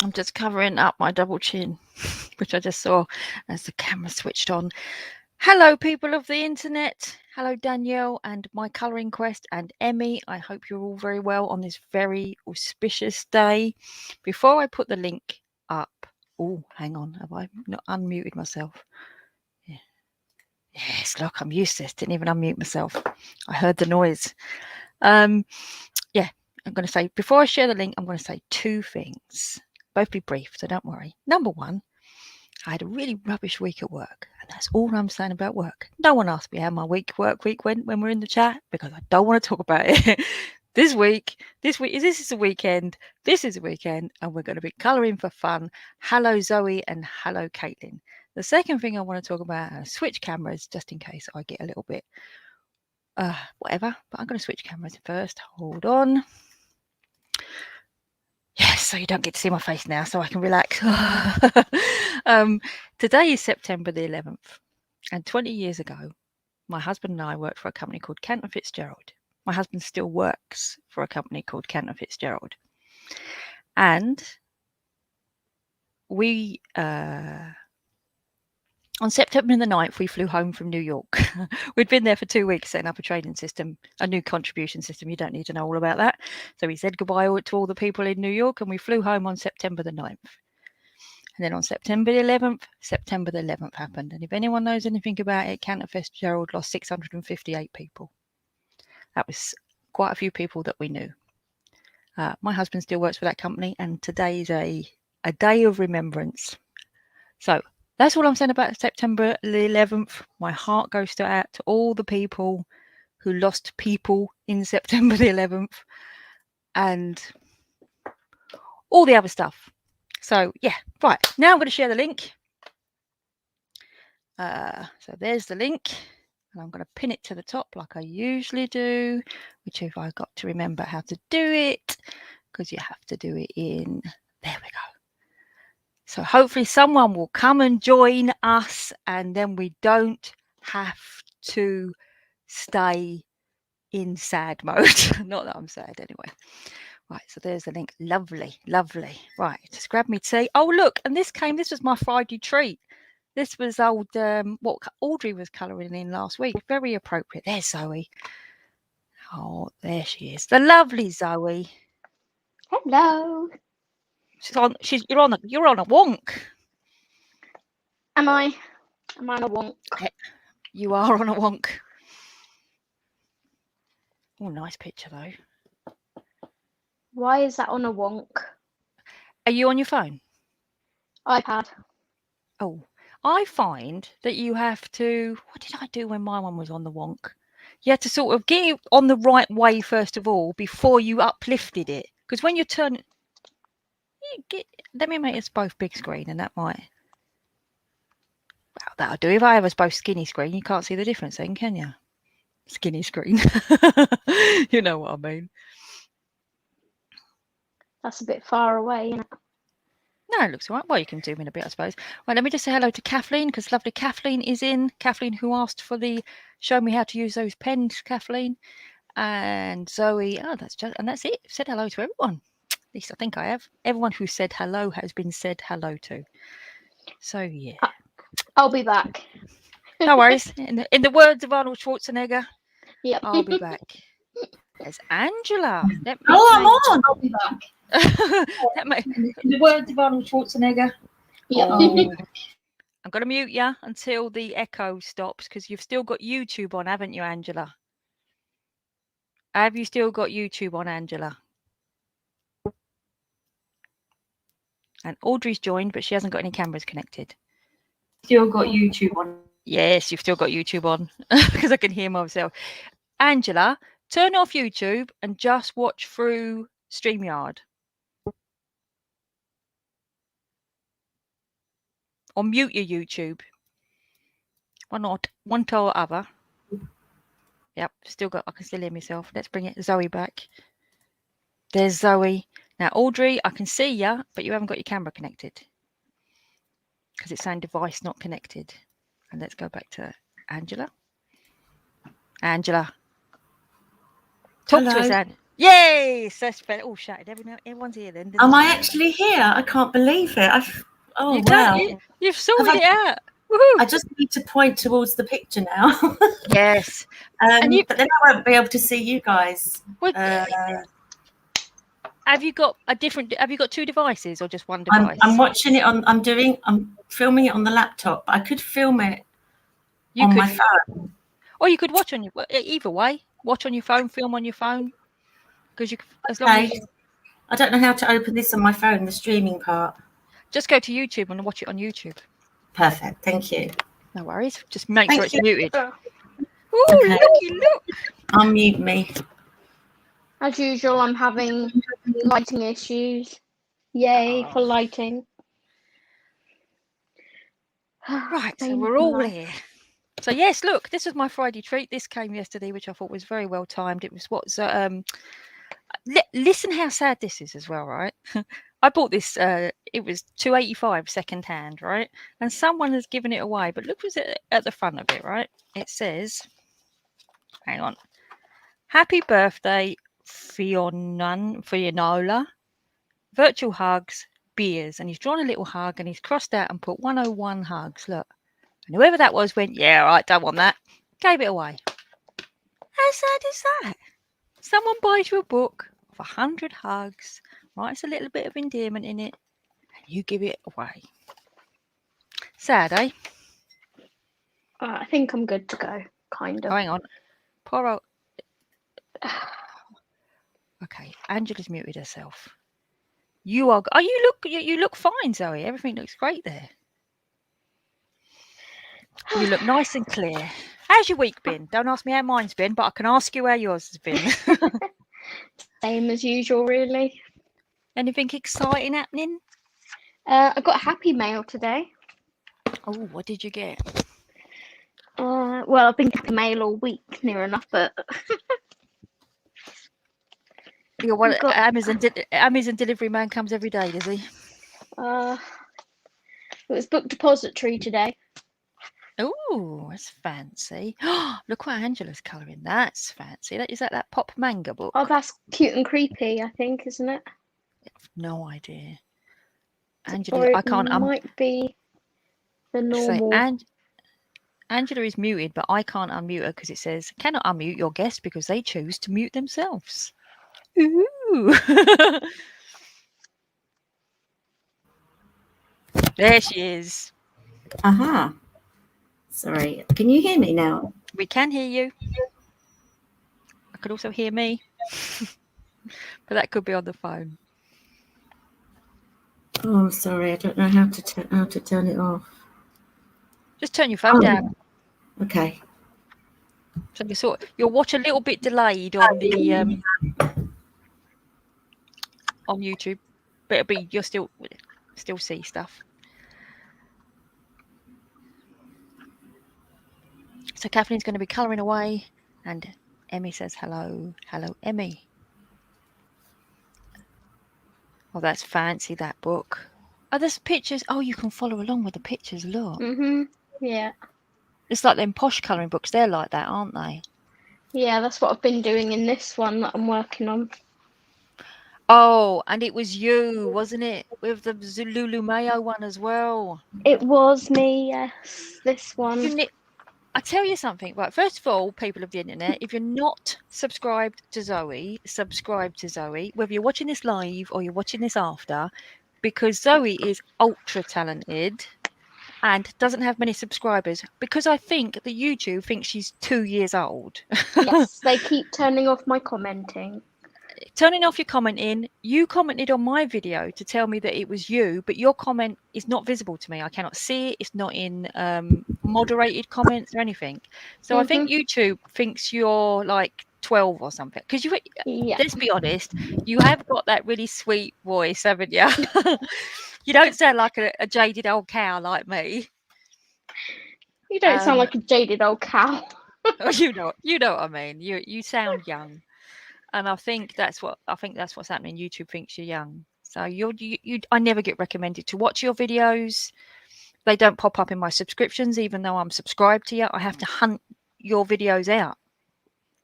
I'm just covering up my double chin, which I just saw as the camera switched on. Hello, people of the internet. Hello, Danielle and my colouring quest and Emmy. I hope you're all very well on this very auspicious day. Before I put the link up, oh, hang on, have I not unmuted myself? Yeah. Yes, look, I'm used to this. Didn't even unmute myself. I heard the noise. Yeah, I'm going to say, before I share the link, I'm going to say two things. Both be brief, so don't worry. Number one, I had a really rubbish week at work, and that's all I'm saying about work. No one asked me how my work week went when we're in the chat, because I don't want to talk about it. This is the weekend. This is the weekend, and we're going to be colouring for fun. Hello, Zoe, and hello, Caitlin. The second thing I want to talk about is switch cameras, just in case I get a little bit whatever. But I'm going to switch cameras first. Hold on. Yes, so you don't get to see my face now, so I can relax. Today is September the 11th, and 20 years ago, my husband and I worked for a company called Cantor Fitzgerald. My husband still works for a company called Cantor Fitzgerald. And we, on September the 9th, we flew home from New York. We'd been there for 2 weeks setting up a trading system, a new contribution system. You don't need to know all about that. So we said goodbye to all the people in New York, and we flew home on September the 9th. And then on September the 11th happened. And if anyone knows anything about it, Cantor Fitzgerald lost 658 people. That was quite a few people that we knew. My husband still works for that company, and today is a day of remembrance. So that's all I'm saying about September the 11th. My heart goes out to all the people who lost people in September the 11th and all the other stuff. So, yeah, right. Now I'm going to share the link. So there's the link. And I'm going to pin it to the top like I usually do, which I've got to remember how to do it, because you have to do it in. There we go. So hopefully someone will come and join us, and then we don't have to stay in sad mode. Not that I'm sad anyway. Right, so there's the link. Lovely, lovely. Right, just grab me tea. Oh, look, and this was my Friday treat. This was old, what Audrey was colouring in last week. Very appropriate. There's Zoe. Oh, there she is. The lovely Zoe. Hello. You're on a wonk. Am I on a wonk? You are on a wonk. Oh, nice picture though. Why is that on a wonk? Are you on your phone? iPad. Oh, I find that you have to. What did I do when my one was on the wonk? You had to sort of get it on the right way first of all before you uplifted it. Because when you turn, let me make us both big screen, and that might. Well, that'll do. If I have us both skinny screen, you can't see the difference then, can you? Skinny screen. You know what I mean. That's a bit far away, isn't it? No, it looks all right. Well, you can zoom in a bit, I suppose. Right, let me just say hello to Kathleen, because lovely Kathleen is in. Kathleen, who asked for the show me how to use those pens, Kathleen. And Zoe, that's it. I've said hello to everyone. At least I think I have. Everyone who said hello has been said hello to. So, yeah. I'll be back. No worries. In the words of Arnold Schwarzenegger, yep. I'll be back. There's Angela. I'm on. I'll be back. In the words of Arnold Schwarzenegger. Yep. Oh. I'm going to mute you until the echo stops, because you've still got YouTube on, haven't you, Angela? Have you still got YouTube on, Angela? And Audrey's joined, but she hasn't got any cameras connected. Still got YouTube on. Yes, you've still got YouTube on, because I can hear myself. Angela, turn off YouTube and just watch through StreamYard. Or mute your YouTube. One or other. Yep, I can still hear myself. Let's bring Zoe back. There's Zoe. Now, Audrey, I can see you, but you haven't got your camera connected, because it's saying device not connected. And let's go back to Angela. Angela. Talk to us, Yay! Suspect. All shouted. Everyone's here then. Am I actually here? I can't believe it. Oh, wow. You've sorted I- it out. Woohoo! I just need to point towards the picture now. Yes. And you- But then I won't be able to see you guys. Well, have you got two devices or just one device? I'm watching it on. I'm filming it on the laptop. But I could film it on my phone. Or you could watch on your either way. Watch on your phone, film on your phone. Because as long as I don't know how to open this on my phone. The streaming part. just go to YouTube and watch it on YouTube. Perfect. Thank you. No worries. Just make sure it's muted. Ooh, Okay. look. Unmute me. As usual, I'm having lighting issues. Yay for lighting. Right, so we're all here. So yes, look, this was my Friday treat. This came yesterday, which I thought was very well timed. It was listen how sad this is as well, right? I bought this. It was $2.85 second hand, right? And someone has given it away. But look what's at the front of it, right? It says, "Hang on, happy birthday, Fionola. Virtual hugs, beers." And he's drawn a little hug, and he's crossed out and put 101 hugs. Look, and whoever that was went, "Yeah, all right, don't want that." Gave it away. How sad is that? Someone buys you a book of 100 hugs, writes a little bit of endearment in it, and you give it away. Sad, eh? I think I'm good to go, kind of. Oh, hang on. Poor old... Okay, Angela's muted herself. You are... Oh, you look fine, Zoe. Everything looks great there. You look nice and clear. How's your week been? Don't ask me how mine's been, but I can ask you how yours has been. Same as usual, really. Anything exciting happening? I got a happy mail today. Oh, what did you get? Well, I've been getting mail all week, near enough, but Amazon delivery man comes every day, does he? it was book depository today. Oh, that's fancy. Look what Angela's colouring. That's fancy. Is that pop manga book? Oh, that's cute and creepy, I think, isn't it? No idea. Angela, I can't. Might be the normal. Angela is muted, but I can't unmute her because it says cannot unmute your guest because they choose to mute themselves. Ooh. There she is. Aha. Sorry. Can you hear me now? We can hear you. I could also hear me, but that could be on the phone. Oh, sorry. I don't know how to turn it off. Just turn your phone down. Okay. So you'll watch a little bit delayed on the on YouTube, but you'll still see stuff. So Kathleen's going to be colouring away, and Emmy says hello, Emmy. Oh, that's fancy, that book. Oh, there's pictures. Oh, you can follow along with the pictures. Look. Yeah. It's like them posh colouring books. They're like that, aren't they? Yeah, that's what I've been doing in this one that I'm working on. Oh, and it was you, wasn't it? With the Zululu Mayo one as well. It was me, yes. This one. I tell you something, right? First of all, people of the internet, if you're not subscribed to Zoe, subscribe to Zoe, whether you're watching this live or you're watching this after, because Zoe is ultra talented and doesn't have many subscribers, because I think that YouTube thinks she's 2 years old. Yes, they keep turning off my commenting. Turning off your commenting. You commented on my video to tell me that it was you, but your comment is not visible to me. I cannot see it. It's not in moderated comments or anything. So I think YouTube thinks you're like 12 or something. Because let's be honest, you have got that really sweet voice, haven't you? You don't sound like a jaded old cow like me. You don't sound like a jaded old cow. You know what I mean. You sound young. And I think that's what's happening. YouTube thinks you're young, so I never get recommended to watch your videos. They don't pop up in my subscriptions, even though I'm subscribed to you. I have to hunt your videos out.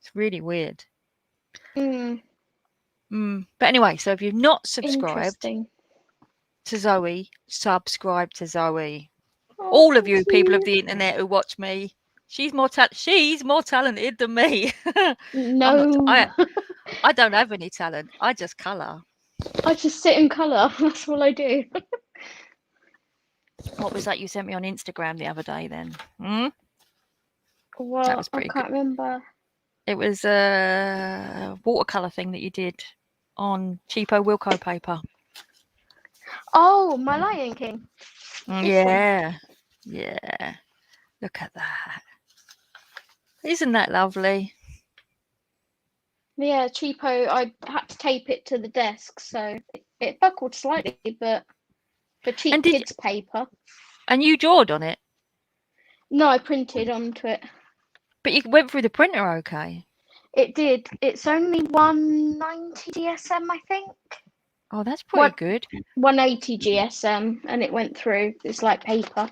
It's really weird. But anyway, so if you've not subscribed Interesting. to Zoe, subscribe to Zoe. Oh, All of you thank people of the internet who watch me, she's more talented than me. No, I don't have any talent. I just colour. I just sit and colour. That's all I do. What was that you sent me on Instagram the other day then? Well, was I pretty can't remember. It was a watercolour thing that you did on cheapo Wilco paper. Oh, my Lion King. This one. Yeah. Look at that. Isn't that lovely? Yeah, cheapo. I had to tape it to the desk, so it buckled slightly, but for cheap And did kids paper. and you drawed on it, No, I printed onto it. but you went through the printer okay. It did. It's only 190 GSM, I think. Oh, that's pretty good. 180 GSM, and it went through. It's like paper.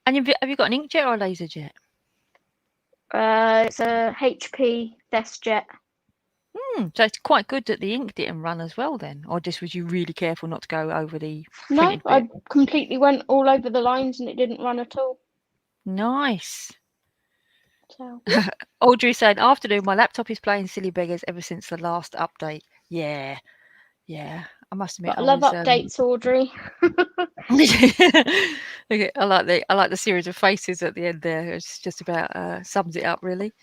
And have you got an inkjet or a laser jet? It's a HP DeskJet. So it's quite good that the ink didn't run as well then, or just was you really careful not to go over the No, printed I bit? completely went all over the lines, and it didn't run at all. Nice. So Audrey said, afternoon, my laptop is playing silly beggars ever since the last update. Yeah. I must admit, but I love was, updates, Audrey. Okay, I like the series of faces at the end there. It's just about sums it up really.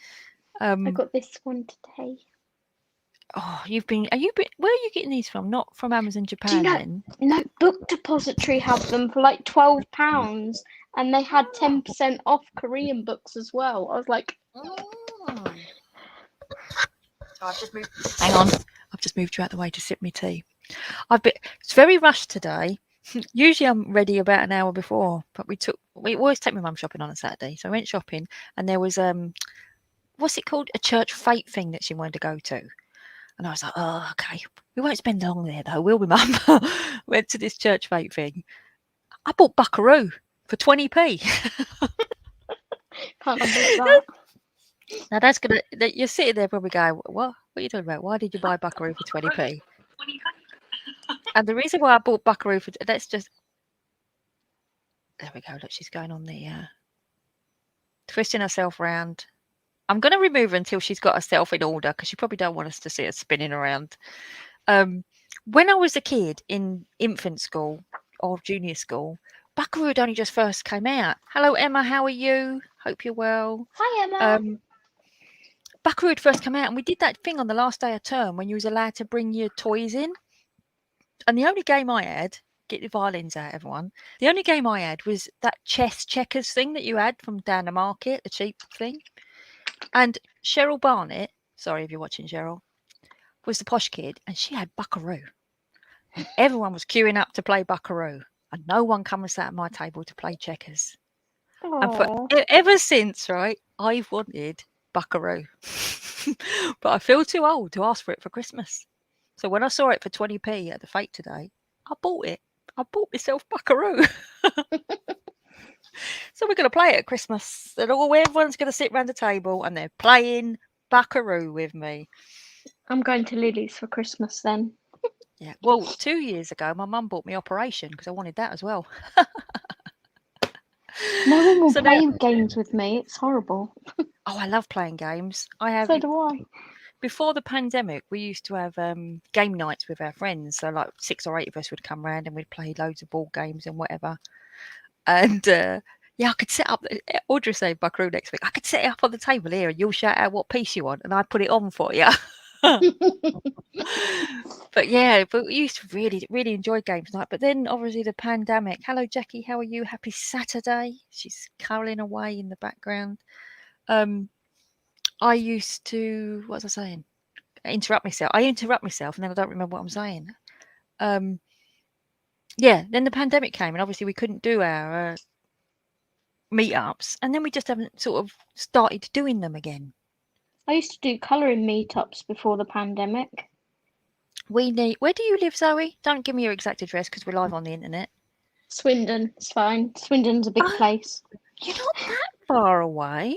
I got this one today. Oh, where are you getting these from? Not from Amazon Japan, Do you know? then? No, Book Depository have them for like £12, and they had 10% off Korean books as well. I was like, Hang on, I've just moved you out the way to sip my tea. It's very rushed today. Usually I'm ready about an hour before, but we always take my mum shopping on a Saturday, so I went shopping, and there was what's it called, a church fete thing that she wanted to go to, and I was like, oh, okay, we won't spend long there though, will we, mum? Went to this church fete thing. I bought Buckaroo for 20p. can't believe that. Now that's gonna, you're sitting there probably going, what are you talking about? Why did you buy Buckaroo for 20p? And the reason why I bought Buckaroo for, there we go. Look, she's going on the twisting herself around. I'm going to remove her until she's got herself in order, because she probably don't want us to see her spinning around. When I was a kid in infant school or junior school, Buckaroo had only just first came out. Hello, Emma. How are you? Hope you're well. Hi, Emma. Buckaroo had first come out, and we did that thing on the last day of term when you was allowed to bring your toys in. And the only game I had, get the violins out, everyone. The only game I had was that chess checkers thing that you had from down the market, the cheap thing. And Cheryl Barnett, sorry if you're watching, Cheryl, was the posh kid, and she had Buckaroo. And everyone was queuing up to play Buckaroo, and no one come and sat at my table to play checkers. Aww. And ever since, right, I've wanted Buckaroo. But I feel too old to ask for it for Christmas. So when I saw it for 20p at the fete today, I bought it. I bought myself Buckaroo. So we're going to play it at Christmas. And everyone's going to sit around the table and they're playing Buckaroo with me. I'm going to Lily's for Christmas then. Yeah. Well, 2 years ago, my mum bought me Operation because I wanted that as well. No one will So play now- games with me. It's horrible. Oh, I love playing games. So do I. Before the pandemic, we used to have game nights with our friends. So like 6 or 8 of us would come round and we'd play loads of board games and whatever. And I could set up. Audrey said Buckaroo next week. I could set it up on the table here, and you'll shout out what piece you want, and I put it on for you. But we used to really, really enjoy games night. But then obviously the pandemic. Hello, Jackie. How are you? Happy Saturday. She's caroling away in the background. I used to, what was I saying? I interrupt myself, and then I don't remember what I'm saying. Then the pandemic came, and obviously we couldn't do our meetups, and then we just haven't sort of started doing them again. I used to do colouring meetups before the pandemic. Where do you live, Zoe? Don't give me your exact address because we're live on the internet. Swindon, it's fine. Swindon's a big place. You're not that far away.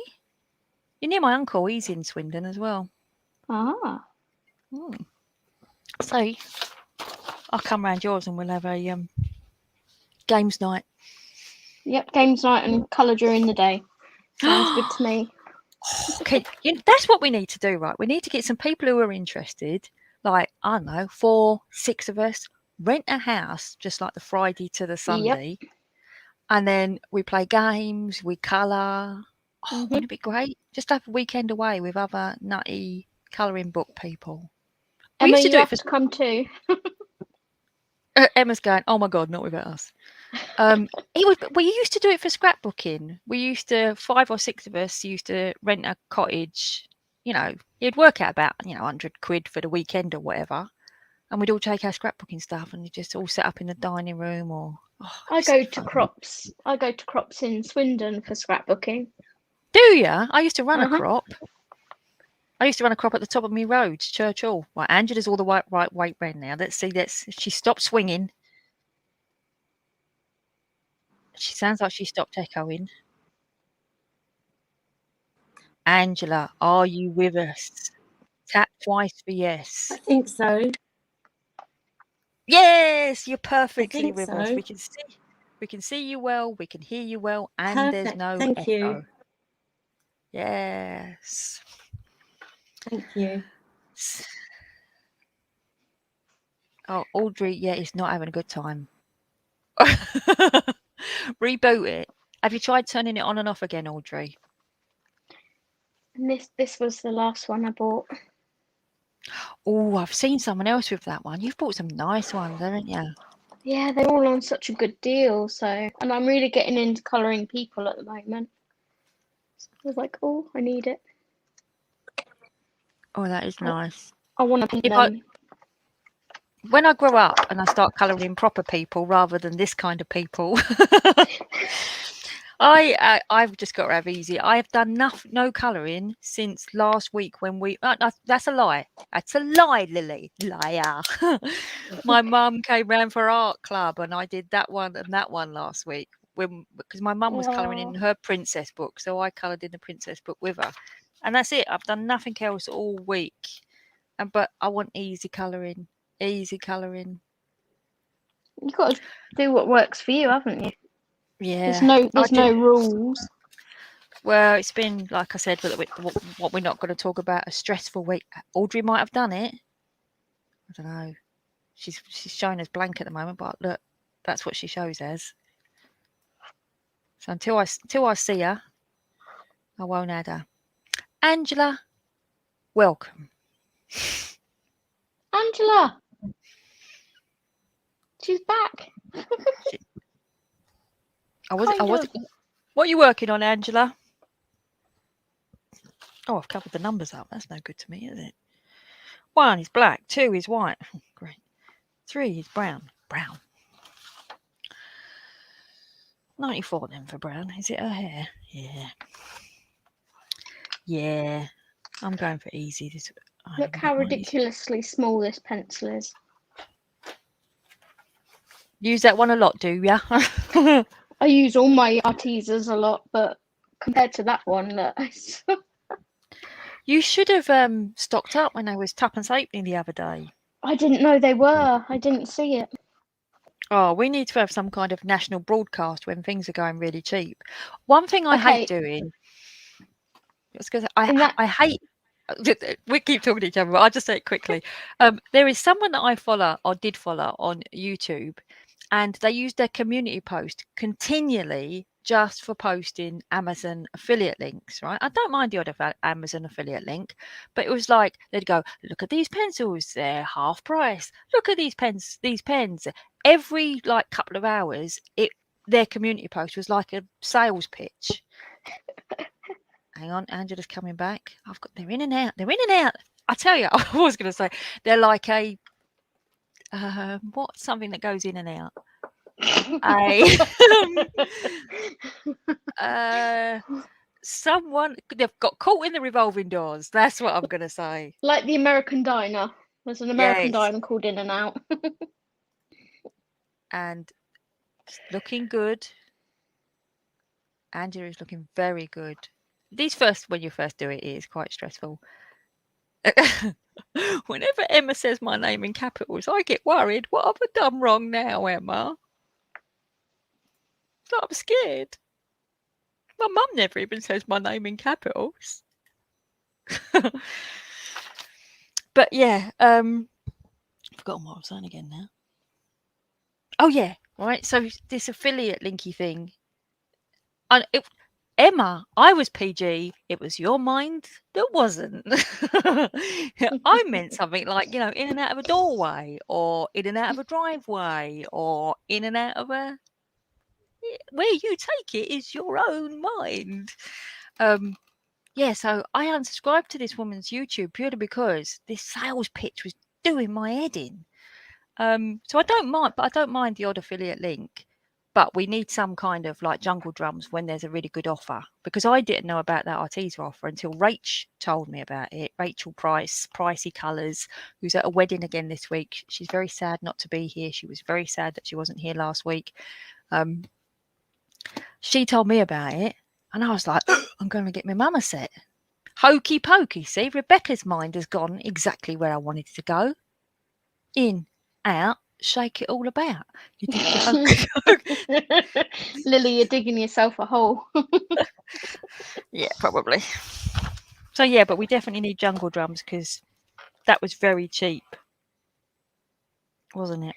You're near my uncle. He's in Swindon as well. Ah. So I'll come round yours and we'll have a games night. Yep, games night and colour during the day. Sounds good to me. Okay, that's what we need to do, right? We need to get some people who are interested, like, I don't know, 4, 6 of us, rent a house just like the Friday to the Sunday, and then we play games, we colour. Oh, wouldn't it be great? Just have a weekend away with other nutty colouring book people. We Emma, used to you do it have for to come too. Emma's going, oh my God, not without us. We used to do it for scrapbooking. We used to 5 or 6 of us used to rent a cottage. You know, it'd work out about 100 quid for the weekend or whatever, and we'd all take our scrapbooking stuff and just all set up in the dining room. Or I go to crops. I go to crops in Swindon for scrapbooking. Do you? I used to run a crop. I used to run a crop at the top of me road, Church Hall. Right, Angela's all the right weight round now. Let's see. She stopped swinging. She sounds like she stopped echoing. Angela, are you with us? Tap twice for yes. I think so. Yes, you're perfectly think with us. so. We can see you well, we can hear you well, and there's Perfect. no Thank echo. you. Yes. Thank you. Oh, Audrey, yeah, is not having a good time. Reboot it. Have you tried turning it on and off again, Audrey? And this was the last one I bought. Oh, I've seen someone else with that one. You've bought some nice ones, haven't you? Yeah, they're all on such a good deal. So, and I'm really getting into colouring people at the moment. So I was like, oh, I need it. Oh, that is nice. I want to paint them. When I grow up and I start colouring proper people rather than this kind of people, I've just got to have easy. I have done no colouring since last week when we. That's a lie. That's a lie, Lily. Liar. My mum came round for art club and I did that one and that one last week because my mum was colouring in her princess book, so I coloured in the princess book with her, and that's it. I've done nothing else all week, but I want easy colouring. Easy colouring. You've got to do what works for you, haven't you? Yeah. There's no rules. Well, it's been, like I said, what we're not going to talk about, a stressful week. Audrey might have done it. I don't know. She's showing us blank at the moment, but look, that's what she shows as. So until I see her, I won't add her. Angela, welcome. Angela, she's back. I was. What are you working on, Angela? Oh, I've covered the numbers up. That's no good to me, is it? 1 is black, 2 is white. Great. 3 is brown. Brown. 94 then for brown. Is it her hair? Yeah. Yeah. I'm going for easy. Look how ridiculously small this pencil is. Use that one a lot, do ya? I use all my Artisas a lot, but compared to that one, You should have stocked up when I was Tuppence Halfpenny the other day. I didn't know they were. I didn't see it. Oh, we need to have some kind of national broadcast when things are going really cheap. One thing I hate doing. I hate. We keep talking to each other, but I'll just say it quickly. There is someone that I follow or did follow on YouTube, and they use their community post continually just for posting Amazon affiliate links, right? I don't mind the odd Amazon affiliate link, but it was like they'd go, look at these pencils, they're half price. Look at these pens. Every like couple of hours, their community post was like a sales pitch. Hang on, Angela's coming back. They're in and out. I tell you, I was going to say they're like a something that goes in and out. Someone they've got caught in the revolving doors. That's what I'm going to say. Like the American Diner. There's an American Diner called In and Out. And looking good. Angela is looking very good. When you first do it, it is quite stressful. Whenever Emma says my name in capitals, I get worried. What have I done wrong now, Emma? I'm scared. My mum never even says my name in capitals. But yeah, I've forgotten what I was saying again now. Oh yeah, right. So this affiliate linky thing. Emma, I was PG. It was your mind that wasn't. I meant something like, in and out of a doorway, or in and out of a driveway, or in and out of a. Where you take it is your own mind. Yeah, so I unsubscribed to this woman's YouTube purely because this sales pitch was doing my head in. So I don't mind the odd affiliate link, but we need some kind of like jungle drums when there's a really good offer, because I didn't know about that Arteza offer until Rach told me about it. Rachel Price, Pricey Colours, who's at a wedding again this week. She's very sad not to be here. She was very sad that she wasn't here last week. She told me about it, and I was like, I'm going to get my mum a set. Hokey pokey, see, Rebecca's mind has gone exactly where I wanted it to go. In, out, shake it all about. You did your hokey pokey. Lily, you're digging yourself a hole. Yeah, probably. So yeah, but we definitely need jungle drums because that was very cheap, wasn't it?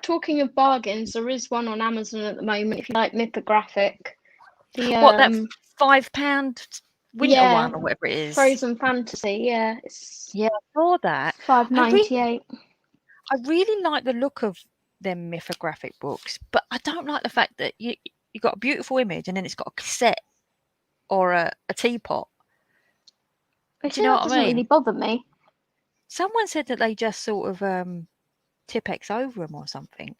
Talking of bargains, there is one on Amazon at the moment if you like mythographic. What, that £5 winter one or whatever it is? Frozen Fantasy, yeah. Yeah, I saw that. £5.98. I really like the look of them mythographic books, but I don't like the fact that you got a beautiful image and then it's got a cassette or a teapot. Do you know what I mean? Doesn't really bother me. Someone said that they just sort of Tipex over them or something.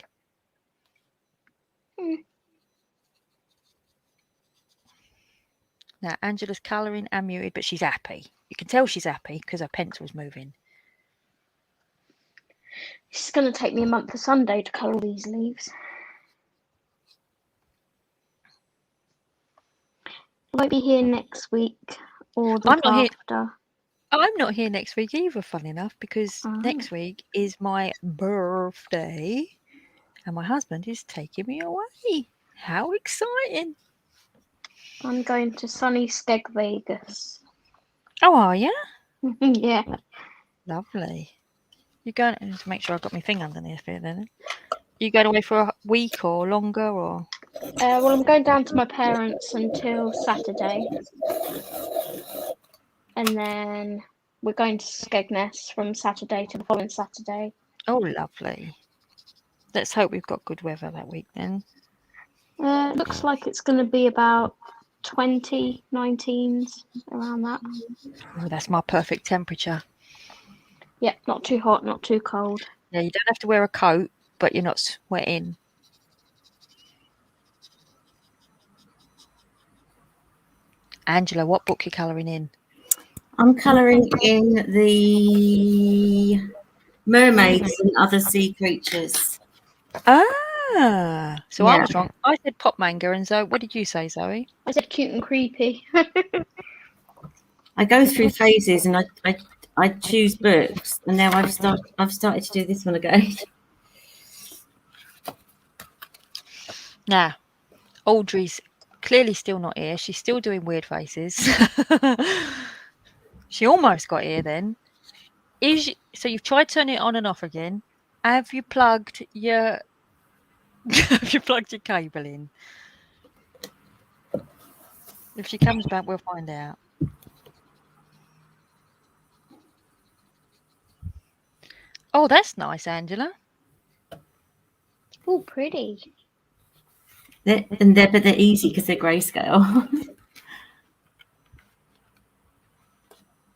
Now, Angela's colouring and muted, but she's happy. You can tell she's happy because her pencil's moving. It's going to take me a month of Sunday to colour these leaves. I won't be here next week or the week after. I'm not here next week either, fun enough, because next week is my birthday and my husband is taking me away. How exciting! I'm going to sunny Skeg Vegas. Oh, are you? Yeah. Lovely. You're going to make sure I've got my thing underneath it then. You going away for a week or longer, or? Well, I'm going down to my parents until Saturday. And then we're going to Skegness from Saturday to the following Saturday. Oh, lovely. Let's hope we've got good weather that week then. Looks like it's going to be about 20, 19s, around that. Oh, that's my perfect temperature. Yep, not too hot, not too cold. Yeah, you don't have to wear a coat, but you're not sweating. Angela, what book are you colouring in? I'm colouring in the mermaids and other sea creatures. Ah, so Yeah. I was wrong. I said pop manga, and Zoe, what did you say, Zoe? I said cute and creepy. I go through phases, and I choose books, and now I've started to do this one again. Now, Audrey's clearly still not here. She's still doing weird faces. She almost got here then. So you've tried turning it on and off again. Have you plugged your cable in? If she comes back, we'll find out. Oh, that's nice, Angela. Oh, pretty. But they're easy because they're grayscale.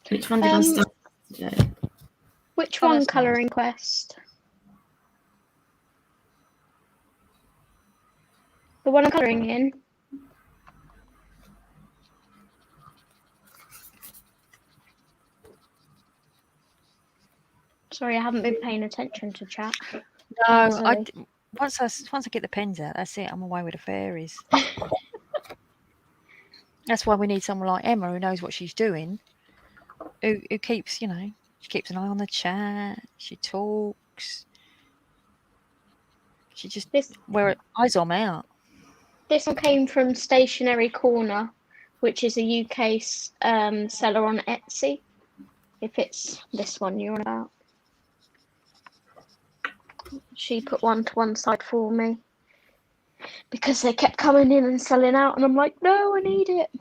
Which one did I start to do? Which Oh, one? that's Colouring Quest. The one I'm colouring in. Sorry, I haven't been paying attention to chat. No, once I get the pens out, that's it. I'm away with the fairies. That's why we need someone like Emma who knows what she's doing. who keeps, you know, she keeps an eye on the chat. She talks. She just eyes on me out. This one came from Stationery Corner, which is a UK seller on Etsy. If it's this one you're on about. She put one to one side for me because they kept coming in and selling out, and I'm like, no, I need it.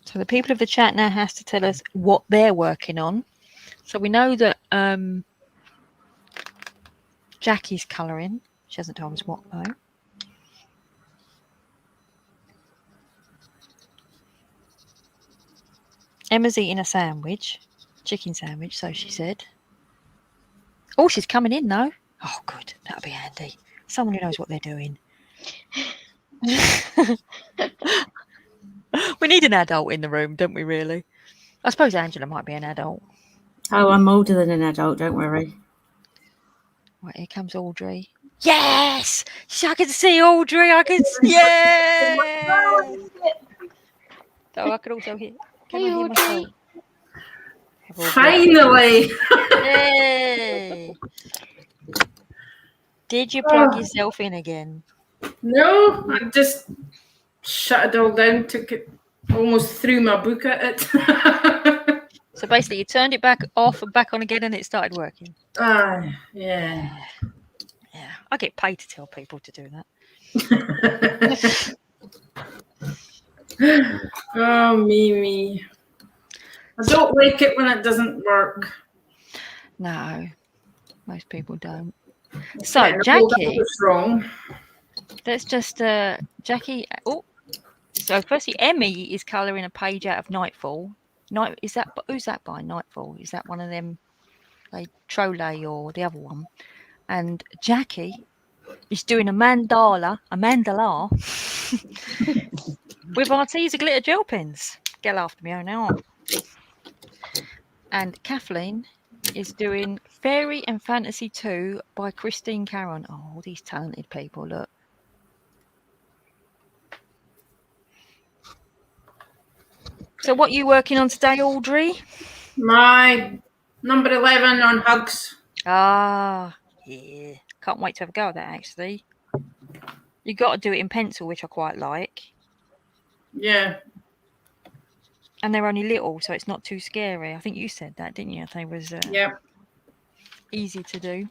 So the people of the chat now has to tell us what they're working on. So we know that Jackie's colouring. She hasn't told us what though. Emma's eating a sandwich, chicken sandwich, so she said. Oh, she's coming in though. Oh, good. That'll be handy. Someone who knows what they're doing. We need an adult in the room, don't we, really? I suppose Angela might be an adult. Oh, I'm older than an adult, don't worry. Right, here comes Audrey. Yes! I can see Audrey. I can see. Yeah! So I could also hear. Can I hear myself? Finally! Yay! Did you plug yourself in again? No, I just shut it all down, took it, almost threw my book at it. So basically you turned it back off and back on again and it started working? Yeah. Yeah, I get paid to tell people to do that. Oh, me. I don't like it when it doesn't work. No, most people don't. So, Jackie, what's wrong? let's just, Jackie, so firstly, Emmy is colouring a page out of Nightfall. Who's that by? Nightfall? Is that one of them, like Trolay or the other one? And Jackie is doing a mandala with Arteza glitter gel pens. Get after me, oh no. And Kathleen is doing Fairy and Fantasy 2 by Christine Caron. Oh, all these talented people, look. So what are you working on today, Audrey? My number 11 on hugs. Ah, yeah. Can't wait to have a go at that, actually. You got to do it in pencil, which I quite like. Yeah. And they're only little, so it's not too scary. I think you said that, didn't you? They was easy to do.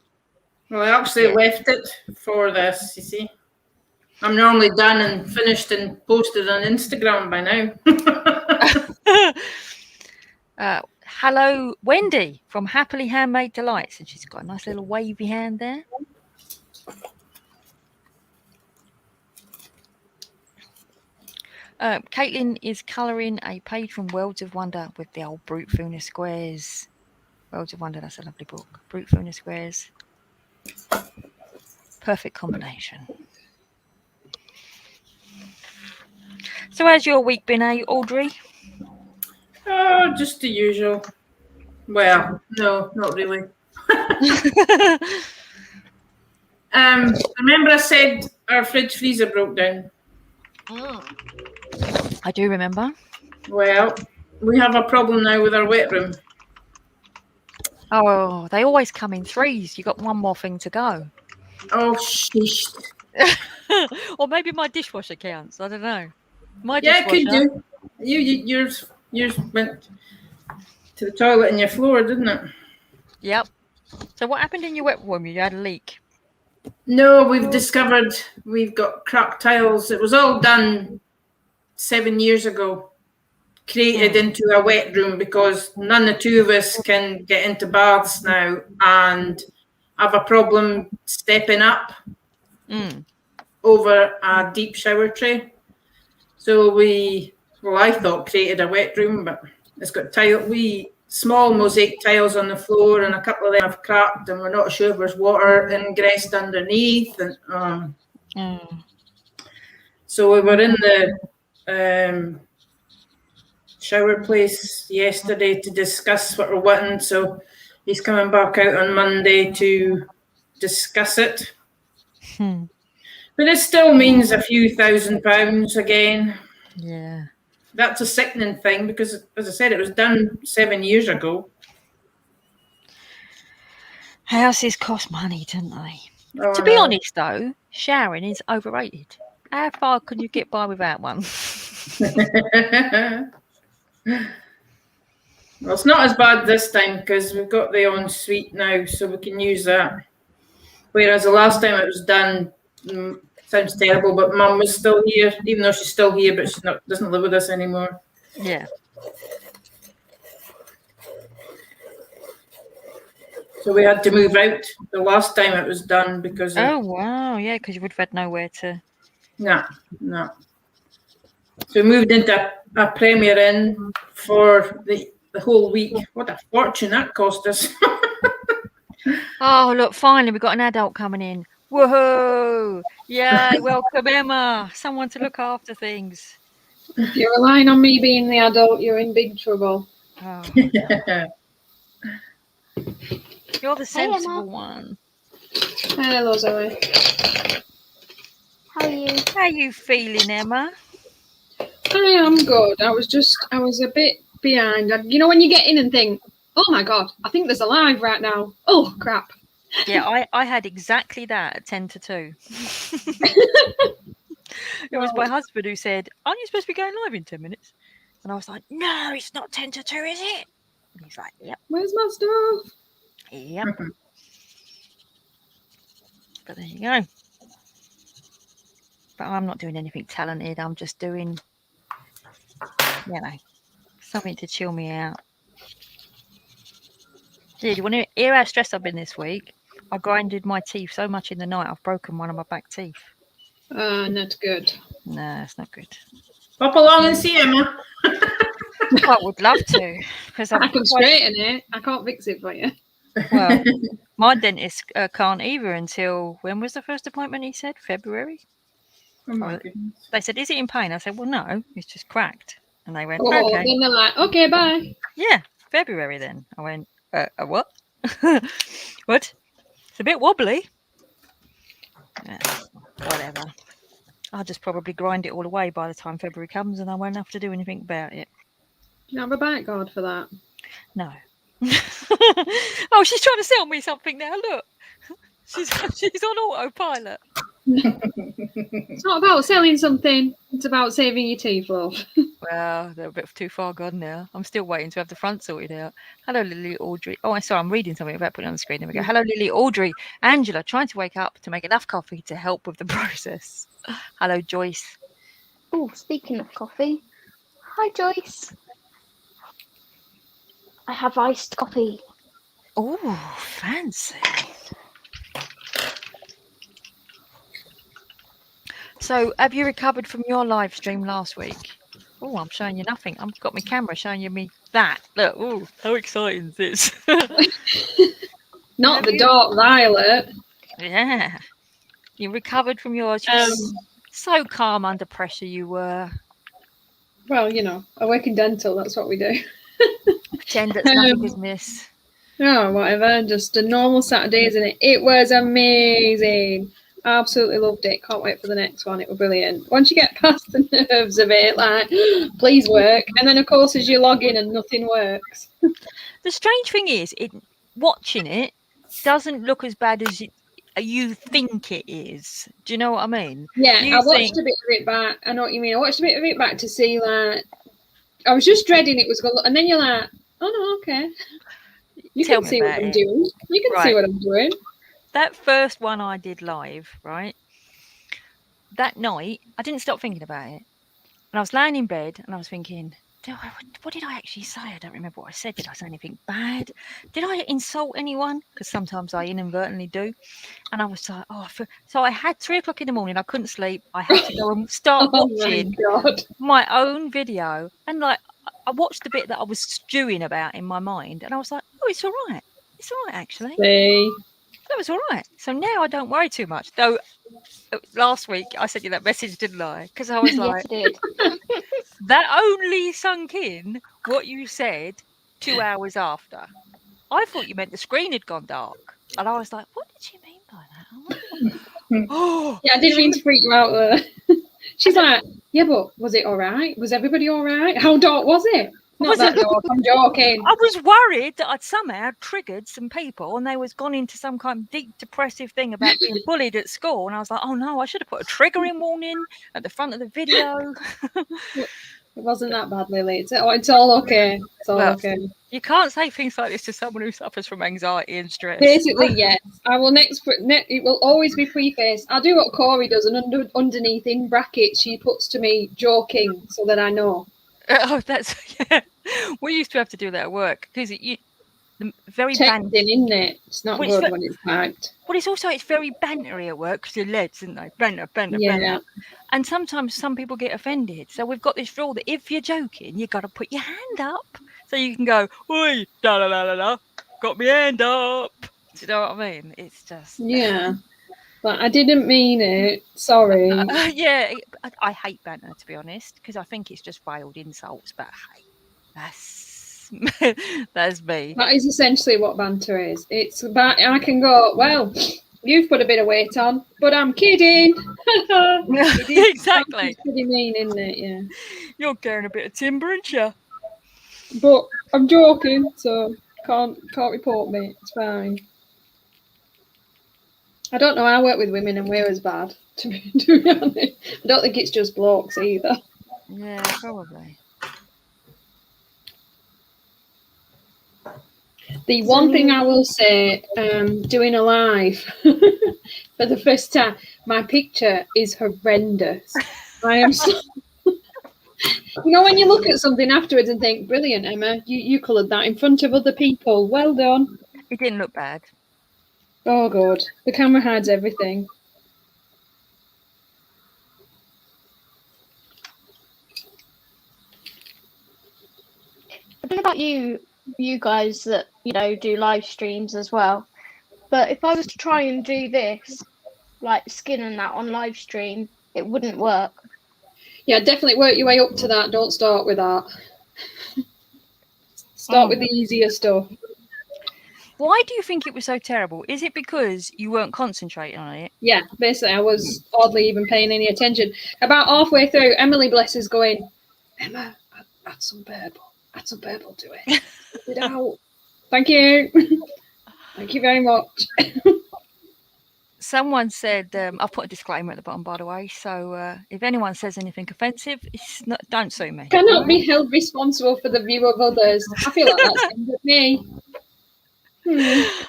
Well, I actually left it for this, you see. I'm normally done and finished and posted on Instagram by now. Hello, Wendy from Happily Handmade Delights. And she's got a nice little wavy hand there. Caitlin is colouring a page from Worlds of Wonder with the old Brute Funa squares. Worlds of Wonder, that's a lovely book. Brute Funa squares. Perfect combination. So how's your week been, Audrey? Oh, just the usual. Well, no, not really. Remember I said our fridge freezer broke down? I do remember. Well, we have a problem now with our wet room. Oh, they always come in threes. You got one more thing to go. Oh, sheesh. Or maybe my dishwasher counts. I don't know. My Yeah, dishwasher. could do. Yours went to the toilet in your floor, didn't it? Yep. So what happened in your wet room? You had a leak. No, we've discovered we've got cracked tiles. It was all done 7 years ago, created into a wet room because none of the two of us can get into baths now and have a problem stepping up over a deep shower tray. So I thought created a wet room, but it's got small mosaic tiles on the floor, and a couple of them have cracked, and we're not sure if there's water ingressed underneath. And so we were in the shower place yesterday to discuss what we're wanting. So he's coming back out on Monday to discuss it. But it still means a few £1,000 again. Yeah. That's a sickening thing because, as I said, it was done 7 years ago. Houses cost money, don't they? Oh, To I be know. honest, though, showering is overrated. How far can you get by without one? Well, it's not as bad this time because we've got the ensuite now, so we can use that. Whereas the last time it was done, sounds terrible, but Mum was still here, even though she's still here, but she doesn't live with us anymore. Yeah. So we had to move out the last time it was done because of, Oh, wow. Yeah, because you would have had nowhere to... no. So we moved into a Premier Inn for the whole week. What a fortune that cost us. Oh, look, finally, we've got an adult coming in. Woohoo! Yay, welcome, Emma. Someone to look after things. If you're relying on me being the adult, you're in big trouble. Oh, you're the sensible one. Hello, Zoe. How are you? How you feeling, Emma? I am good. I was a bit behind. You know when you get in and think, oh my God, I think there's a live right now. Oh, crap. Yeah, I had exactly that at 10 to 2. It was my husband who said, aren't you supposed to be going live in 10 minutes? And I was like, no, it's not 10 to 2, is it? And he's like, yep. Where's my stuff? Yep. But there you go. But I'm not doing anything talented. I'm just doing, you know, something to chill me out. Do you want to hear how stressed I've been this week? I grinded my teeth so much in the night, I've broken one of my back teeth. Not good. No, it's not good. Pop along and see Emma. I would love to. Because I can straighten it. I can't fix it for you. Well, my dentist can't either until, when was the first appointment he said? February? Oh my goodness. They said, is it in pain? I said, well, no, it's just cracked. And they went, Oh, okay. then they're like, okay, bye. Yeah, February then. I went, what? What? It's a bit wobbly. Yeah, whatever. I'll just probably grind it all away by the time February comes and I won't have to do anything about it. Do you have a bite guard for that? No. Oh, she's trying to sell me something now. Look. She's on autopilot. It's not about selling something. It's about saving your teeth, love. Well, they're a bit too far gone now. I'm still waiting to have the front sorted out. Hello, Lily Audrey. Oh, I'm sorry, I'm reading something about putting it on the screen. There we go. Hello, Lily Audrey. Angela, trying to wake up to make enough coffee to help with the process. Hello, Joyce. Oh, speaking of coffee. Hi, Joyce. I have iced coffee. Oh, fancy. So, have you recovered from your live stream last week? Oh, I'm showing you nothing. I've got my camera showing you me that. Look, oh, how exciting is this? Not the dark violet. Yeah. You recovered from yours. So calm under pressure you were. Well, you know, I work in dental. That's what we do. Pretend that's nothing business. Oh, whatever. Just a normal Saturday, isn't it? It was amazing. Absolutely loved it. Can't wait for the next one. It was brilliant. Once you get past the nerves of it, like, please work. And then, of course, as you log in and nothing works. The strange thing is, watching it doesn't look as bad as you think it is. Do you know what I mean? Yeah, I watched a bit of it back. I know what you mean. I watched a bit of it back to see, like, I was just dreading it was going to, and then you're like, oh, no, okay. You can see what I'm doing. You can see what I'm doing. That first one I did live, right? That night, I didn't stop thinking about it. And I was lying in bed and I was thinking, what did I actually say? I don't remember what I said. Did I say anything bad? Did I insult anyone? Because sometimes I inadvertently do. And I was like, so I had 3 o'clock in the morning. I couldn't sleep. I had to go and start watching my own video. And like, I watched the bit that I was stewing about in my mind. And I was like, oh, it's all right. It's all right, actually. That was all right. So now I don't worry too much. Though last week I sent you that message, didn't I? Because I was like, yes, that only sunk in what you said 2 hours after. I thought you meant the screen had gone dark. And I was like, what did she mean by that? Oh, yeah, I didn't mean to freak you out there. She's like, yeah, but was it all right? Was everybody all right? How dark was it? Not Was that it- dark. I'm joking. I was worried that I'd somehow triggered some people and they was gone into some kind of deep depressive thing about being bullied at school. And I was like, oh no, I should have put a triggering warning at the front of the video. It wasn't that bad, Lily. It's all okay. It's all Well, okay. You can't say things like this to someone who suffers from anxiety and stress. Basically, yes. I will it will always be prefaced. I'll do what Corey does, and underneath in brackets she puts to me joking, so that I know. Oh, that's yeah. We used to have to do that at work because very Texting, isn't it? It's not Well, good when it's typed. Well, it's very bantery at work because you're lads, isn't they? Banter, Yeah. banter. And sometimes some people get offended. So we've got this rule that if you're joking, you got to put your hand up so you can go, oi, da da da da da, got my hand up. Do you know what I mean? It's just Yeah. But I didn't mean it. Sorry. yeah. I hate banter, to be honest, because I think it's just veiled insults. But hey, that's me. That is essentially what banter is. It's about I can go, well, you've put a bit of weight on, but I'm kidding. Exactly. It's pretty mean, isn't it? Yeah. You're carrying a bit of timber, aren't you? But I'm joking, so can't report me. It's fine. I don't know. I work with women and we're as bad, to be honest. I don't think it's just blokes either. Yeah, probably. The one thing I will say, doing a live for the first time, my picture is horrendous. I am so... You know, when you look at something afterwards and think, brilliant, Emma, you coloured that in front of other people. Well done. It didn't look bad. Oh, God. The camera hides everything. I don't know about you guys that, do live streams as well. But if I was to try and do this, like skin and that on live stream, it wouldn't work. Yeah, definitely work your way up to that. Don't start with that. Start with the easier stuff. Why do you think it was so terrible? Is it because you weren't concentrating on it? Yeah, basically, I was hardly even paying any attention. About halfway through, Emily, bless is going, Emma, add some purple. Add some purple to it. Put it out. Thank you. Thank you very much. Someone said, I've put a disclaimer at the bottom, by the way. So if anyone says anything offensive, don't sue me. Cannot be held responsible for the view of others. I feel like that's aimed at me.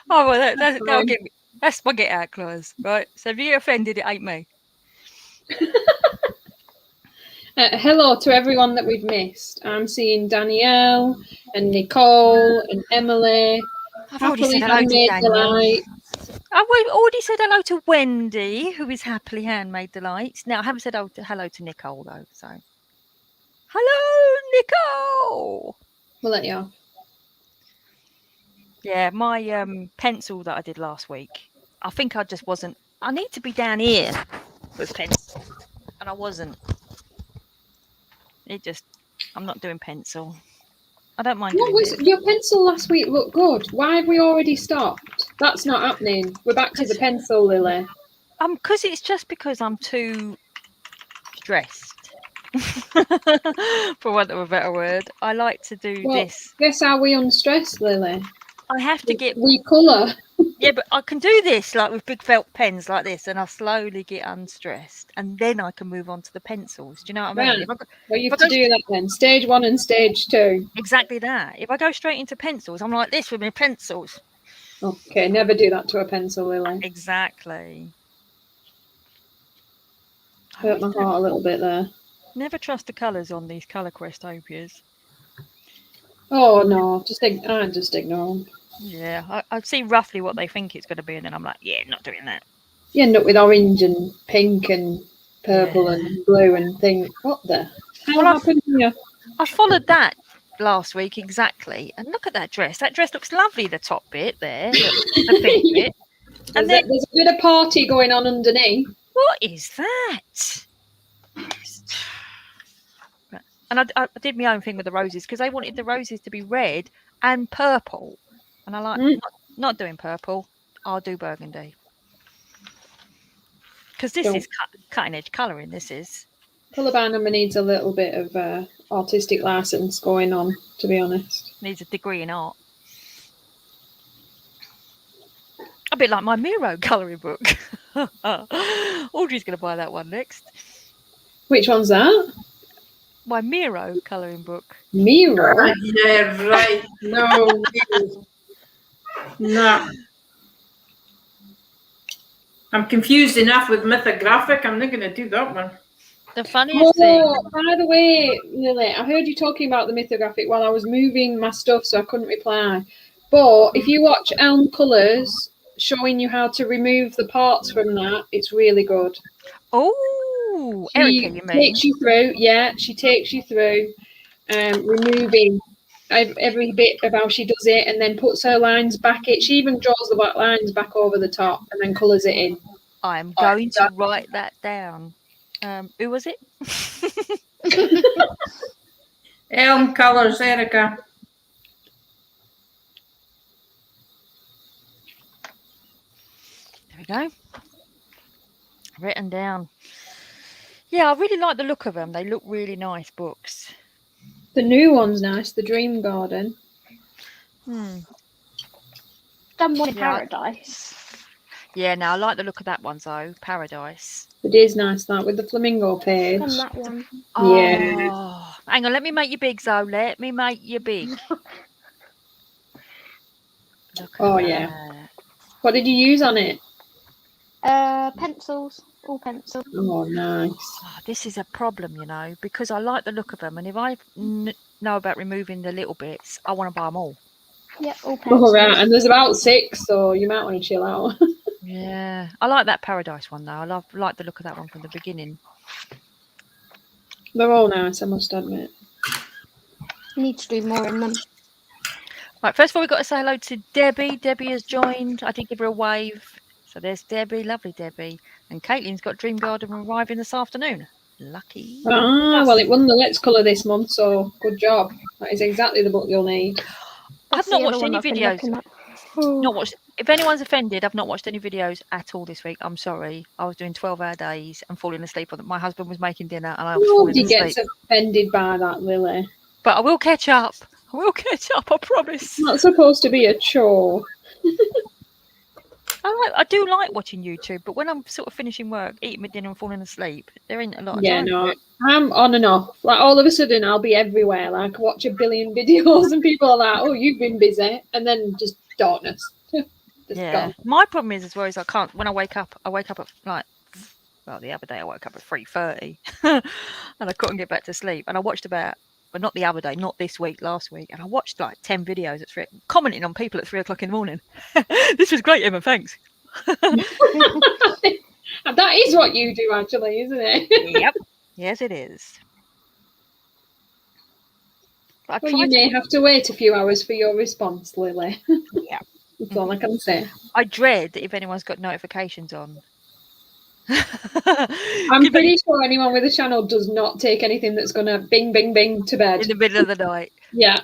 Oh, well, that's my get out clause, right? So if you're offended, it ain't me. Hello to everyone that we've missed. I'm seeing Danielle and Nicole and Emily. I've already said hello to Danielle. I've already said hello to Wendy, who is Happily Handmade Delights. Now, I haven't said hello to Nicole, though. So, hello, Nicole. We'll let you off. Yeah, my pencil that I did last week, I think I just wasn't. I need to be down here with pencil, and I wasn't. I'm not doing pencil. I don't mind. Your pencil last week looked good. Why have we already stopped? That's not happening. We're back to the pencil, Lily. Because I'm too stressed. For want of a better word, I like to do this. Guess how we unstress, Lily? I have to we colour. Yeah, but I can do this like with big felt pens like this, and I slowly get unstressed, and then I can move on to the pencils. Do you know what I mean? Well, you have to do that then. Stage 1 and stage 2. Exactly that. If I go straight into pencils, I'm like this with my pencils. Okay, never do that to a pencil, Lily. Exactly. Hurt my heart a little bit there. Never trust the colours on these Colour Questopias. Oh no, I just ignore them. Yeah, I see roughly what they think it's going to be, and then I'm like, yeah, not doing that. You end up with orange and pink and purple and blue and think, what the hell happened here? I followed that last week exactly, and look at that dress. That dress looks lovely, the top bit there, the pink bit. And there's a bit of party going on underneath. What is that? And I did my own thing with the roses because they wanted the roses to be red and purple. And I like not doing purple. I'll do burgundy. Because this is cutting edge colouring. This is. Colour by number needs a little bit of artistic license going on, to be honest. Needs a degree in art. A bit like my Miro colouring book. Audrey's going to buy that one next. Which one's that? My Miro colouring book. Miro? Yeah, right. No way. No. I'm confused enough with mythographic. I'm not going to do that one. The funniest thing. By the way, Lily, I heard you talking about the mythographic while I was moving my stuff, so I couldn't reply. But if you watch Elm Colours showing you how to remove the parts from that, it's really good. Oh, She Erica, you mean? takes you through, yeah, she takes you through removing every bit of how she does it, and then puts her lines back. She even draws the black lines back over the top and then colours it in. I'm going to write that down. Who was it? Elm Colours, Erica. There we go. Written down. Yeah, I really like the look of them. They look really nice books. The new one's nice, the Dream Garden. Done one in Paradise. Yeah, no, I like the look of that one though. Paradise. It is nice, that, with the flamingo page. Done that one. Yeah. Oh, hang on, let me make you big, Zoe. Let me make you big. Look at Yeah. that. What did you use on it? Pencils. All pencils. Oh, nice. Oh, this is a problem, you know, because I like the look of them, and if I know about removing the little bits, I want to buy them all. Yeah, all pencils. All right, and there's about 6, so you might want to chill out. Yeah, I like that Paradise one though. I like the look of that one from the beginning. They're all nice, I must admit. Need to do more in them. Right, first of all, we've got to say hello to Debbie. Debbie has joined. I did give her a wave. So there's Debbie, lovely Debbie. And Caitlin's got Dream Garden arriving this afternoon. Lucky. Ah, well, it won the Let's Colour this month, so good job. That is exactly the book you'll need. I've not watched any videos. Not watched. If anyone's offended, I've not watched any videos at all this week. I'm sorry. I was doing 12-hour days and falling asleep. My husband was making dinner and I was falling Nobody asleep. gets offended by that, Lily. But I will catch up. I promise. It's not supposed to be a chore. I do like watching YouTube, but when I'm sort of finishing work, eating my dinner and falling asleep, there ain't a lot of time. No, I'm on and off. Like, all of a sudden, I'll be everywhere. Like, watch a billion videos and people are like, oh, you've been busy. And then just darkness. Gone. My problem is as well is I can't, when I wake up at like, well, the other day I woke up at 3:30 and I couldn't get back to sleep. And I watched but not the other day, not this week, last week. And I watched like 10 videos at 3, commenting on people at 3 o'clock in the morning. This was great, Emma, thanks. That is what you do, actually, isn't it? Yep. Yes, it is. Well, you may have to wait a few hours for your response, Lily. Yeah. That's all I can say. I dread if anyone's got notifications on. I'm pretty sure anyone with a channel does not take anything that's going to bing, bing, bing to bed. In the middle of the night. Yeah,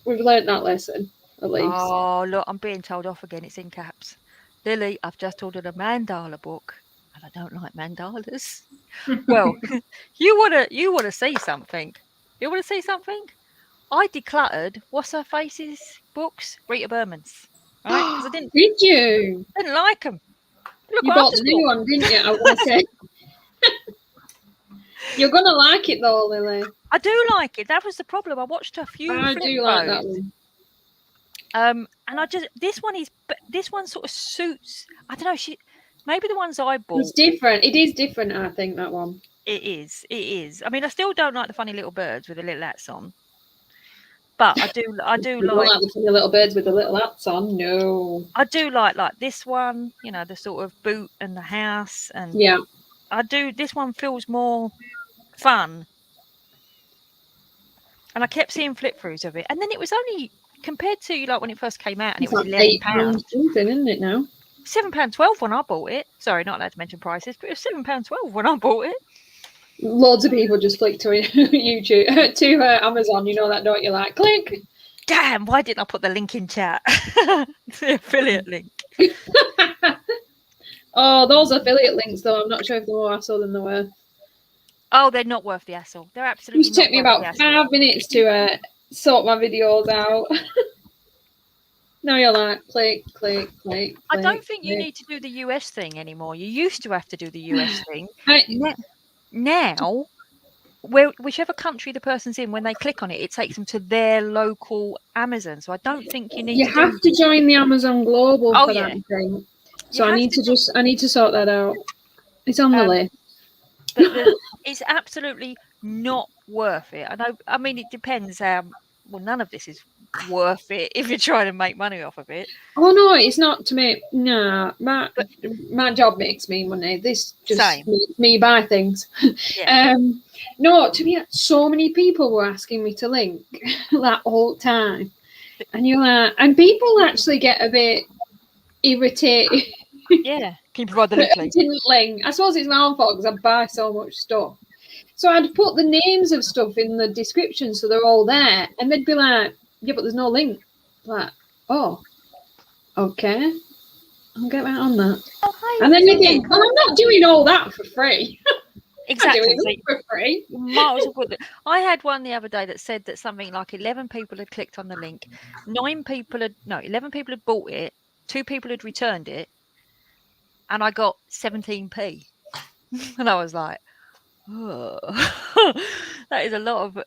we've learnt that lesson, at least. Oh, look, I'm being told off again. It's in caps. Lily, I've just ordered a mandala book, and I don't like mandalas. Well, you wanna see something? You wanna see something? I decluttered What's Her Face's books, Rita Berman's. Right? I didn't like them. Look, you bought the new one, didn't you? I want to say. You're gonna like it though, Lily. I do like it. That was the problem. I watched a few. I do like that one. And this one sort of suits. I don't know. Maybe the ones I bought. It's different. It is different. I think that one. It is. I mean, I still don't like the funny little birds with the little hats on. But I do You like don't like the funny little birds with the little hats on. No. I do like this one, you know, the sort of boot and the house, and yeah, I do. This one feels more fun, and I kept seeing flip throughs of it, and then it was only compared to like when it first came out, and it's it was like £11 something, isn't it now? £7.12 when I bought it. Sorry, not allowed to mention prices, but it was £7.12 when I bought it. Loads of people just flick to YouTube, to Amazon. You know that, don't you? Like, click. Damn, why didn't I put the link in chat? The affiliate link. Oh, those affiliate links, though, I'm not sure if they're more hassle than they were. Oh, they're not worth the hassle. They're absolutely It used to not take me worth the about hassle. 5 minutes to sort my videos out. Now you're like, click, click, click. I don't click, think you click. need to do the US thing anymore. You used to have to do the US thing. I- Now, whichever country the person's in, when they click on it, it takes them to their local Amazon. So I don't think you need You to have do. to join the Amazon Global Oh, for yeah. that thing. You So I have need to to I need to sort that out. It's on the list. But it's absolutely not worth it. I mean, it depends. Well, none of this is worth it if you're trying to make money off of it. Oh no, it's not to me. Nah, my job makes me money. This just Same. makes me buy things. Yeah. No, to be so many people were asking me to link that whole time, and you're like, and people actually get a bit irritated. Yeah. Can you provide the link, please? Didn't link. I suppose it's my own fault because I buy so much stuff. So I'd put the names of stuff in the description so they're all there, and they'd be like, "Yeah, but there's no link." Like, oh, okay, I'll get right on that. Oh, hi. And then you think, well, I'm not doing all that for free. Exactly. I'm doing it for free. You might as well put I had one the other day that said that something like 11 people had clicked on the link, 11 people had bought it, 2 people had returned it, and I got 17p. And I was like, oh, that is a lot of.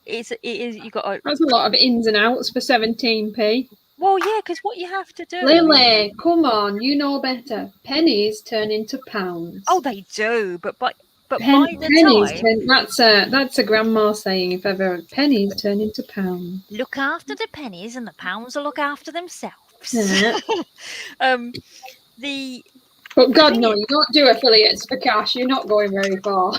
It is. You got. That's a lot of ins and outs for 17p. Well, yeah, because what you have to do. Lily, come on, you know better. Pennies turn into pounds. Oh, they do, but by the pennies time, that's a grandma saying if ever. Pennies turn into pounds. look after the pennies, and the pounds will look after themselves. Yeah. But God, no, you don't do affiliates for cash. You're not going very far.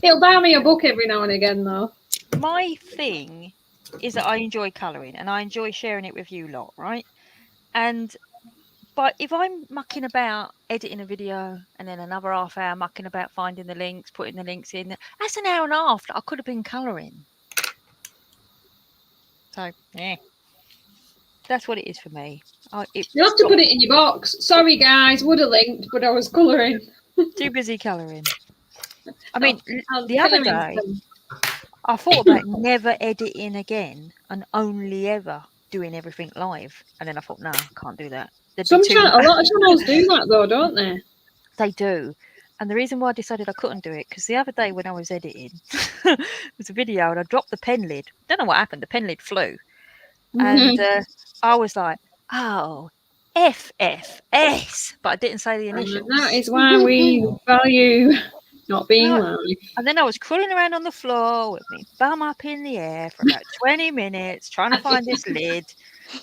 He'll buy me a book every now and again, though. My thing is that I enjoy colouring and I enjoy sharing it with you lot, right? But if I'm mucking about editing a video and then another half hour mucking about finding the links, putting the links in, that's an hour and a half that I could have been colouring. So, yeah. That's what it is for me. You have to put it in your box. Sorry, guys, would have linked, but I was colouring. Too busy colouring. I mean, the other day, I thought about never editing again and only ever doing everything live. And then I thought, no, I can't do that. A lot of channels do that, though, don't they? They do. And the reason why I decided I couldn't do it, because the other day when I was editing, it was a video and I dropped the pen lid. Don't know what happened. The pen lid flew. And I was like, oh, FFS. But I didn't say the initials. And that is why we value not being live. And then I was crawling around on the floor with my bum up in the air for about 20 minutes trying to find this lid.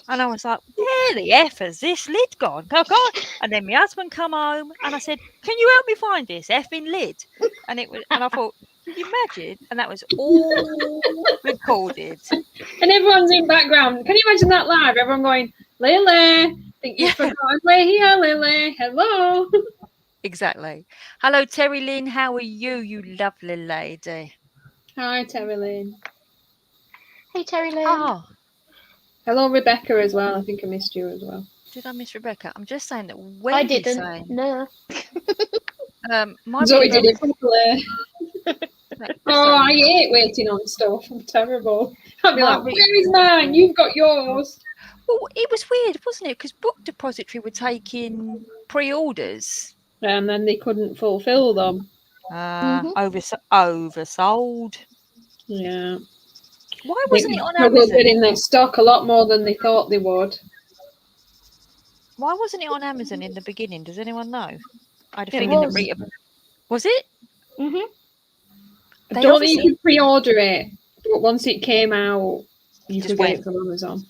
And I was like, where the F has this lid gone? Oh, God. And then my husband come home and I said, can you help me find this effing lid? And I thought, can you imagine? And that was all recorded. And everyone's in background. Can you imagine that live? Everyone going, Lily, think you forgot to play here, Lily. Hello. Exactly. Hello, Terry Lynn. How are you, you lovely lady? Hi, Terry Lynn. Hey, Terry Lynn. Oh. Hello, Rebecca, as well. I think I missed you as well. Did I miss Rebecca? I'm just saying that I didn't. No. Zoe did it properly. Oh, I hate waiting on stuff. I'm terrible. I'll be like, where is mine? You've got yours. Well, it was weird, wasn't it? Because Book Depository were taking pre-orders. And then they couldn't fulfill them. Oversold. Yeah. Why wasn't it on Amazon? They were getting their stock a lot more than they thought they would. Why wasn't it on Amazon in the beginning? Does anyone know? I had a feeling that Rita... Was it? Mm-hmm. I don't think you could pre-order it, but once it came out, you could get it from Amazon.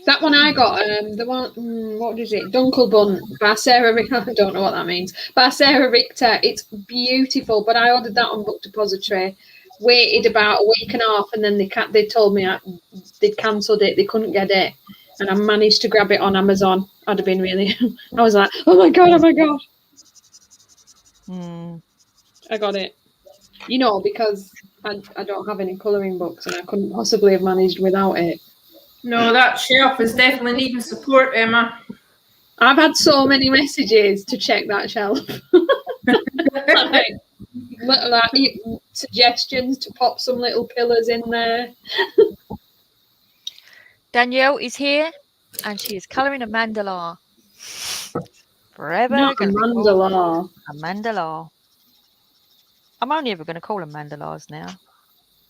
That one I got, the one, what is it? Dunkel Bunt by Sarah Richter. I don't know what that means. By Sarah Richter. It's beautiful, but I ordered that on Book Depository. Waited about a week and a half, and then they told me they'd cancelled it. They couldn't get it, and I managed to grab it on Amazon. I'd have been really. I was like, oh my god. I got it. You know, because I don't have any colouring books, and I couldn't possibly have managed without it. No, that shelf is definitely needing support, Emma. I've had so many messages to check that shelf. Like, little like, suggestions to pop some little pillars in there. Danielle is here, and she is colouring a mandala. Forever Not a gonna be called mandala. a mandala. I'm only ever going to call them mandalas now.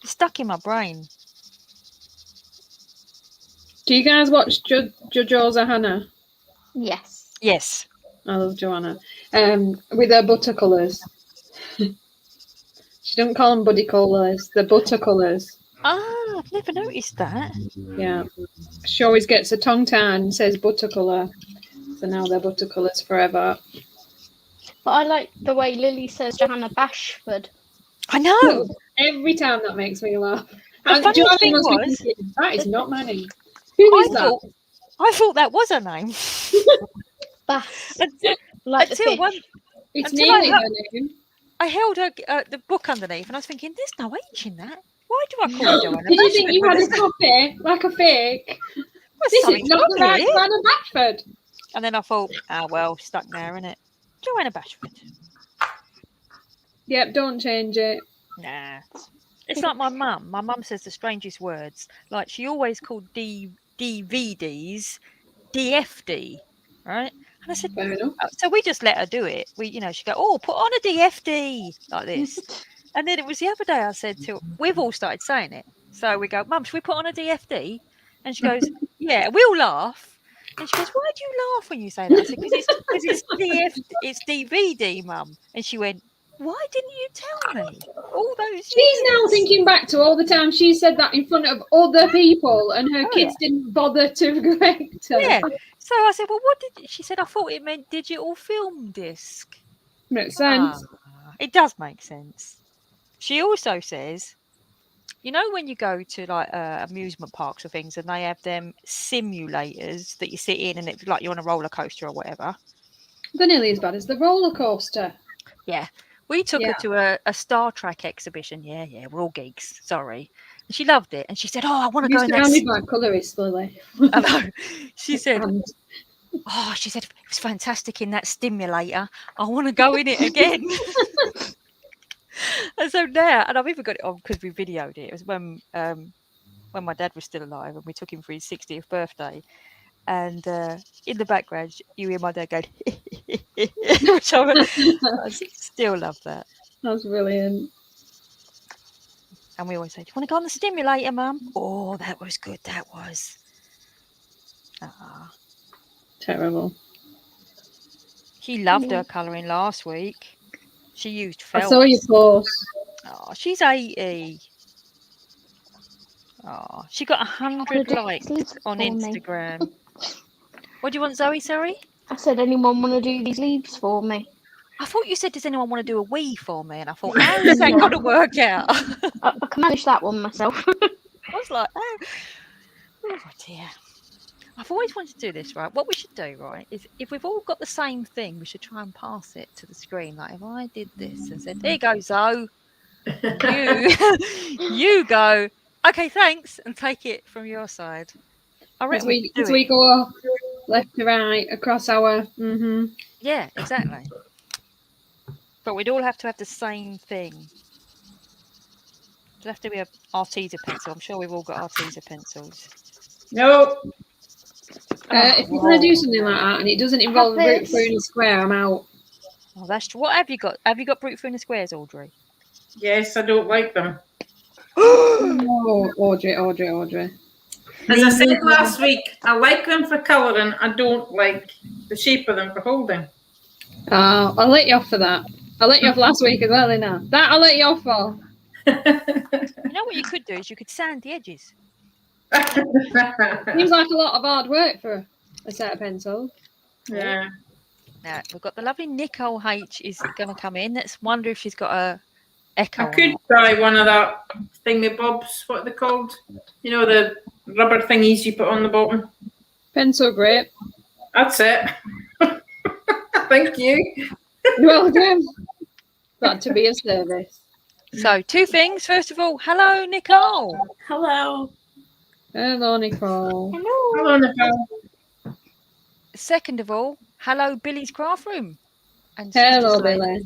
It's stuck in my brain. Do you guys watch Jojo's Hannah? Yes. Yes. I love Joanna. With her butter colours. She don't call them buddy colours, they're butter colours. Ah, I've never noticed that. Yeah. She always gets a tongue tie and says butter colour. So now they're butter colours forever. But I like the way Lily says Johanna Bashford. I know. Every time that makes me laugh. The And do you know funny what I thing must be was- thinking? That is not my name. Who is that? I thought that was her name. Bass. Until Like the fish. It's until I nearly her name. I held her the book underneath, and I was thinking, "There's no H in that. Why do I call her Joanna?" Did you think Bashford you when had a there's- copy, like a fake? Well, This is something's not the wrong right here. Joanna Bashford. And then I thought, well, stuck there, innit? Joanna Bashford. Yep, don't change it. Nah. It's like my mum. My mum says the strangest words. Like, she always called DVDs DFD, right? And I said, Fair enough. so we just let her do it. She'd go, oh, put on a DFD, like this. And then it was the other day I said to her, we've all started saying it. So we go, Mum, should we put on a DFD? And she goes, yeah, we all laugh. And she goes, why do you laugh when you say that? I said, because it's DVD, Mum. And she went, why didn't you tell me all those She's years? now thinking back to all the time she said that in front of other people and her Oh, kids didn't bother to correct her. Yeah. So I said, well, what did she said? I thought it meant digital film disc. Makes sense. It does make sense. She also says, you know, when you go to like amusement parks or things and they have them simulators that you sit in and it's like you're on a roller coaster or whatever. They're nearly as bad as the roller coaster. Yeah. We took her Yeah. to a Star Trek exhibition. Yeah, we're all geeks. Sorry. And she loved it. And she said, oh, I want to You're go in that. surrounded by colourists, Lily. I know. She said, And she said, it was fantastic in that stimulator. I want to go in it again. And so now, and I've even got it on because we videoed it. It was when my dad was still alive and we took him for his 60th birthday. And in the background, you hear my dad going, which I still love that. that's brilliant. And we always say, do you want to go on the stimulator, Mum? Oh, that was good. That was. Terrible. She loved her colouring last week. She used felt. I saw your post. Oh, she's 80. Oh, she got 100 likes on Instagram. What do you want, Zoe? Sorry? I said, anyone want to do these leaves for me? I thought you said, does anyone want to do a wee for me? And I thought, how is that going to work out? I can manage that one myself. I was like, oh dear. I've always wanted to do this, right? What we should do, right, is if we've all got the same thing, we should try and pass it to the screen. Like if I did this and said, there you go, Zoe. You go, okay, thanks, and take it from your side. I As reckon we go left to right across our. Yeah, exactly. But we'd all have to have the same thing. It'd have to be a Arteza pencil. I'm sure we've all got Arteza pencils. No. If you're going to do something like that and it doesn't involve a root through in a square, I'm out. Oh, that's true. What have you got? Have you got brute through in the squares, Audrey? Yes, I don't like them. Oh, Audrey. As I said last week, I like them for colouring. I don't like the shape of them for holding. Oh, I'll let you off for that. I let you off last week as well, Lena. That I'll let you off for. You know what you could do is you could sand the edges. Seems like a lot of hard work for a set of pencils. Yeah. Now we've got the lovely Nicole H is going to come in. Let's wonder if she's got a echo. I could try one of that thingy-bobs, what are they called? You know, the rubber thingies you put on the bottom. Pencil grip. That's it. Thank you. Well done. Got to be a service. So two things. First of all, hello, Nicole. Hello. Hello, Nicole. Hello, Nicole. Second of all, hello, Billy's craft room. And Hello, sister Slade. Billy.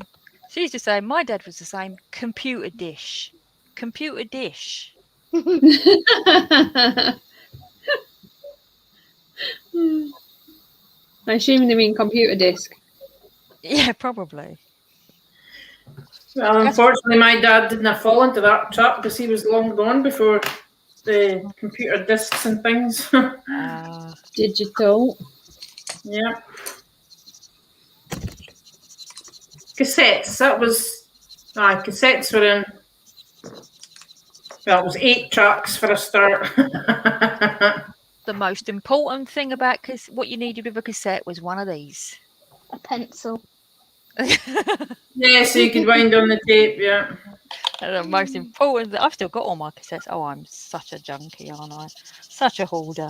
She used to say, my dad was the same. Computer dish. Computer dish. I assume they mean computer disk. Yeah, probably. Well, unfortunately, my dad didn't fall into that trap because he was long gone before the computer discs and things. Digital. Yeah. Cassettes. That was. Cassettes were in. Well, it was 8 tracks for a start. The most important thing about what you needed with a cassette was one of these. A pencil. Yeah, so you could wind on the tape, yeah. The most important. I've still got all my cassettes. Oh, I'm such a junkie, aren't I? Such a hoarder.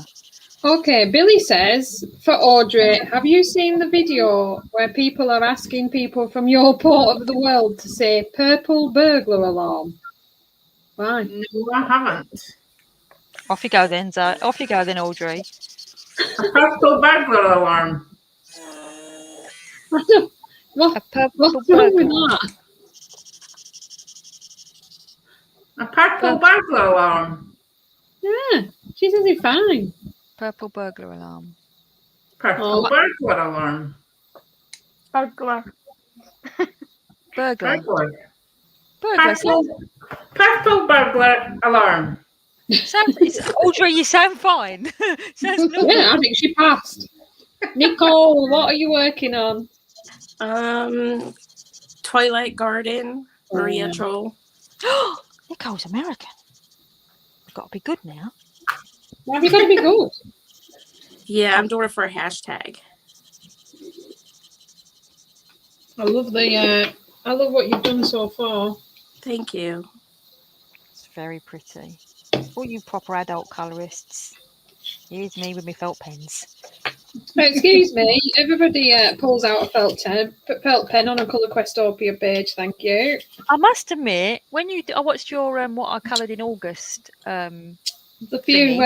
Okay, Billy says, for Audrey, have you seen the video where people are asking people from your part of the world to say purple burglar alarm? Why? No, I haven't. Off you go then, Zoe. Off you go then, Audrey. A purple burglar alarm. What? A purple What's wrong with burglar. that? A purple burglar alarm. Yeah, she says it's fine. Purple burglar alarm. Purple burglar alarm. Burglar. Burglar. Burglar. Burglar. Purple burglar alarm. Audrey, you sound fine. Sounds normal. Yeah, I think she passed. Nicole, what are you working on? Twilight Garden, Maria Troll. Nicole's American. Got to be good now. Why have you got to be good? Yeah, I'm doing it for a hashtag. I love what you've done so far. Thank you. It's very pretty. All you proper adult colorists. Here's me with my felt pens. Excuse me, everybody pulls out a felt pen on a Colour Questopia page, thank you. I must admit, when I watched your what I coloured in August. The few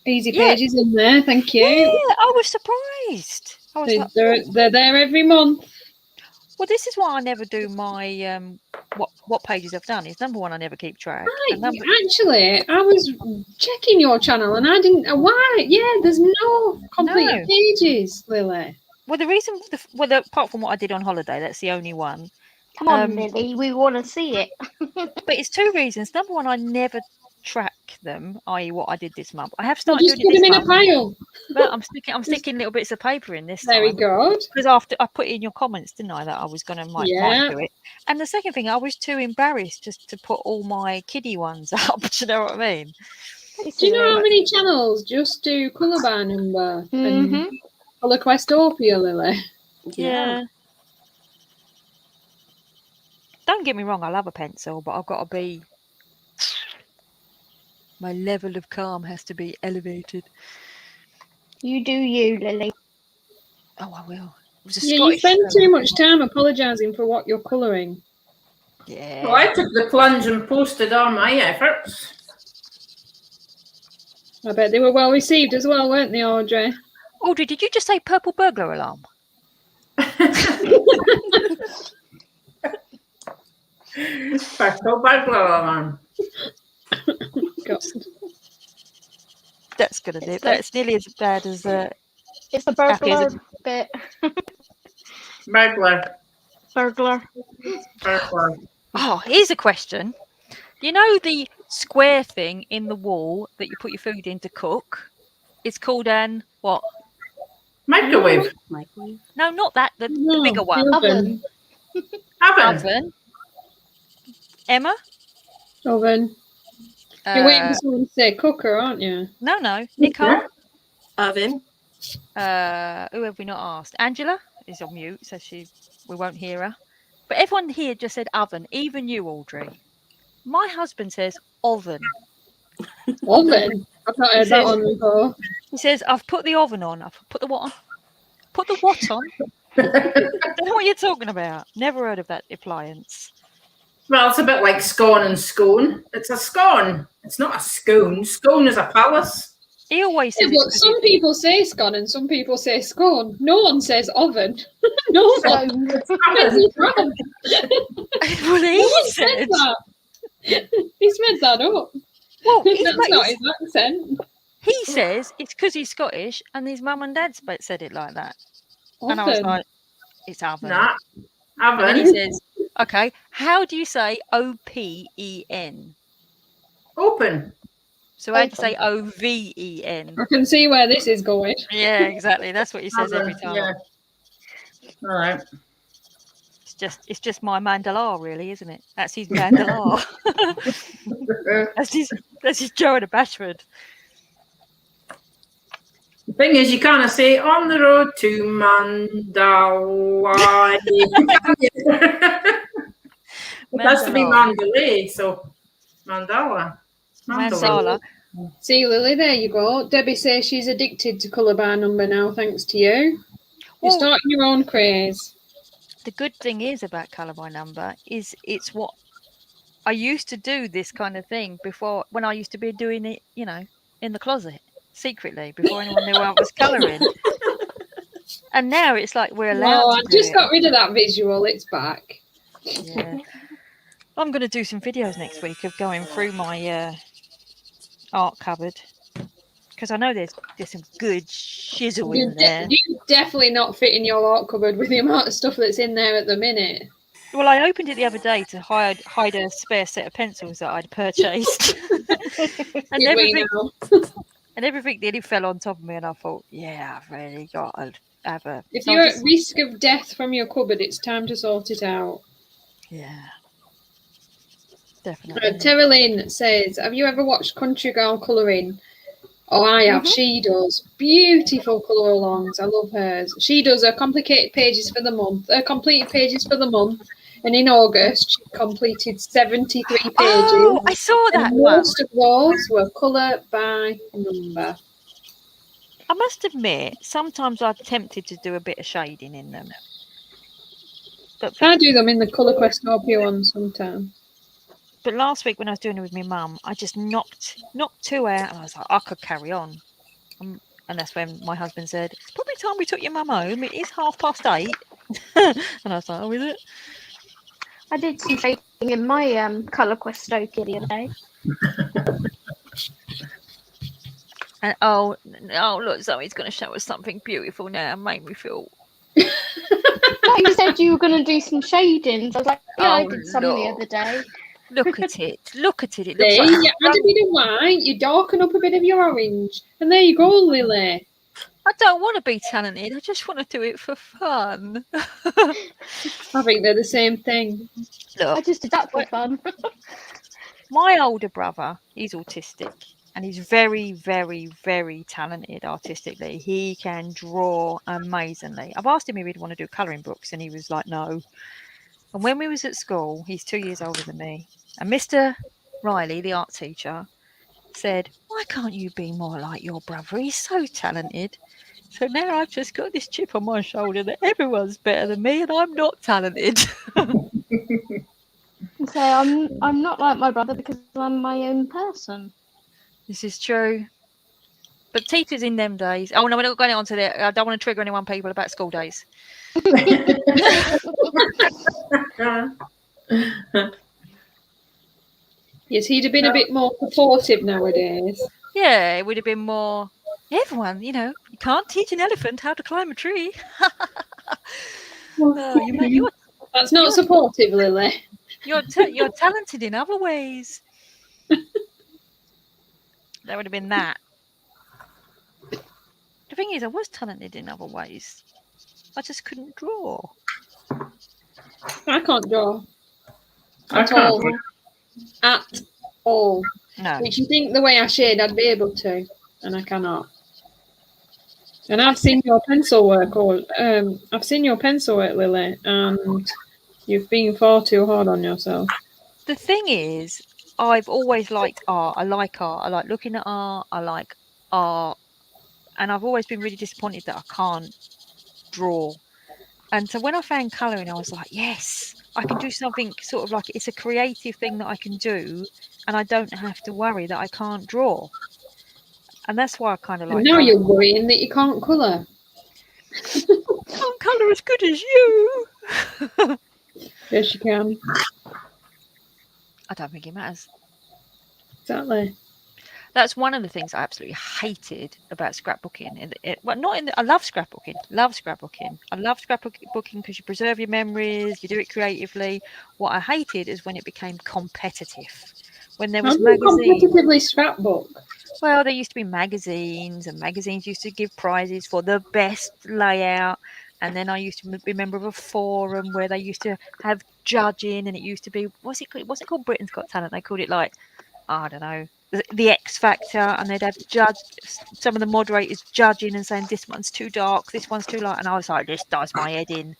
easy pages in there, thank you. Yeah, I was surprised. I was They're there every month. Well, this is why I never do my what pages I've done. Is number one, I never keep track. Right, actually, I was checking your channel and I didn't. Why? Yeah, there's no completed pages, Lily. Well, the reason, apart from what I did on holiday, that's the only one. Come on, Lily, we want to see it. But it's 2 reasons. Number one, I never track them, i.e., what I did this month. I have started doing it this month. Put them in a pile. But I'm sticking little bits of paper in this Very good. Because after I put in your comments, didn't I, that I was going to might do it. And the second thing, I was too embarrassed just to put all my kiddie ones up. Do you know what I mean? Do you know how many channels just do colour by number and Colour Questopia, Lily? Yeah. Don't get me wrong, I love a pencil, but I've got to be. My level of calm has to be elevated. You do you, Lily. Oh, I will. It was You spend too much time apologising for what you're colouring. Yeah. Well, I took the plunge and posted all my efforts. I bet they were well received as well, weren't they, Audrey? Audrey, did you just say purple burglar alarm? Purple burglar alarm. God. That's going to do it. That's nearly as bad as... it's the burglar bit. Burglar. Burglar. Burglar. Oh, here's a question. You know the square thing in the wall that you put your food in to cook? It's called an what? Microwave. Microwave. No, not that. The bigger one. Oven. Oven. Emma? Oven. You're waiting for someone to say cooker, aren't you? No. Nicole? Oven. Who have we not asked? Angela is on mute, so we won't hear her. But everyone here just said oven, even you, Audrey. My husband says oven. Oven? I've not heard that one before. He says, I've put the oven on. I've put the what on? Put the what on? I don't know what you're talking about. Never heard of that appliance. Well, it's a bit like scone and scone. It's a scone. It's not a scone. Scone is a palace. He always Yeah, says it's but 'cause some people say scone and some people say scone. No one says oven. No one. Where's he from? well, he No one said said. that. He's made that up. Well, That's not his accent. he says it's because he's Scottish and his mum and dad said it like that. And I was Oven. like, it's oven. Nah, And then he oven. says, okay, how do you say O-P-E-N? Open. So how do you say O-V-E-N? I can see where this is going. Yeah, exactly. That's what he says every Oven, time. yeah. All right. It's just my mandala, really, isn't it? That's his mandala. that's his Joe and a Bashford. The thing is, you kind of say on the road to Mandalay. It has to be Mandalay, so Mandala. Mandala. See, Lily, there you go. Debbie says she's addicted to colour by number now, thanks to you. You're Well, starting your own craze. the good thing is about colour by number is it's what I used to do, this kind of thing before, when I used to be doing it, you know, in the closet secretly before anyone knew I was colouring. And now it's like we're allowed Oh, to I do just it. got rid of that visual. It's back. Yeah. I'm going to do some videos next week of going through my art cupboard, because I know there's some good shizzle in there. You definitely not fit in your art cupboard with the amount of stuff that's in there at the minute. Well, I opened it the other day to hide a spare set of pencils that I'd purchased. and Did we everything know? and everything nearly fell on top of me, and I thought, yeah, I've really got to have a... If so you're just- at risk of death from your cupboard, it's time to sort it out. Yeah. Definitely. Tara Lynn says, have you ever watched Country Girl Colouring? Oh, I have. She does beautiful colour alongs. I love hers. She does her complicated pages for the month, her completed pages for the month, and in August she completed 73 pages. Oh, I saw that And one. most of those were colour by number. I must admit, sometimes I'm tempted to do a bit of shading in them. But I do them in the Colour Questopia one sometimes. But last week when I was doing it with my mum, I just knocked 2 out, and I was like, I could carry on. And that's when my husband said, it's probably time we took your mum home. It is 8:30. And I was like, oh, is it? I did some shading in my colour Questopia the other day. And oh, look, Zoe's going to show us something beautiful now and make me feel... You said you were going to do some shadings. I was like, yeah, I Oh, did some the look. other day. Look at it. Look at it. It There, looks like... you add a bit of white, you darken up a bit of your orange, and there you go, Lily. I don't want to be talented. I just want to do it for fun. I think they're the same thing. I Look, just did that for fun. my older brother, he's autistic. And he's very, very, very talented artistically. He can draw amazingly. I've asked him if he'd want to do colouring books, and he was like, no. And when we was at school, he's 2 years older than me, and Mr. Riley, the art teacher, said, why can't you be more like your brother? He's so talented. So now I've just got this chip on my shoulder that everyone's better than me, and I'm not talented. So I'm not like my brother because I'm my own person. This is true. But teachers in them days... Oh, no, we're not going on to that. I don't want to trigger anyone, people, about school days. Yes, he'd have been a bit more supportive nowadays. Yeah, it would have been more... Everyone, you know, you can't teach an elephant how to climb a tree. Oh, That's not supportive, Lily. you're talented in other ways. That would have been that. The thing is, I was talented in other ways. I just couldn't draw. I can't draw. I At can't all. draw. At all. No. Which you think the way I shade I'd be able to, and I cannot. And I've seen your pencil work, Lily, and you've been far too hard on yourself. The thing is, I've always liked art. I like art. I like looking at art. I like art. And I've always been really disappointed that I can't draw. And so when I found colouring, I was like, yes, I can do something sort of like it's a creative thing that I can do, and I don't have to worry that I can't draw. And that's why I kind of like. And now you're worrying that you can't colour. Can't colour as good as you. Yes, you can. I don't think it matters. Exactly. That's one of the things I absolutely hated about scrapbooking. I love scrapbooking. Love scrapbooking. I love scrapbooking because you preserve your memories. You do it creatively. What I hated is when it became competitive. When there was magazines. Competitively scrapbook. Well, there used to be magazines, and magazines used to give prizes for the best layout. And then I used to be a member of a forum where they used to have judging, and it used to be what's it called Britain's Got Talent? They called it like, I don't know, the X Factor, and they'd have some of the moderators judging and saying this one's too dark, this one's too light, and I was like, this does my head in.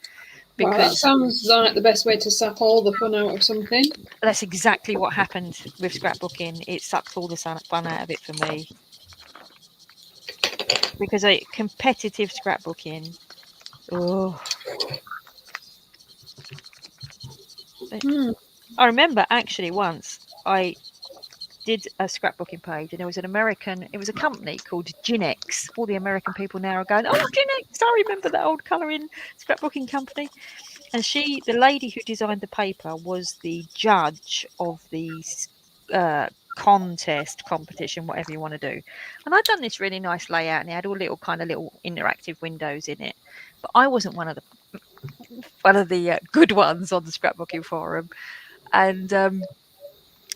Well, that Because sounds like the best way to suck all the fun out of something. that's exactly what happened with scrapbooking. It sucked all the fun out of it for me. Because competitive scrapbooking, I remember actually once I did a scrapbooking page, and there was it was a company called Ginex. All the American people now are going, oh, Ginex, I remember that old colouring scrapbooking company. And the lady who designed the paper was the judge of the competition, whatever you want to do. And I'd done this really nice layout, and it had all little interactive windows in it. But I wasn't one of the good ones on the scrapbooking forum. And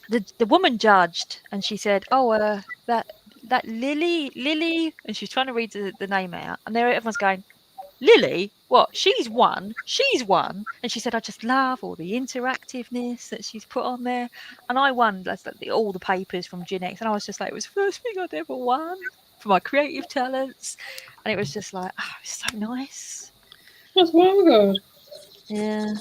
the woman judged, and she said, "Oh, that Lily," and she's trying to read the name out, and there everyone's going, "Lily, what? She's won. And she said, "I just love all the interactiveness that she's put on there." And I won all the papers from Ginex, and I was just like, it was the first thing I'd ever won for my creative talents, and it was just like, oh, it's so nice. That's well good. Yeah.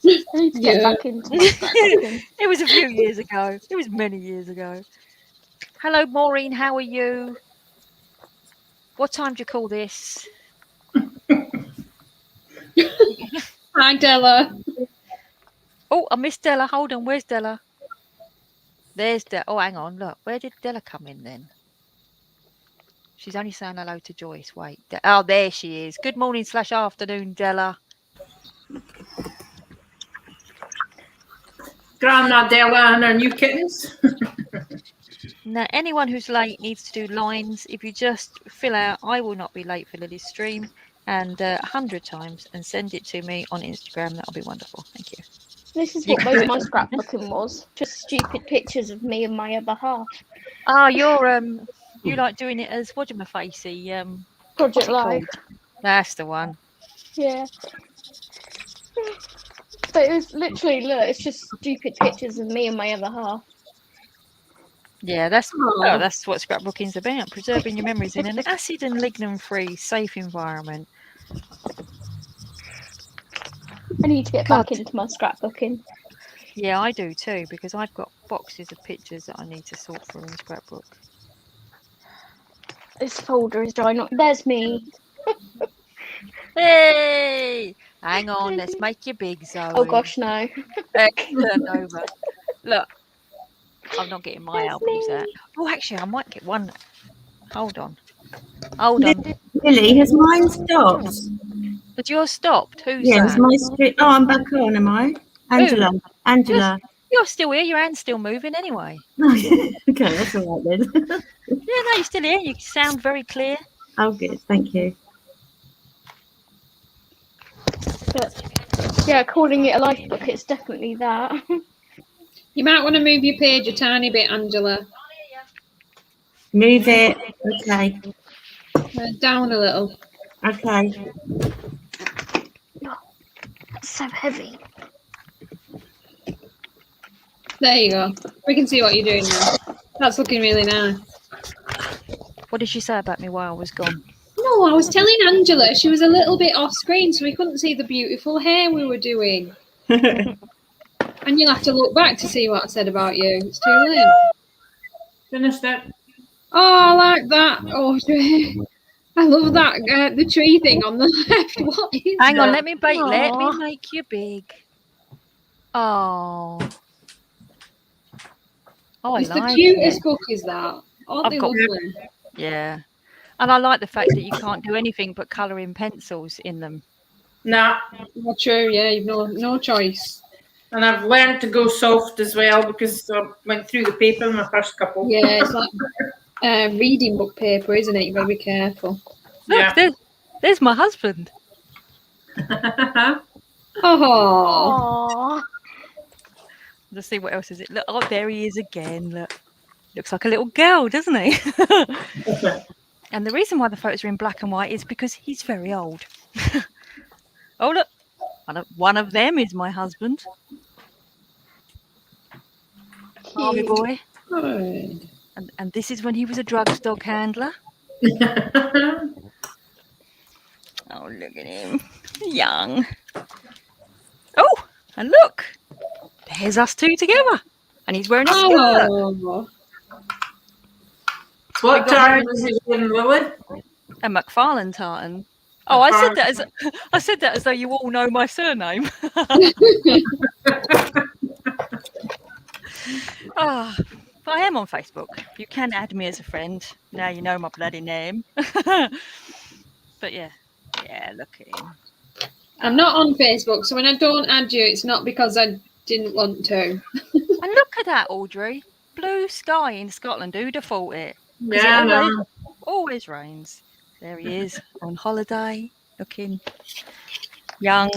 I need to get back into my scrapbooking. It was a few years ago. It was many years ago. Hello, Maureen. How are you? What time do you call this? Hi, Della. Oh, I missed Della. Hold on. Where's Della? There's Della. Oh, hang on. Look. Where did Della come in then? She's only saying hello to Joyce. Wait. Oh, there she is. Good morning / afternoon, Della. Grandma Della and her new kittens. Now, anyone who's late needs to do lines. If you just fill out, I will not be late for Lily's stream, and 100 times, and send it to me on Instagram. That'll be wonderful. Thank you. This is what most of my scrapbooking was. Just stupid pictures of me and my other half. Oh, you like doing it as what'd-you-my-facey? Project Live. That's the one. Yeah. But it was literally, look, it's just stupid pictures of me and my other half. Yeah, that's what scrapbooking's about. Preserving your memories in an acid and lignin-free, safe environment. I need to get back into my scrapbooking. Yeah, I do too, because I've got boxes of pictures that I need to sort through in scrapbook. This folder is drying up. There's me. Hey! Hang on, let's make you big, Zoe. Oh gosh, no. Turn over. Look, I'm not getting my albums out. Oh, actually, I might get one. Hold on. Lily, has mine stopped? But yours stopped. Who's Yeah, that? my street. Oh, I'm back on, am I? Angela. You're still here. Your hand's still moving anyway. Okay, that's all right then. Yeah, no, you're still here. You sound very clear. Oh, good. Thank you. But yeah, calling it a life book, it's definitely that. You might want to move your page a tiny bit, Angela. Move it. Okay. Down a little. Okay. It's so heavy. There you go. We can see what you're doing now. That's looking really nice. What did she say about me while I was gone? No, I was telling Angela she was a little bit off screen, so we couldn't see the beautiful hair we were doing. And you'll have to look back to see what I said about you. It's too late. Finish that. Oh, I like that. Oh, I love that. The tree thing on the left. What is Hang on, that? let me make you big. Oh. Oh, I It's the like cutest it. cookies, that. Aren't I've they got- lovely? Yeah. And I like the fact that you can't do anything but colour in pencils in them. Nah. Not true, yeah, you've no choice. And I've learned to go soft as well because I went through the paper in my first couple. Yeah, it's like reading book paper, isn't it? You've got to be careful. Look, there's my husband. Oh, Aww. Let's see what else is it. Look, oh, there he is again. Look, looks like a little girl, doesn't he? And the reason why the photos are in black and white is because he's very old. Oh, look, one of them is my husband. Barbie Cute. boy. good. And this is when he was a drugs dog handler. Oh, look at him. Young. Oh, and look. There's us two together. And he's wearing a skirt. Oh, What We got tartan was he wearing, Lily? A McFarlane tartan. Oh, I said that as though you all know my surname. Oh, but I am on Facebook. You can add me as a friend. Now you know my bloody name. But yeah, look at him. I'm not on Facebook, so when I don't add you, it's not because I didn't want to. And look at that, Audrey. Blue sky in Scotland. Who'd have thought it? Yeah, no. Always rains. There he is on holiday, looking young.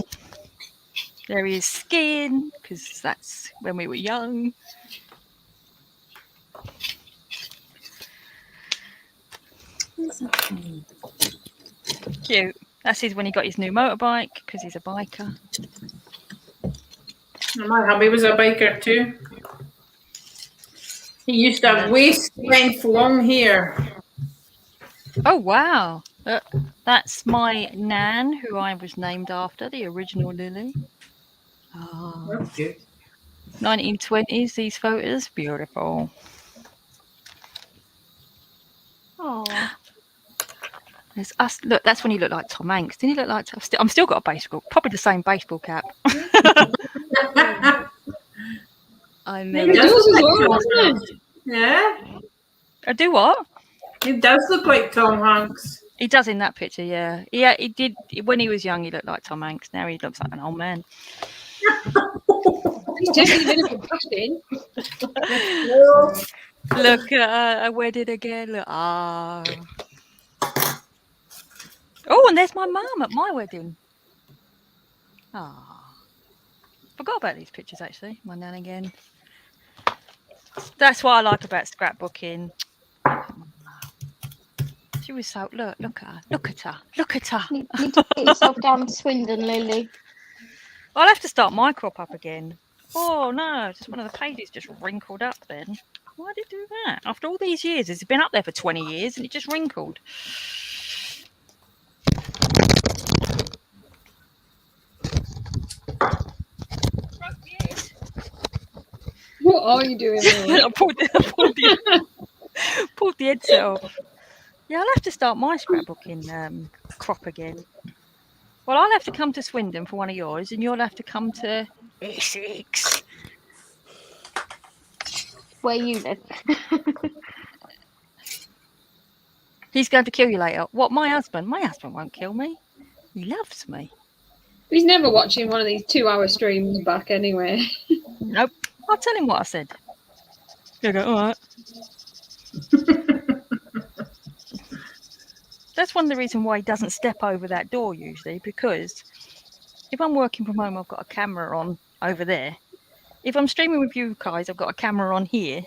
There he is skiing, because that's when we were young. Cute. That's when he got his new motorbike, because he's a biker. My hubby was a biker too. He used to have waist length long hair. Oh, wow. That's my nan, who I was named after, the original Lily. Oh, That's good. 1920s, these photos. Beautiful. Aww. There's us. Look, that's when he looked like Tom Hanks. Didn't he look like Tom? I'm still got a baseball, probably the same baseball cap. I Maybe never. it does as well, doesn't it? Yeah, I do what? he does look like Tom Hanks. He does in that picture, yeah. Yeah, he did. When he was young, he looked like Tom Hanks. Now he looks like an old man. He's taking a bit of a passing. Look, I wedded again. Look, ah. Oh, and there's my mum at my wedding. Ah. Forgot about these pictures, actually. My nan again. That's what I like about scrapbooking. She was so, look at her. Look at her. Look at her. Need to get yourself down to Swindon, Lily. I'll have to start my crop up again. Oh, no. Just one of the pages just wrinkled up then. Why did it do that? After all these years, it's been up there for 20 years and it just wrinkled. What are you doing? Lily? I pulled the headset off. Yeah, I'll have to start my scrapbooking crop again. Well, I'll have to come to Swindon for one of yours, and you'll have to come to Essex. Where you live. He's going to kill you later. What, my husband? My husband won't kill me. He loves me. He's never watching one of these 2-hour streams back anyway. Nope. I'll tell him what I said. He'll go, all right. That's one of the reasons why he doesn't step over that door usually, because if I'm working from home, I've got a camera on over there. If I'm streaming with you guys, I've got a camera on here.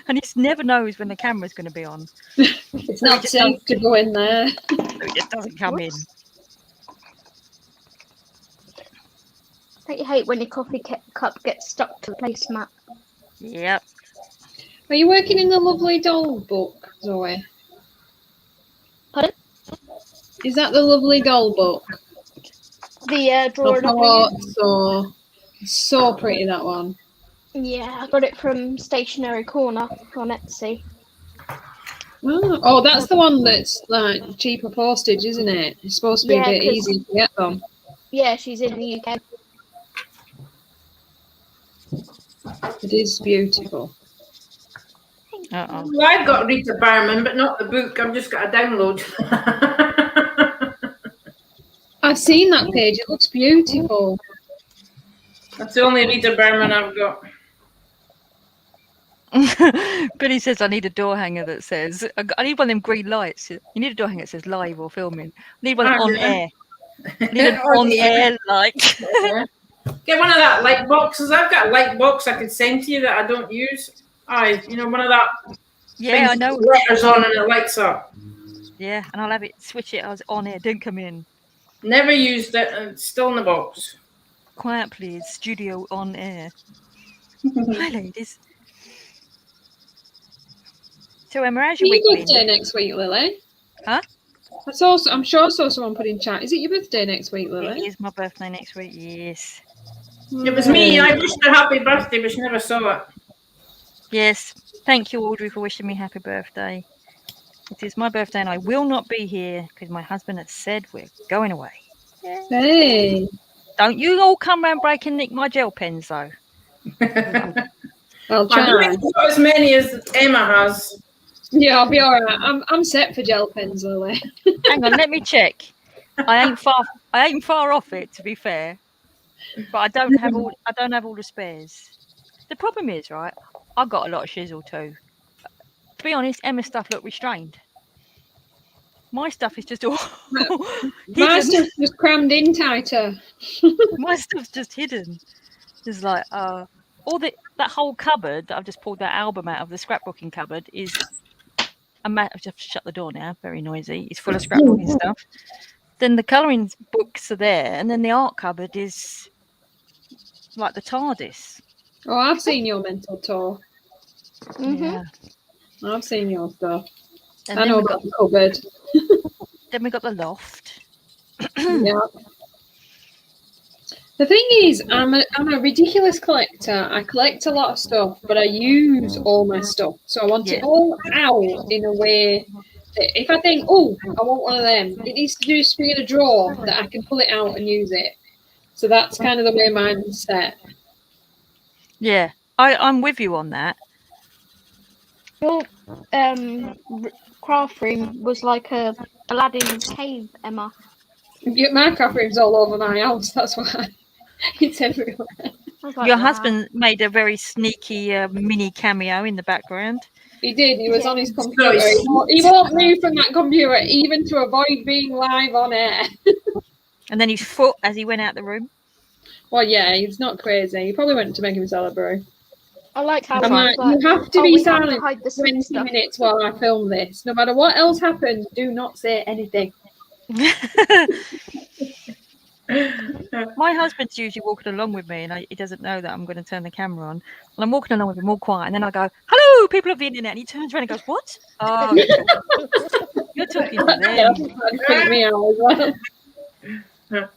And he never knows when the camera's going to be on. It's not safe to go in there. So he just doesn't come in. Don't you hate when your coffee cup gets stuck to the placemat? Yep. Are you working in the lovely doll book, Zoe? Pardon? Is that the lovely doll book? The drawing up. Oh, so pretty, that one. Yeah, I got it from Stationery Corner on Etsy. Oh, that's the one that's like cheaper postage, isn't it? It's supposed to be Yeah, a bit 'cause- easier to get them. Yeah, she's in the UK. It is beautiful. Uh-oh. Well, I've got Rita Barman, but not the book. I've just got a download. I've seen that page. It looks beautiful. That's the only Rita Barman I've got. Billy says I need a door hanger that says I need one of them green lights. You need a door hanger that says live or filming. I need one on air. I need an on air light. Yeah. Get one of that light boxes. I've got a light box I could send to you that I don't use. Aye, you know, one of that. Yeah, I know. Letters on and it lights up. Yeah, and I'll have it switch it as on air. Don't come in. Never used it, and it's still in the box. Quiet, please. Studio on air. Hi, ladies. So Emma, how's your Is week your been? birthday next week, Lily? Huh? I'm sure I saw someone put in chat. Is it your birthday next week, It Lily? is my birthday next week. Yes. It was me. I wished her happy birthday, but she never saw it. Yes. Thank you, Audrey, for wishing me happy birthday. It is my birthday, and I will not be here because my husband has said we're going away. Hey. Don't you all come round break and nick my gel pens, though. I'll I try. haven't got as many as Emma has. Yeah, I'll be all right. I'm set for gel pens, Lily. Hang on, let me check. I ain't far off it, to be fair. But I don't have all the spares. The problem is, right, I've got a lot of shizzle too. To be honest, Emma's stuff looked restrained. My stuff is just all My hidden. stuff's just crammed in tighter. My stuff's just hidden. It's like that whole cupboard that I've just pulled that album out of the scrapbooking cupboard is I just have to shut the door now. Very noisy. It's full of scrapbooking stuff. Then the colouring books are there, and then the art cupboard is like the TARDIS. Oh, I've seen your mental tour. Yeah. I've seen your stuff. And I then know we've about the cupboard. Then we got the loft. Yeah. The thing is, I'm a ridiculous collector. I collect a lot of stuff, but I use all my stuff. So I want it all out in a way that if I think, oh, I want one of them, it needs to just be in a drawer that I can pull it out and use it. So that's kind of the way mine's set. Yeah, I'm with you on that. Your craft room was like a Aladdin's cave, Emma. Yeah, my craft room's all over my house. That's why it's everywhere. I was like, Your wow. husband made a very sneaky mini cameo in the background. He did. He was on his computer. Nice. He won't move from that computer even to avoid being live on air. And then his foot as he went out the room. Well, yeah, he's not crazy. He probably went to make himself a brew. I like how I'm he was like, you have to oh, be we have to silent hide the for 20 stuff. minutes while I film this. No matter what else happens, do not say anything. My husband's usually walking along with me, and he doesn't know that I'm going to turn the camera on. And I'm walking along with him all quiet, and then I go, "Hello, people of the internet." And he turns around and goes, "What? Oh, you're talking to Yeah, them." that'd freak me out as well.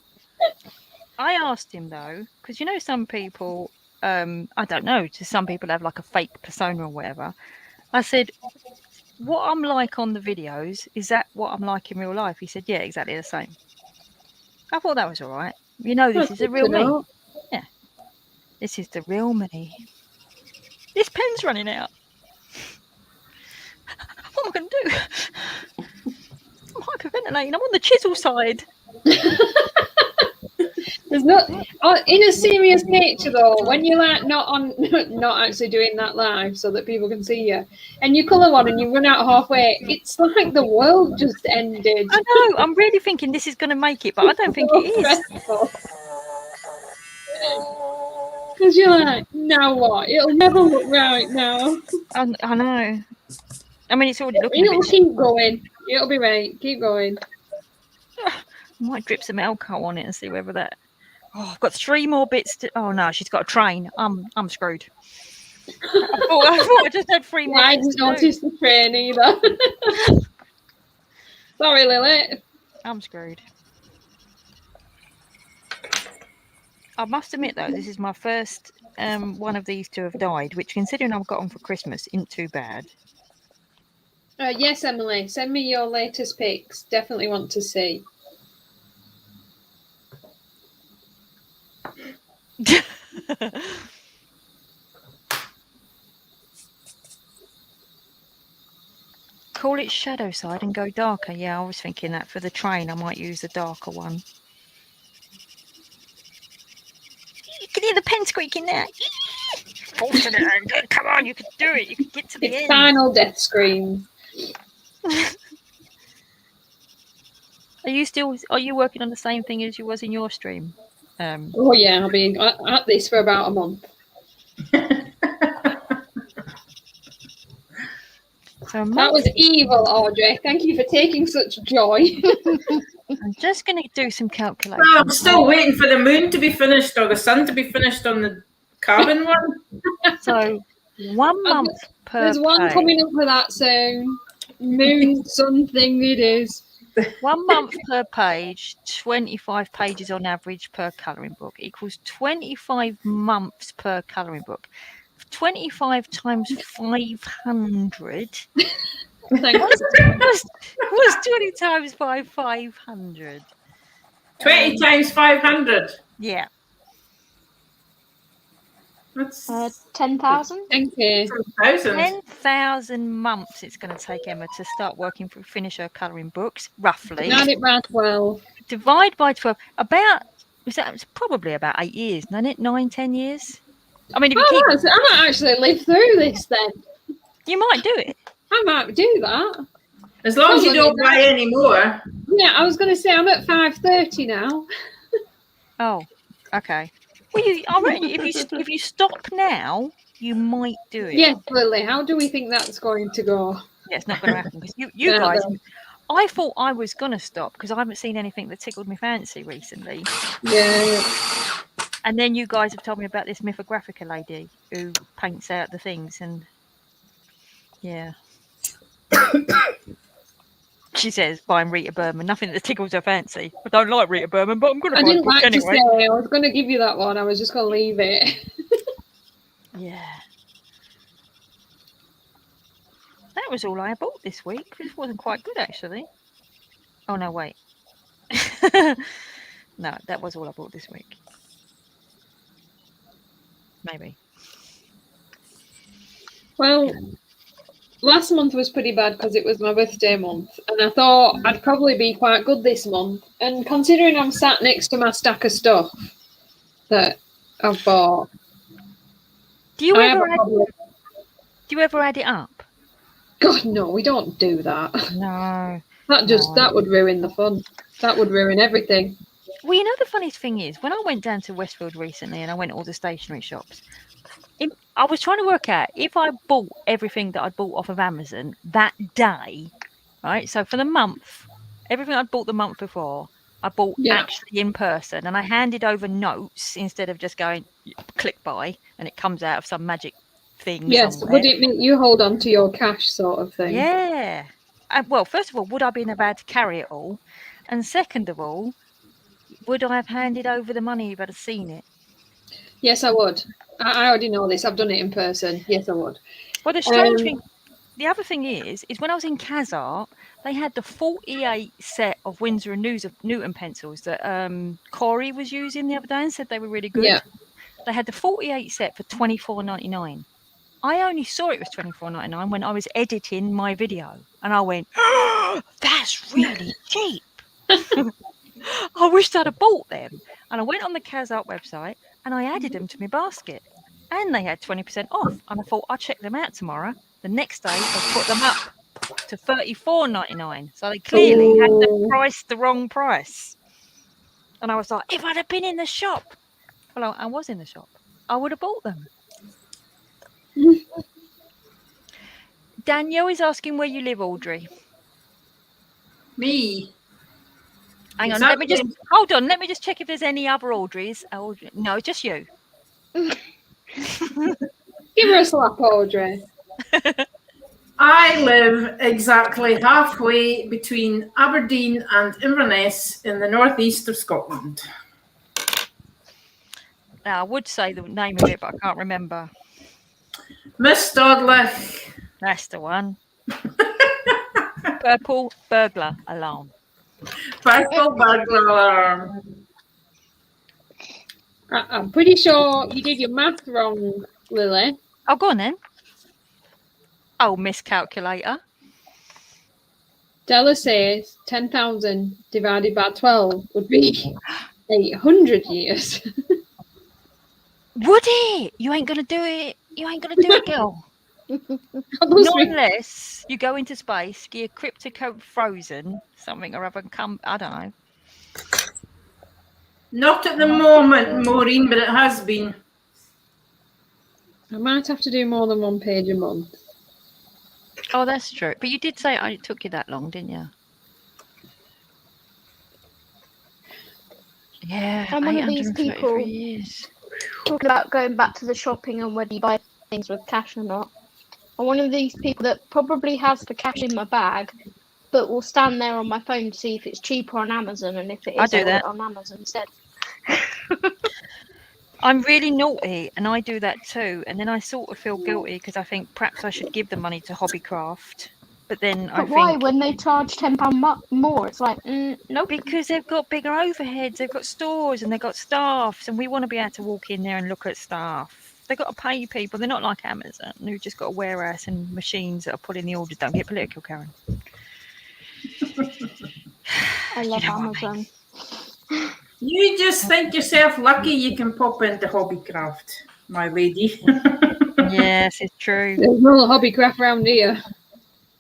I asked him though, because you know some people, I don't know, some people have like a fake persona or whatever. I said, "What I'm like on the videos, is that what I'm like in real life?" He said, "Yeah, exactly the same." I thought that was all right. You know, this is the real me. Yeah, this is the real me. This pen's running out. What am I going to do? I'm hyperventilating. I'm on the chisel side. There's not in a serious nature though. When you're like not actually doing that live so that people can see you, and you colour one and you run out halfway, it's like the world just ended. I know. I'm really thinking this is going to make it, but I don't think it is. Because you're like, now what? It'll never look right now. I know. I mean, it's already looking. It'll keep going. It'll be right. Keep going. I might drip some alcohol on it and see whether that. Oh, I've got 3 more bits to. Oh no, she's got a train. I'm screwed. I thought I just had 3 more. I didn't notice the train either. Sorry, Lily. I'm screwed. I must admit though, this is my first one of these to have died, which considering I've got on for Christmas, isn't too bad. Yes, Emily. Send me your latest pics. Definitely want to see. Call it shadow side and go darker. Yeah, I was thinking that for the train I might use a darker one. You can hear the pen squeaking there. Forcing it. Come on, you can do it. You can get to the It's end. final death scream. Are you working on the same thing as you was in your stream? Oh yeah, I've been at this for about a month. So That was evil, Audrey. Thank you for taking such joy. I'm just going to do some calculations. Well, I'm still waiting for the moon to be finished or the sun to be finished on the carbon one. So 1 month per There's one page. coming up for that soon. Moon sun thing it is. 1 month per page, 25 pages on average per colouring book equals 25 months per colouring book. 25 times 500 was 20 times by 500. 20 times 500. Yeah. That's 10,000. Thank you. 10,000. 10,000 months it's going to take Emma to start working for finish her colouring books, roughly. Add it round 12. Divide by 12. It's probably about 8 years, isn't it? 9, 10 years? I mean, if you keep, I might actually live through this then. you might do it. I might do that. As long as you don't buy any more. Yeah, I was going to say I'm at 5:30 now. Oh, okay. Well, I reckon if you stop now, you might do it. Yes, Lily. How do we think that's going to go? Yeah, it's not going to happen because you No, guys. no. I thought I was going to stop because I haven't seen anything that tickled my fancy recently. Yeah. And then you guys have told me about this mythographica lady who paints out the things, and yeah. She says, buying Rita Berman, nothing that tickles her fancy. I don't like Rita Berman, but I'm going to I buy a didn't book like anyway. to say I was going to give you that one. I was just going to leave it. Yeah. That was all I bought this week. This wasn't quite good, actually. Oh, no, wait. No, that was all I bought this week. Maybe. Well, last month was pretty bad because it was my birthday month, and I thought I'd probably be quite good this month. And considering I'm sat next to my stack of stuff that I've bought, Do you I have ever a problem. add it up? God, no, we don't do that. No. That would ruin the fun. That would ruin everything. Well, you know, the funniest thing is, when I went down to Westfield recently and I went to all the stationery shops, I was trying to work out if I bought everything that I bought off of Amazon that day, right? So for the month, everything I'd bought the month before, I bought actually in person, and I handed over notes instead of just going click buy and it comes out of some magic thing. Yes, somewhere. would it make you hold on to your cash sort of thing? Yeah. Well, first of all, would I be in a bad to carry it all? And second of all, would I have handed over the money if I'd have seen it? Yes, I would. I already know this. I've done it in person. Yes, I would. Well, the strange thing, the other thing is when I was in Kazart, they had the 48 set of Winsor and Newton pencils that Corey was using the other day and said they were really good. Yeah. They had the 48 set for $24.99. I only saw it was $24.99 when I was editing my video, and I went, oh, "That's really cheap." I wished I'd have bought them. And I went on the Kazart website and I added them to my basket, and they had 20% off. And I thought I'll check them out tomorrow. The next day, I put them up to $34.99. So they clearly had the wrong price. And I was like, if I'd have been in the shop, well, I was in the shop, I would have bought them. Danielle is asking where you live, Audrey. Me. Hang on, Exactly. let me just check if there's any other Audreys. No, just you. Give her a slap, Audrey. I live exactly halfway between Aberdeen and Inverness in the northeast of Scotland. Now, I would say the name of it, but I can't remember. Miss Dodlich. That's the one. Purple burglar alarm. Purple burglar alarm. I'm pretty sure you did your math wrong, Lily. Oh, go on then. Oh, miscalculator. Della says 10,000 divided by 12 would be 800 years. Would it? You ain't gonna do it. You ain't gonna do it, girl. That must Not be- unless you go into space, get your cryptocode frozen, something or other, and come. I don't know. Not at the moment, Maureen, but it has been. I might have to do more than one page a month. Oh, that's true. But you did say it took you that long, didn't you? Yeah, I'm one of these 833 people years. talking about going back to the shopping and whether you buy things with cash or not. I'm one of these people that probably has the cash in my bag, but will stand there on my phone to see if it's cheaper on Amazon, and if it is, I do I'll that. order it on Amazon instead. I'm really naughty, and I do that too. And then I sort of feel guilty because I think perhaps I should give the money to Hobbycraft. But then I But why, think when they charge £10 more? It's like, nope. because they've got bigger overheads, they've got stores and they've got staffs, and we want to be able to walk in there and look at stuff. They've got to pay people. They're not like Amazon, who've just got a warehouse and machines that are putting the orders. Don't get political, Karen. I love know what I Amazon. You just think yourself lucky you can pop into Hobbycraft, my lady. Yes, it's true. There's no Hobbycraft around here.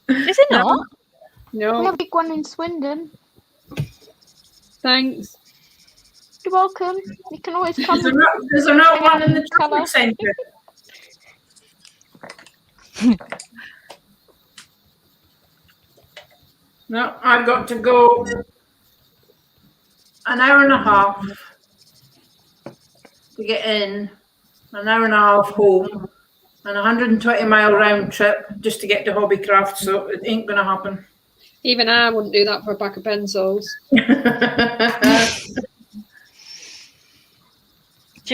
Is it not? We No, have a big one in Swindon. thanks. You're welcome. You can always come. There's not one in the Colour. traffic centre. No, I've got to go an hour and a half to get in, an hour and a half home, and 120-mile round trip just to get to Hobbycraft, so it ain't going to happen. Even I wouldn't do that for a pack of pencils. Do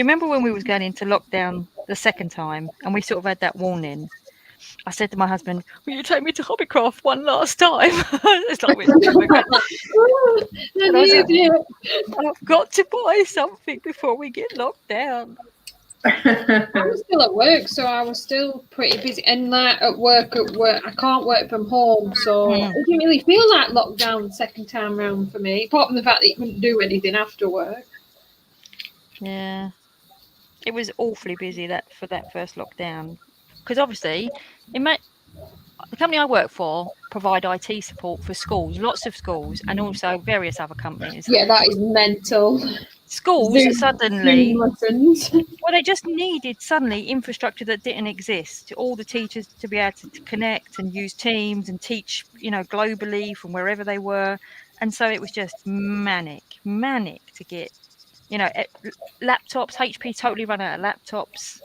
you remember when we was going into lockdown the second time and we sort of had that warning? I said to my husband, will you take me to Hobbycraft one last time? It's like we're I've got to buy something before we get locked down. I was still at work, so I was still pretty busy. And like at work, I can't work from home, so it didn't really feel like lockdown the second time round for me, apart from the fact that you couldn't do anything after work. Yeah, it was awfully busy for that first lockdown, because obviously the company I work for provide IT support for schools, lots of schools, and also various other companies. Yeah, that is mental. Schools suddenly, lessons. well, they just needed suddenly infrastructure that didn't exist. All the teachers to be able to connect and use Teams and teach, globally from wherever they were. And so it was just manic to get, laptops. HP totally run out of laptops.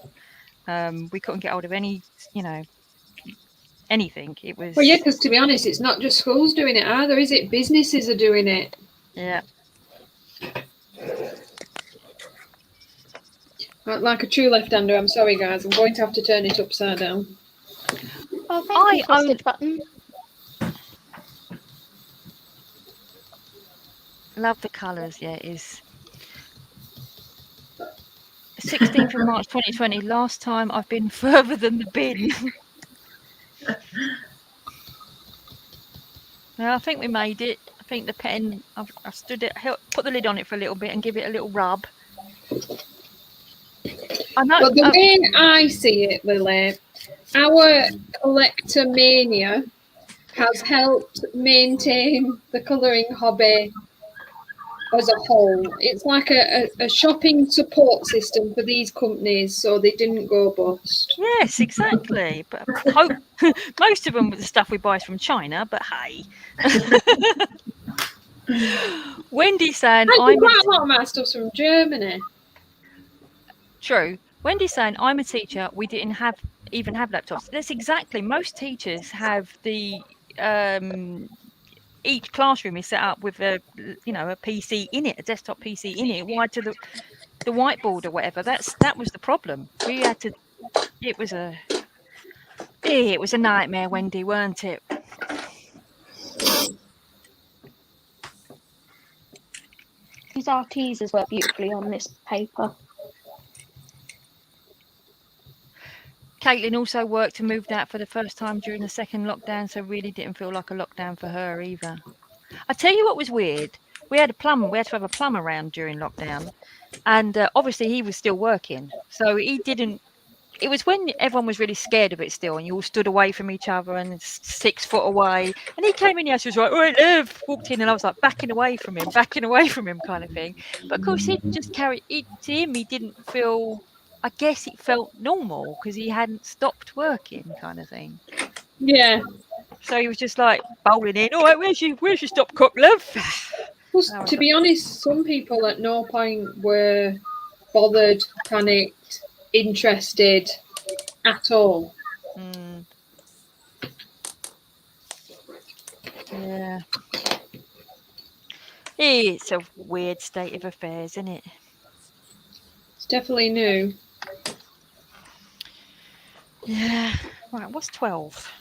We couldn't get hold of any, anything. It was. Well, yeah, because to be honest, it's not just schools doing it either, is it? Businesses are doing it. Yeah. Like a true left-hander, I'm sorry, guys. I'm going to have to turn it upside down. Oh, thank you for the stitch button. Love the colours. Yeah, it is. 16th of March 2020. Last time I've been further than the bin. Well, I think we made it. I think the pen. I stood it. Put the lid on it for a little bit and give it a little rub. But the way I see it, Lily, our collectomania has helped maintain the colouring hobby as a whole. It's like a shopping support system for these companies so they didn't go bust. Yes, exactly. But most of them, the stuff we buy is from China, but hey. Wendy saying, quite a lot of my stuff's from Germany. True. Wendy's saying, I'm a teacher. We didn't even have laptops. That's exactly. Most teachers have the each classroom is set up with a PC in it, a desktop PC in it, wired to the whiteboard or whatever. That was the problem. We had to. It was a nightmare, Wendy, weren't it? These RTs work beautifully on this paper. Caitlin also worked and moved out for the first time during the second lockdown, so really didn't feel like a lockdown for her either. I tell you what was weird. We had to have a plumber around during lockdown, and obviously he was still working, so he didn't. It was when everyone was really scared of it still, and you all stood away from each other and 6 foot away. And he came in, he was like, "Right, Liv," walked in, and I was like, backing away from him, kind of thing. But of course, he just carried it to him. He didn't feel. I guess it felt normal because he hadn't stopped working, kind of thing. Yeah. So he was just like bowling in. All right, where's your stop cook, love? Plus, to be honest, some people at no point were bothered, panicked, interested at all. Mm. Yeah. It's a weird state of affairs, isn't it? It's definitely new. Yeah. Right, what's 12?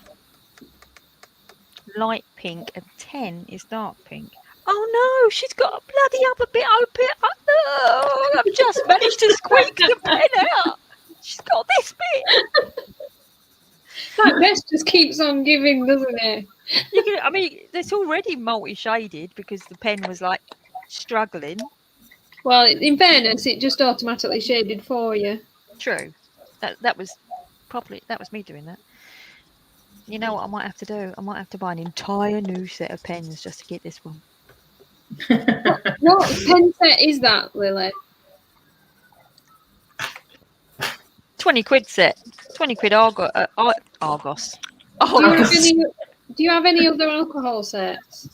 Light pink and 10 is dark pink. Oh no, she's got a bloody other bit open. Oh, I've just managed to squeak the pen out. She's got this bit. That mess just keeps on giving, doesn't it? I mean, it's already multi-shaded because the pen was like struggling. Well, in fairness, it just automatically shaded for you. True. That was me doing that. You know what I might have to do? I might have to buy an entire new set of pens just to get this one. What pen set is that, Lily? 20 quid set. 20 quid Argos. Do you have any other alcohol sets?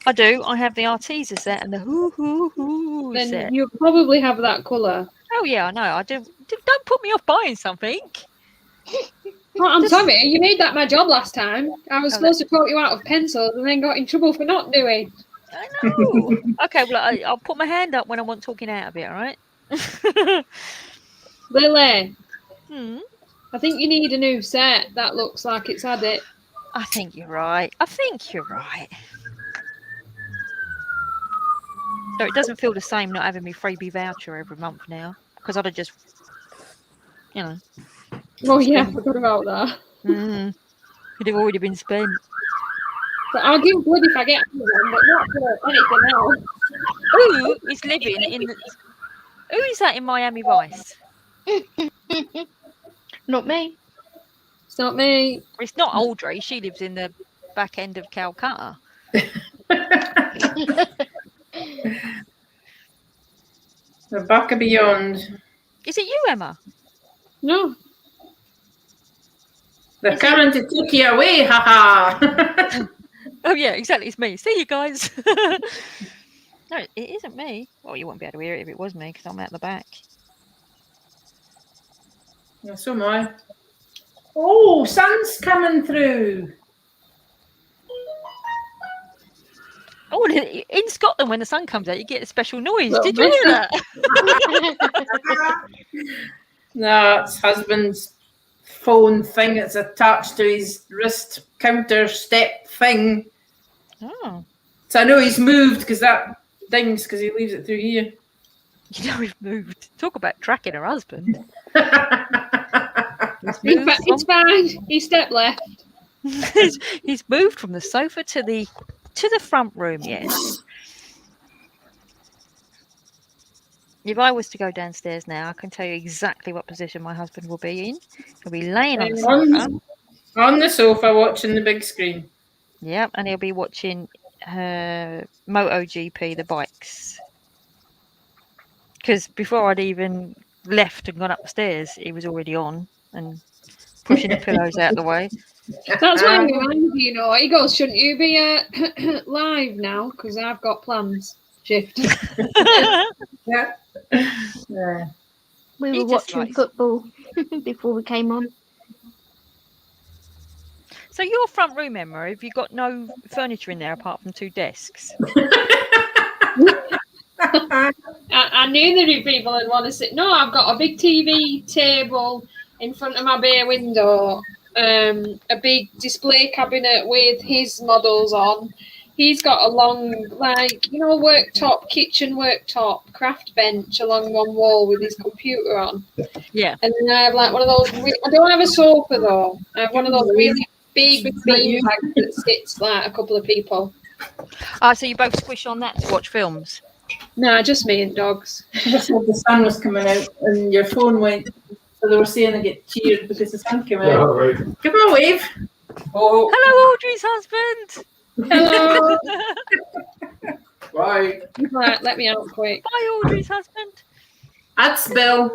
I do. I have the Arteza set and the hoo Then set. you probably have that colour. Oh yeah, I know. I do. Don't put me off buying something. Well, I'm sorry, you made that my job last time. I was supposed to talk you out of pencils and then got in trouble for not doing. I know. Okay, well, I'll put my hand up when I want talking out of it, all right? Lily, I think you need a new set. That looks like it's had it. I think you're right. So it doesn't feel the same not having me freebie voucher every month now, because I'd have just, you know. Oh yeah, I forgot about that. It'd have already been spent. But I'll give blood if I get one, but not for anything else. Who is living in the... Who is that in Miami Vice? Not me. It's not me. It's not Audrey. She lives in the back end of Calcutta. The back of beyond. Is it you, Emma? No. They're coming to take you away, haha. Oh yeah, exactly. It's me. See you guys. No, it isn't me. Well, you wouldn't be able to hear it if it was me because I'm out the back. Yeah, so am I. Oh, sun's coming through. Oh, in Scotland, when the sun comes out, you get a special noise. Did you hear that? No, it's husband's phone thing. It's attached to his wrist counter step thing. Oh. So I know he's moved because that dings because he leaves it through here. You know we've moved. Talk about tracking her husband. It's fine. He stepped left. He's moved from the sofa to the front room, yes. If I was to go downstairs now, I can tell you exactly what position my husband will be in. He'll be laying on the sofa. On the sofa watching the big screen. Yep, and he'll be watching MotoGP, the bikes. Because before I'd even left and gone upstairs, he was already on and pushing the pillows out the way. That's why I'm reminded you, know. He goes, shouldn't you be live now? Because I've got plans. Shift. Yeah. We He were just watching football before we came on. So your front room, Emma, have you got no furniture in there apart from 2 desks? I knew that people would want to sit. No, I've got a big TV table in front of my bay window, a big display cabinet with his models on, He's got a long, like, you know, worktop, kitchen worktop, craft bench along one wall with his computer on. Yeah. And then I have like one of those, I don't have a sofa though. I have one of those really big bean bags that sits like a couple of people. So you both squish on that to watch films? Nah, just me and dogs. Just when the sun was coming out and your phone went, so they were saying they get cheered because the sun came out. Right. Give her a wave. Oh, Hello, Audrey's husband. Hello. Bye. Right, let me out quick. Bye, Audrey's husband. that's Bill.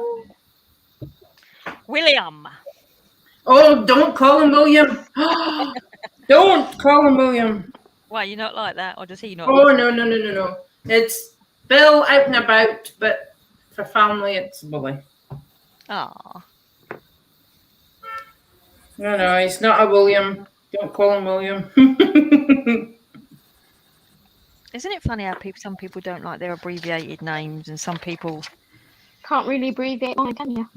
William. Oh, don't call him William. Don't call him William. Why, you not like that, or does he not? Oh, no. It's Bill out and about, but for family, it's Willie. Ah. No, he's not a William. Don't call him William. Isn't it funny how some people don't like their abbreviated names, and some people... Can't really abbreviate mine, can you?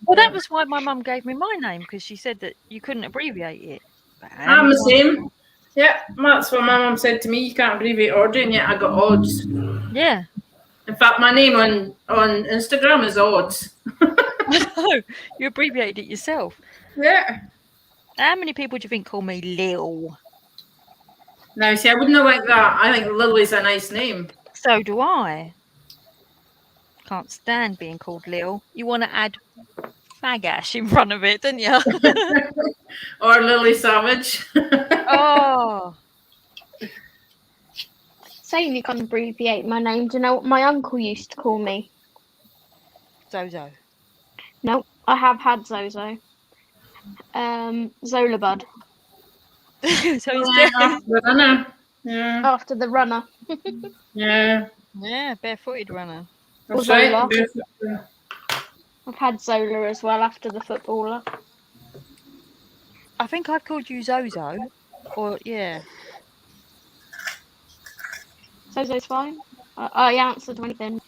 Well, that was why my mum gave me my name, because she said that you couldn't abbreviate it. But I'm the same. Yeah, that's what my mum said to me. You can't abbreviate Audrey, and yet I got odds. Yeah. In fact, my name on Instagram is odds. No, you abbreviated it yourself. Yeah. How many people do you think call me Lil? Now, see, I wouldn't like that. I think Lily's a nice name. So do I. Can't stand being called Lil. You want to add Fagash in front of it, don't you? Or Lily Savage. Oh. Saying you can't abbreviate my name, do you know what my uncle used to call me? Zozo. No, I have had Zozo. Zolabud. So he's Yeah, the runner. Yeah, After the runner. yeah. Yeah, barefooted runner. That's Zola. right. I've had Zola as well after the footballer. I think I've called you Zozo. Or, yeah. Zozo's fine. I answered anything.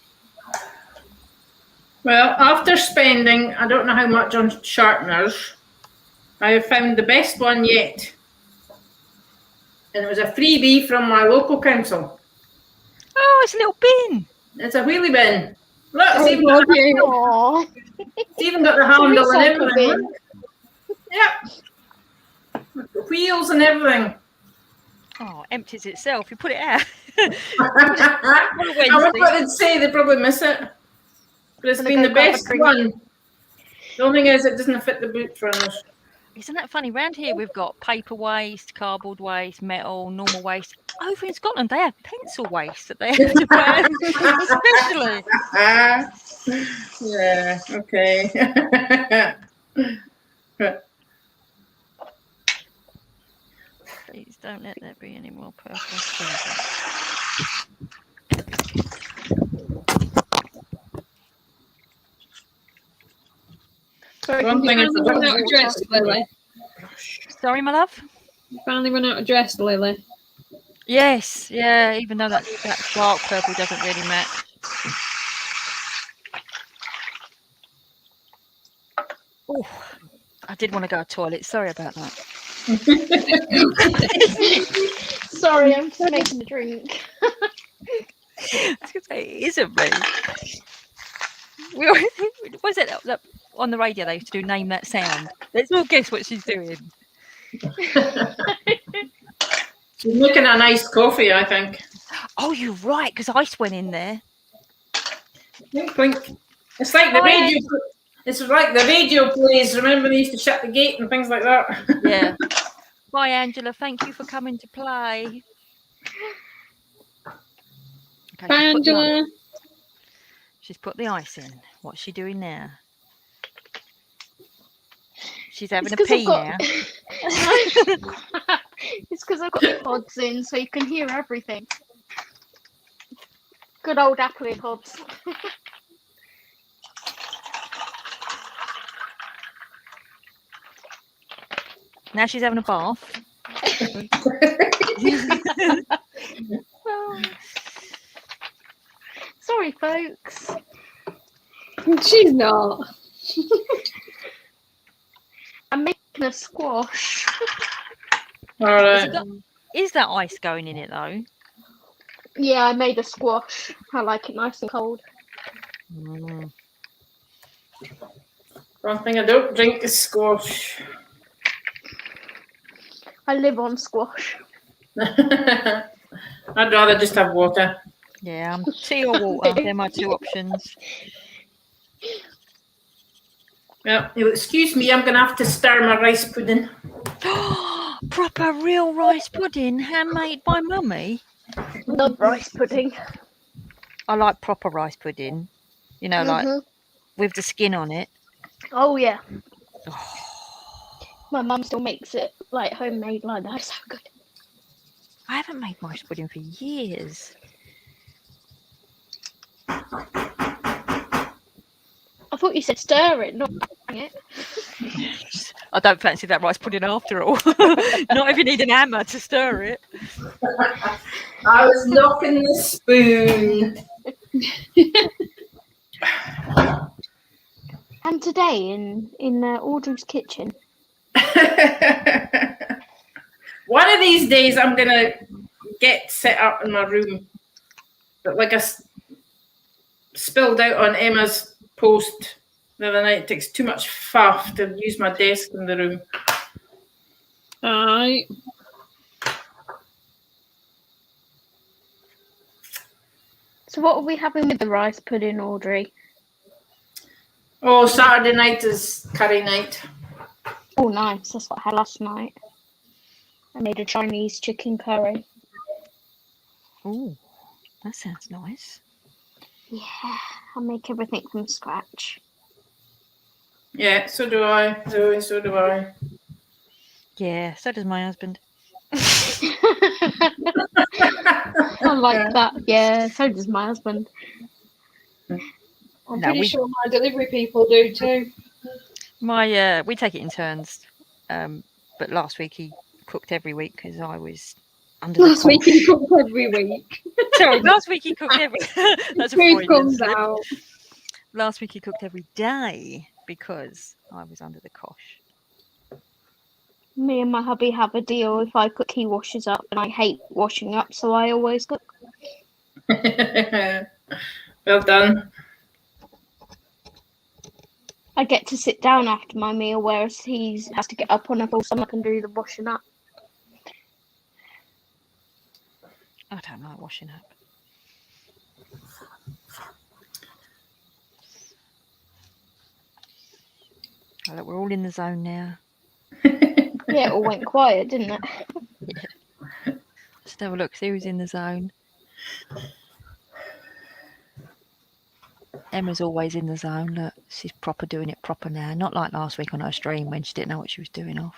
Well, after spending, I don't know how much on sharpeners, I have found the best one yet. And it was a freebie from my local council. Oh, it's a little bin. It's a wheelie bin. Look, it's even got Aww. it's even got the handle and recycle everything. bin. Look. Yep. With the wheels and everything. Oh, empties itself. You put it out. I wonder what they'd say. They probably miss it. But it's Gonna been go the grab a best drink. one. The only thing is, it doesn't fit the boot runners. Isn't that funny? Round here we've got paper waste, cardboard waste, metal, normal waste. Over in Scotland they have pencil waste that they have to burn, especially. Yeah, okay. Please don't let there be any more purple things. Sorry, One thing is, Finally run out of dress, Lily. Sorry, my love. Finally run out of dress, Lily. Yes, yeah. Even though that dark purple doesn't really match. Oh, I did want to go to the toilet. Sorry about that. Sorry, I'm just making a drink. I was going to say, it isn't me. Was it that on the radio they used to do Name That Sound? Let's all guess what she's doing. She's making a nice coffee, I think. Oh, you're right, because ice went in there. Clink, clink. It's like the radio. It's like the radio plays. Remember, they used to shut the gate and things like that. Yeah. Bye, Angela. Thank you for coming to play. Okay, Bye, Angela. She's put the ice in. What's she doing now? She's having a pee now. It's because I've got the pods in, so you can hear everything. Good old Apple pods. Now she's having a bath. Oh. Sorry, folks. She's not. I'm making a squash. All right. Is that ice going in it though? Yeah, I made a squash. I like it nice and cold. Mm. One thing I don't drink is squash. I live on squash. I'd rather just have water. Yeah, tea or water. They're my two options. Well, you'll excuse me, I'm going to have to stir my rice pudding. Proper real rice pudding, handmade by mummy. Love rice pudding. I like proper rice pudding. You know, like Mhm. with the skin on it. Oh yeah. My mum still makes it like homemade like that. It's so good. I haven't made rice pudding for years. I thought you said stir it, not bang it. I don't fancy that rice pudding after all. Not if you need an hammer to stir it. I was knocking the spoon. And today in Audrey's kitchen. One of these days, I'm going to get set up in my room. But like I spilled out on Emma's post the other night, it takes too much faff to use my desk in the room. Aye. So what are we having with the rice pudding, Audrey? Oh, Saturday night is curry night. Oh, nice. That's what I had last night. I made a Chinese chicken curry. Oh, that sounds nice. Yeah, I make everything from scratch. Yeah, so do I. Zoe, so do I. Yeah, so does my husband. I like that. Yeah, so does my husband. I'm No, pretty sure my delivery people do too. My we take it in turns. But last week he cooked every week because I was under Last the week he cooked every week. Sorry, last week he cooked every. That's a Food Freudian comes slip. out. Last week he cooked every day because I was under the cosh. Me and my hubby have a deal. If I cook, he washes up, and I hate washing up, so I always cook. Well done. I get to sit down after my meal, whereas he has to get up on a full stomach and do the washing up. I don't like washing up. Oh, look, we're all in the zone now. Yeah, it all went quiet, didn't it? Let's have a look, see who's in the zone. Emma's always in the zone. Look, she's proper doing it proper now. Not like last week on her stream when she didn't know what she was doing off.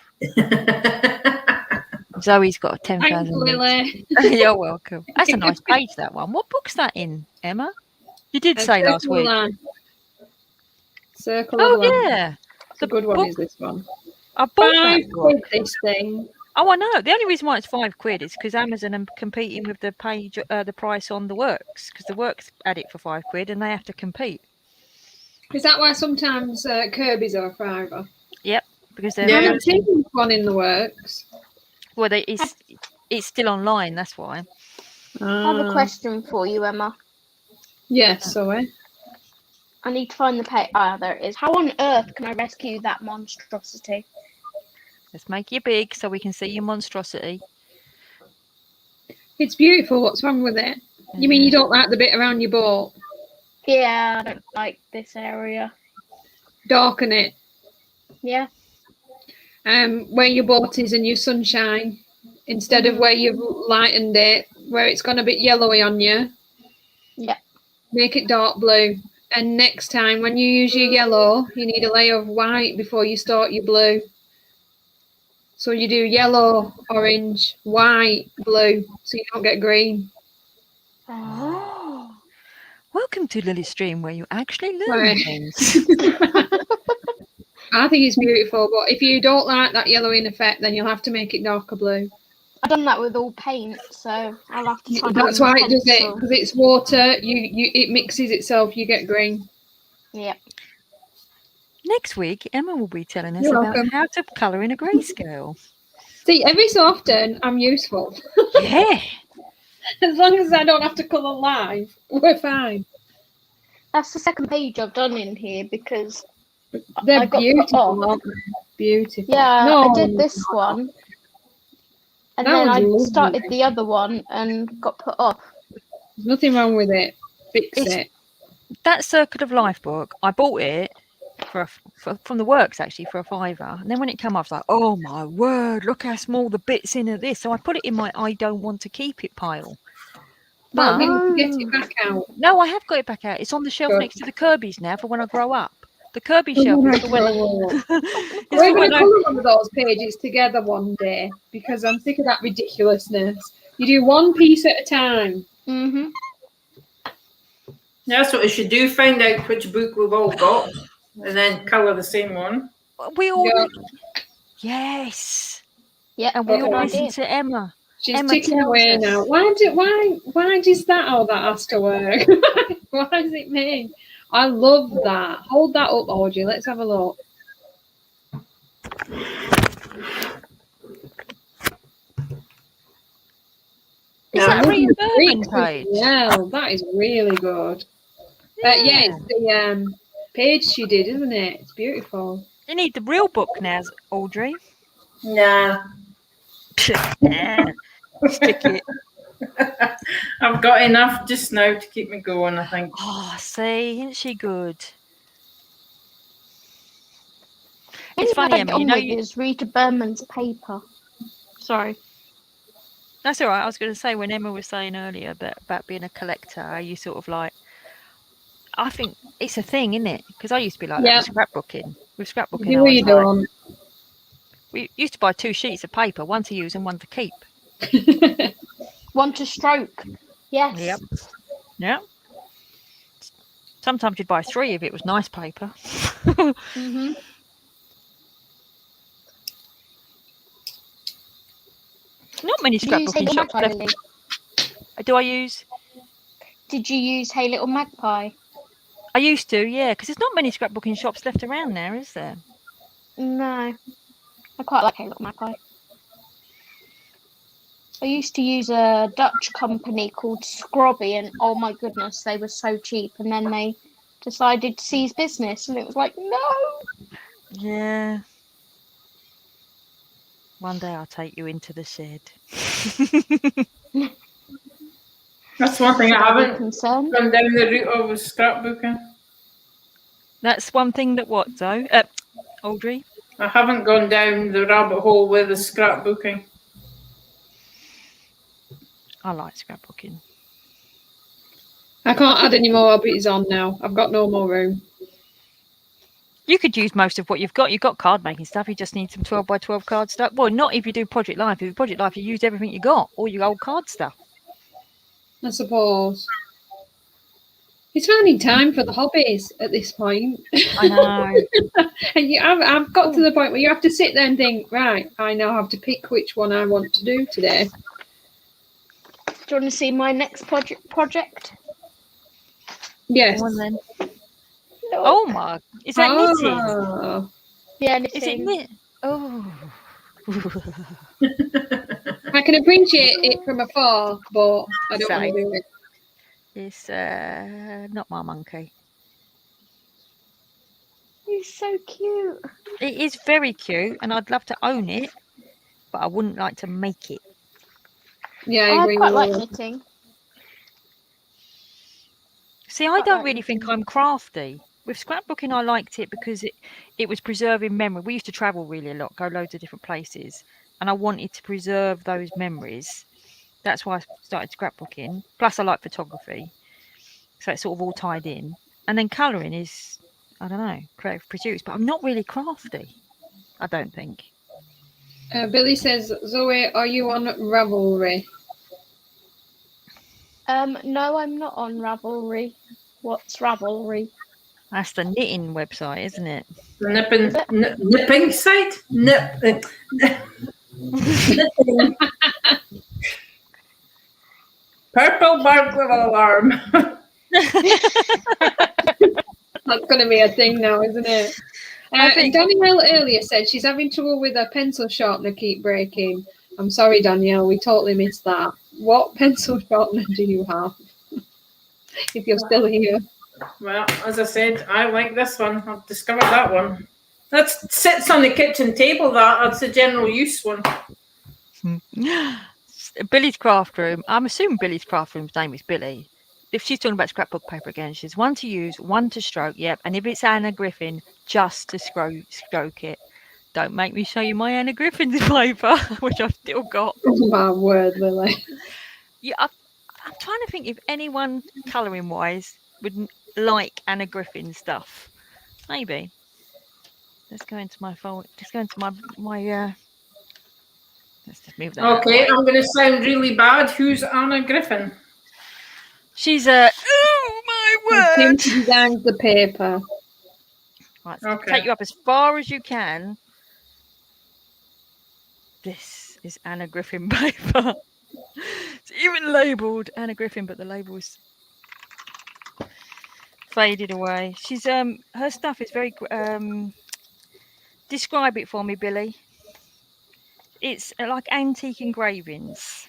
Zoe's got 10,000. Thanks, Lily. You're welcome. That's a nice page, that one. What book's that in, Emma? You did say last Circle week. Line. Circle Oh, of Line. yeah. The good one is this one. I bought £5 that book. this thing. Oh, I know. The only reason why it's £5 is because Amazon are competing with the page, the price on the works, because the works add it for £5 and they have to compete. Is that why sometimes Kirby's are a £5? Yep, because I they're haven't seen this one in the works. well, it's still online. That's why. I have a question for you, Emma. Yes, sorry. I need to find the page. Ah, there it is. How on earth can I rescue that monstrosity? Let's make you big so we can see your monstrosity. It's beautiful. What's wrong with it? You mean you don't like the bit around your boat? Yeah, I don't like this area. Darken it. Yeah. Where your boat is and your sunshine, instead of where you've lightened it, where it's gone a bit yellowy on you. Yeah. Make it dark blue. And next time when you use your yellow, you need a layer of white before you start your blue. So you do yellow, orange, white, blue, so you don't get green. Oh. Welcome to Lily's stream where you actually learn Right. things. I think it's beautiful, but if you don't like that yellowing effect, then you'll have to make it darker blue. I've done that with all paint, so I'll have to try. That's why it does it, because it's water. It mixes itself. You get green. Yeah. Next week, Emma will be telling us You're about welcome. how to colour in a grayscale. See, every so often I'm useful. Yeah. As long as I don't have to colour live, we're fine. That's the second page I've done in here because They're I got put beautiful, off. aren't they? Beautiful. Yeah, No, I did this one, and That then one's I lovely. started the other one and got put off. There's nothing wrong with it. Fix It's- it. That Circle of Life book, I bought it from the works actually for £5, and then when it came, I was like, oh my word, look how small the bits in of this. So I put it in my I don't want to keep it pile. But But we get it back out. no, I have got it back out. It's on the shelf Good. next to the Kirby's now for when I grow up. The Kirby Oh shelf my is for when I, God. it's We're for going when to I, colour one of those pages together one day because I'm sick of that ridiculousness. You do one piece at a time. Mm-hmm. That's what we should do. Find out which book we've all got, and then colour the same one. we all Yeah. yes, Yeah, and we good all idea. listen to Emma. She's Emma ticking tells away us. now. Why does that all that has to work? Why is it me? I love that. Hold that up, Audrey. Let's have a look. Is that a Rita Berman page? Yeah, that is really good. Yeah, it's the page she did, isn't it? It's beautiful. You need the real book now, Audrey. Nah. Stick it. I've got enough just now to keep me going, I think. Oh, see, isn't she good? It's funny, Emma, you know is Rita Berman's paper. Sorry. That's all right. I was going to say, when Emma was saying earlier about being a collector, you sort of like, I think it's a thing, isn't it? Because I used to be like that with scrapbooking. With scrapbooking, I was like, we used to buy 2 sheets of paper, one to use and one to keep. One to stroke. Yes. Yep. Yeah. Sometimes you'd buy 3 if it was nice paper. Mm-hmm. Not many scrapbooking shops left. Lily? Do I use? Did you use Hey Little Magpie? I used to, yeah, because there's not many scrapbooking shops left around now, is there? No. I quite like Hey Little Magpie. I used to use a Dutch company called Scrobby, and oh my goodness, they were so cheap. And then they decided to cease business, and it was like, no. Yeah. One day I'll take you into the shed. That's one thing I haven't concerned. gone down the route of scrapbooking. That's one thing that what, though? Audrey? I haven't gone down the rabbit hole with the scrapbooking. I like scrapbooking. I can't add any more hobbies on now. I've got no more room. You could use most of what you've got. You've got card making stuff. You just need some 12 by 12 card stuff. Well, not if you do Project Life. If you do Project Life, you use everything you got, all your old card stuff. I suppose. It's finding time for the hobbies at this point. I know. And I've got to the point where you have to sit there and think, right, I now have to pick which one I want to do today. Do you want to see my next project? Yes. Go on then. No. Oh my! Is that knitting? Oh. Yeah, Is it knit? Oh. I can appreciate it from afar, but I don't want to do it. It's not my monkey. He's so cute. It is very cute, and I'd love to own it, but I wouldn't like to make it. Yeah, I I agree quite with like you. knitting. See, I don't really think I'm crafty. With scrapbooking, I liked it because it was preserving memory. We used to travel really a lot, go loads of different places, and I wanted to preserve those memories. That's why I started scrapbooking. Plus, I like photography, so it's sort of all tied in. And then colouring is, I don't know, creative produce, but I'm not really crafty. I don't think. Billy says, Zoe, are you on Ravelry? No, I'm not on Ravelry. What's Ravelry? That's the knitting website, isn't it? The nipping site? Nipping. Purple burglar alarm. That's going to be a thing now, isn't it? And Danielle earlier said she's having trouble with her pencil sharpener keep breaking. I'm sorry, Danielle, we totally missed that. What pencil sharpener do you have? If you're still here. Well, as I said, I like this one. I've discovered that one. That sits on the kitchen table. That's a general use one. Billy's craft room. I'm assuming Billy's craft room's name is Billy. If she's talking about scrapbook paper again, she's one to use, one to stroke. Yep. And if it's Anna Griffin, just to stroke it. Don't make me show you my Anna Griffin's paper, which I've still got. Oh, my word, Lily. Yeah, I'm trying to think if anyone colouring wise would like Anna Griffin stuff. Maybe. Let's go into my folder. Just go into my let's just move that. Okay, I'm going to sound really bad. Who's Anna Griffin? She's a. Oh my Him word! to design the paper. Right, so Okay. take you up as far as you can. This is Anna Griffin paper. It's even labelled Anna Griffin, but the label is faded away. She's her stuff is very describe it for me, Billy. It's like antique engravings.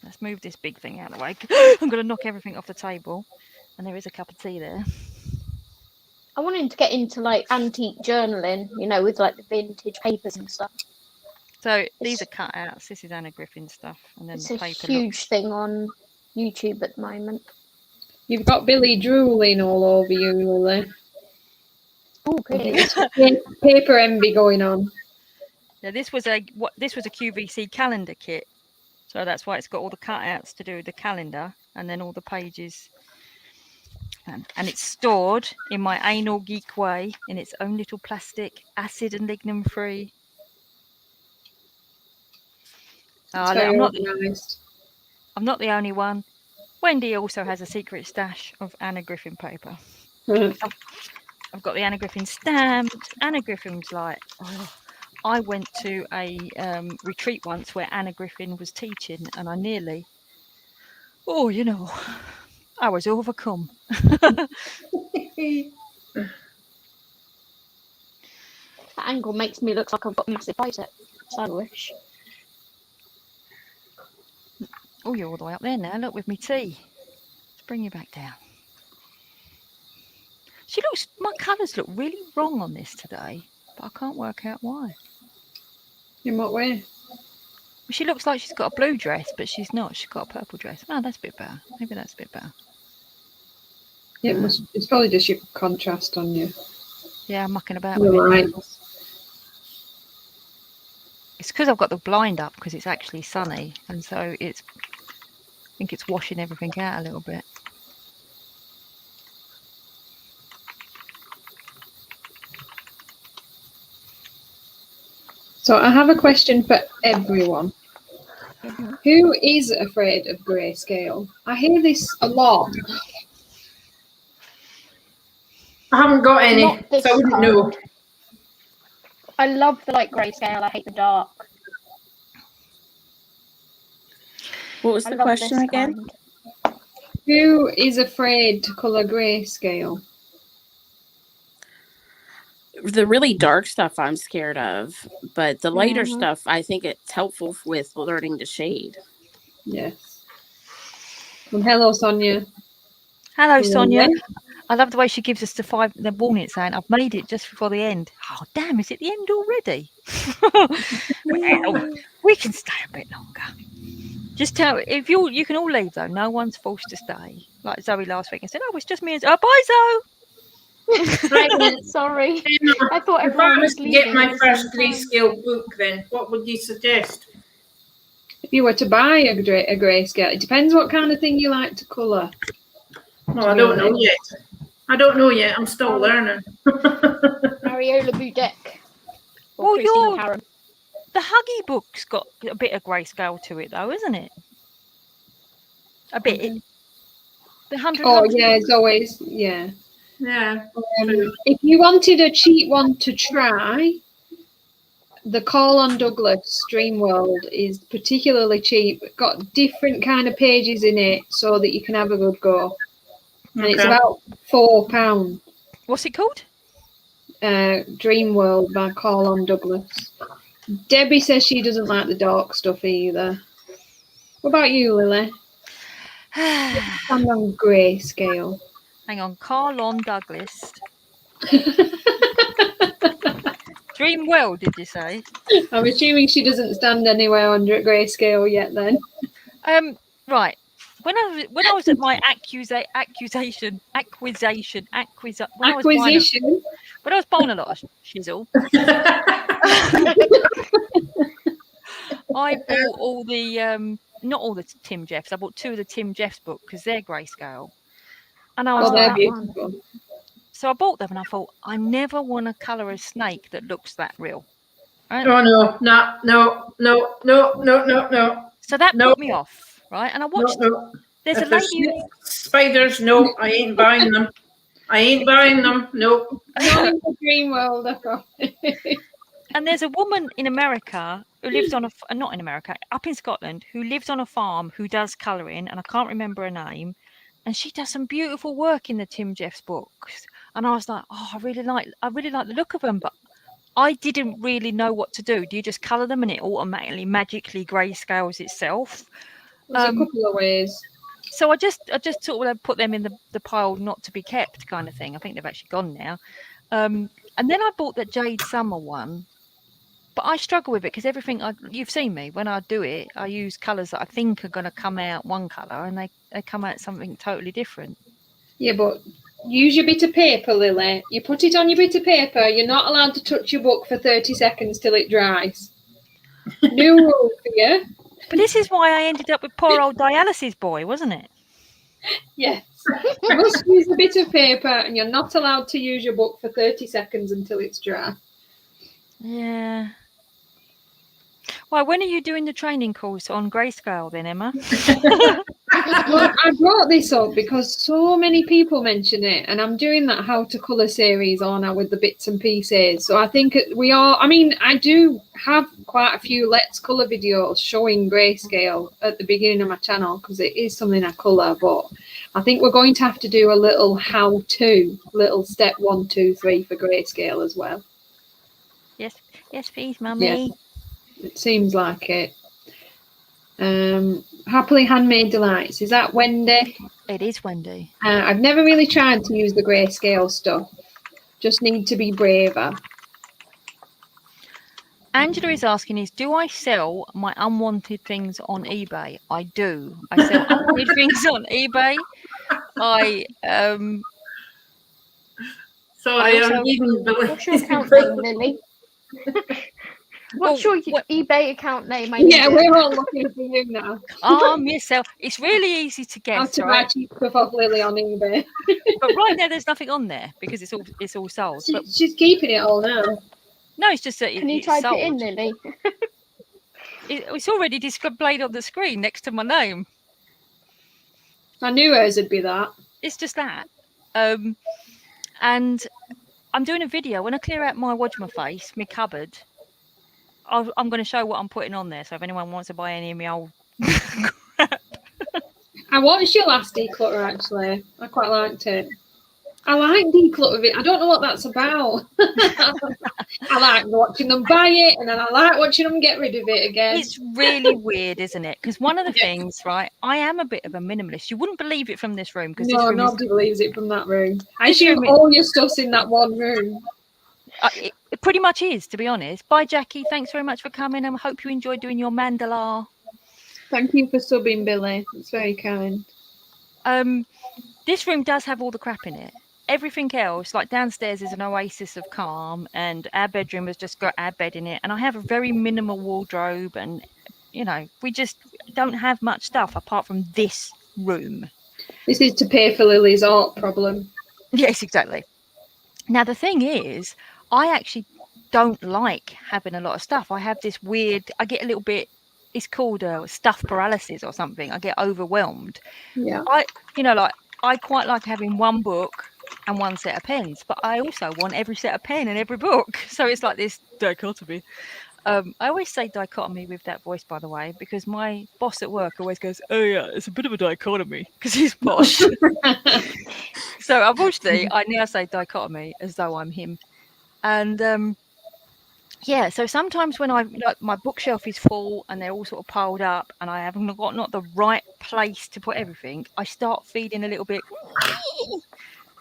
Let's move this big thing out of the way. I'm going to knock everything off the table, and there is a cup of tea there. I wanted to get into like antique journaling, you know, with like the vintage papers and stuff. So these are cutouts. This is Anna Griffin stuff, and then It's the a paper. huge thing on YouTube at the moment. You've got Billy drooling all over you, Lily. Oh, pretty. Paper envy going on. Now this was a QVC calendar kit, so that's why it's got all the cutouts to do with the calendar, and then all the pages. And it's stored in my anal geek way in its own little plastic, acid and lignin free. I'm not the only one. Wendy also has a secret stash of Anna Griffin paper. I've got the Anna Griffin stamped. Anna Griffin's like, I went to a retreat once where Anna Griffin was teaching, and I nearly, I was overcome. That angle makes me look like I've got massive biceps. I wish. Oh, you're all the way up there now. Look, with me tea. Let's bring you back down. My colours look really wrong on this today, but I can't work out why. In what way? She looks like she's got a blue dress, but she's not. She's got a purple dress. Oh, that's a bit better. Maybe that's a bit better. Yeah, it's probably just your contrast on you. Yeah, I'm mucking about with Right. it. It's because I've got the blind up because it's actually sunny, and so I think it's washing everything out a little bit. So I have a question for everyone. Who is afraid of grayscale? I hear this a lot. I haven't got any, Not this so I wouldn't know. kind. I love the light grayscale. I hate the dark. What was I the love question this again? kind. Who is afraid to colour grayscale? The really dark stuff I'm scared of, but the lighter Mhm. stuff, I think it's helpful with learning to shade. Yes. And hello, Sonia. Hello, Sonia. Hello. I love the way she gives us the warning saying, I've made it just before the end. Oh, damn, is it the end already? Well, we can stay a bit longer. Just tell, if you can all leave though, no one's forced to stay. Like Zoe last week and said, oh, it's just me and bye, Zoe. Right then, Sorry. I thought if I everyone was was to get leaving my at the first same time. grayscale book, then what would you suggest? If you were to buy a grayscale, it depends what kind of thing you like to colour. Well, I don't know yet. I'm still learning. Mariola Budek. Well, Christine Karen. the Huggy book's got a bit of grayscale to it though, isn't it? A bit. The 100. Oh, yeah, it's always, yeah. Yeah. If you wanted a cheap one to try, the Call on Douglas Dream World is particularly cheap. Got different kind of pages in it so that you can have a good go. And it's Okay. about £4. What's it called? Dream World by Carlon Douglas. Debbie says she doesn't like the dark stuff either. What about you, Lily? I'm on grayscale. Hang on, Carlon Douglas. Dream World, did you say? I'm assuming she doesn't stand anywhere under a grayscale yet then. Right. When I was at my acquisition, when I was buying a lot of chisel, I bought all the not all the Tim Jeffs. I bought 2 of the Tim Jeffs books because they're grayscale, and I was Oh, they're like, beautiful. so I bought them, and I thought I never want to colour a snake that looks that real. Right? Oh no. So that put me off, right? And I watched. No. There's If a lady. Spiders, no, I ain't buying them. No. Not in the dream world, I promise. And there's a woman in America who lives on not in America, up in Scotland, who lives on a farm who does colouring, and I can't remember her name. And she does some beautiful work in the Tim Jeffs books. And I was like, oh, I really like the look of them, but I didn't really know what to do. Do you just colour them and it automatically magically grayscales itself? There's a couple of ways. So I just sort of put them in the pile not to be kept kind of thing. I think they've actually gone now. And then I bought that Jade Summer one, but I struggle with it because you've seen me when I do it, I use colours that I think are going to come out one colour and they come out something totally different. Yeah, but use your bit of paper, Lily. You put it on your bit of paper. You're not allowed to touch your book for 30 seconds till it dries. New rule for you. But this is why I ended up with poor old dialysis boy, wasn't it? Yes. You must use a bit of paper and you're not allowed to use your book for 30 seconds until it's dry. Yeah. Well, when are you doing the training course on grayscale then, Emma? Well, I brought this up because so many people mention it, and I'm doing that how to colour series on now with the bits and pieces. So I think I do have quite a few Let's Colour videos showing grayscale at the beginning of my channel because it is something I colour, but I think we're going to have to do a little how-to, little step 1, 2, 3 for grayscale as well. Yes, please, Mummy. Yeah. It seems like it. Happily Handmade Delights. Is that Wendy? It is Wendy. I've never really tried to use the grayscale stuff. Just need to be braver. Angela is asking do I sell my unwanted things on eBay? I do. I sell unwanted things on eBay. Sorry, also, I'm even What's your account name, Lily? What's your eBay account name? We're all looking for you now. Yourself. It's really easy to guess. How to buy cheap stuff off Lily on eBay. But right now there's nothing on there because it's all sold. But She's keeping it all now. no, it's just that Can you type it in, Lily? It's already displayed on the screen next to my name. I knew hers would be that. It's just that. And I'm doing a video when I clear out my face, my cupboard. I'm going to show what I'm putting on there. So if anyone wants to buy any of me old crap. I watched your last declutter actually. I quite liked it. I like declutter it. I don't know what that's about. I like watching them buy it and then I like watching them get rid of it again. It's really weird, isn't it? Because one of the things, right, I am a bit of a minimalist. You wouldn't believe it from this room. No, nobody believes it from that room. I assume all your stuff's in that one room. It pretty much is, to be honest. Bye, Jackie. Thanks very much for coming. I hope you enjoyed doing your mandala. Thank you for subbing, Billy. It's very kind. This room does have all the crap in it. Everything else, like downstairs, is an oasis of calm, and our bedroom has just got our bed in it. And I have a very minimal wardrobe, and we just don't have much stuff apart from this room. This is to pay for Lily's art problem. Yes, exactly. Now the thing is, I actually don't like having a lot of stuff. I have this weird. I get a little bit. It's called stuff paralysis or something. I get overwhelmed. Yeah. I quite like having one book and one set of pens, but I also want every set of pen and every book. So it's like this dichotomy. I always say dichotomy with that voice, by the way, because my boss at work always goes, "Oh yeah, it's a bit of a dichotomy," because he's posh. So unfortunately, I now say dichotomy as though I'm him. And yeah, so sometimes when my bookshelf is full and they're all sort of piled up and I haven't got not the right place to put everything, I start feeling a little bit.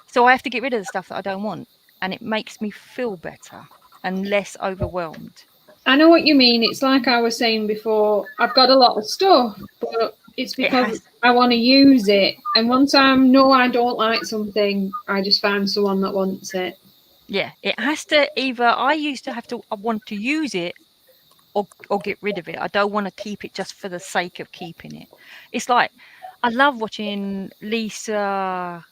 So I have to get rid of the stuff that I don't want, and it makes me feel better and less overwhelmed. I know what you mean. It's like I was saying before, I've got a lot of stuff, but it's because I want to use it. And once I know I don't like something, I just find someone that wants it. Yeah, it has to either I want to use it or get rid of it. I don't want to keep it just for the sake of keeping it. It's like I love watching Lisa.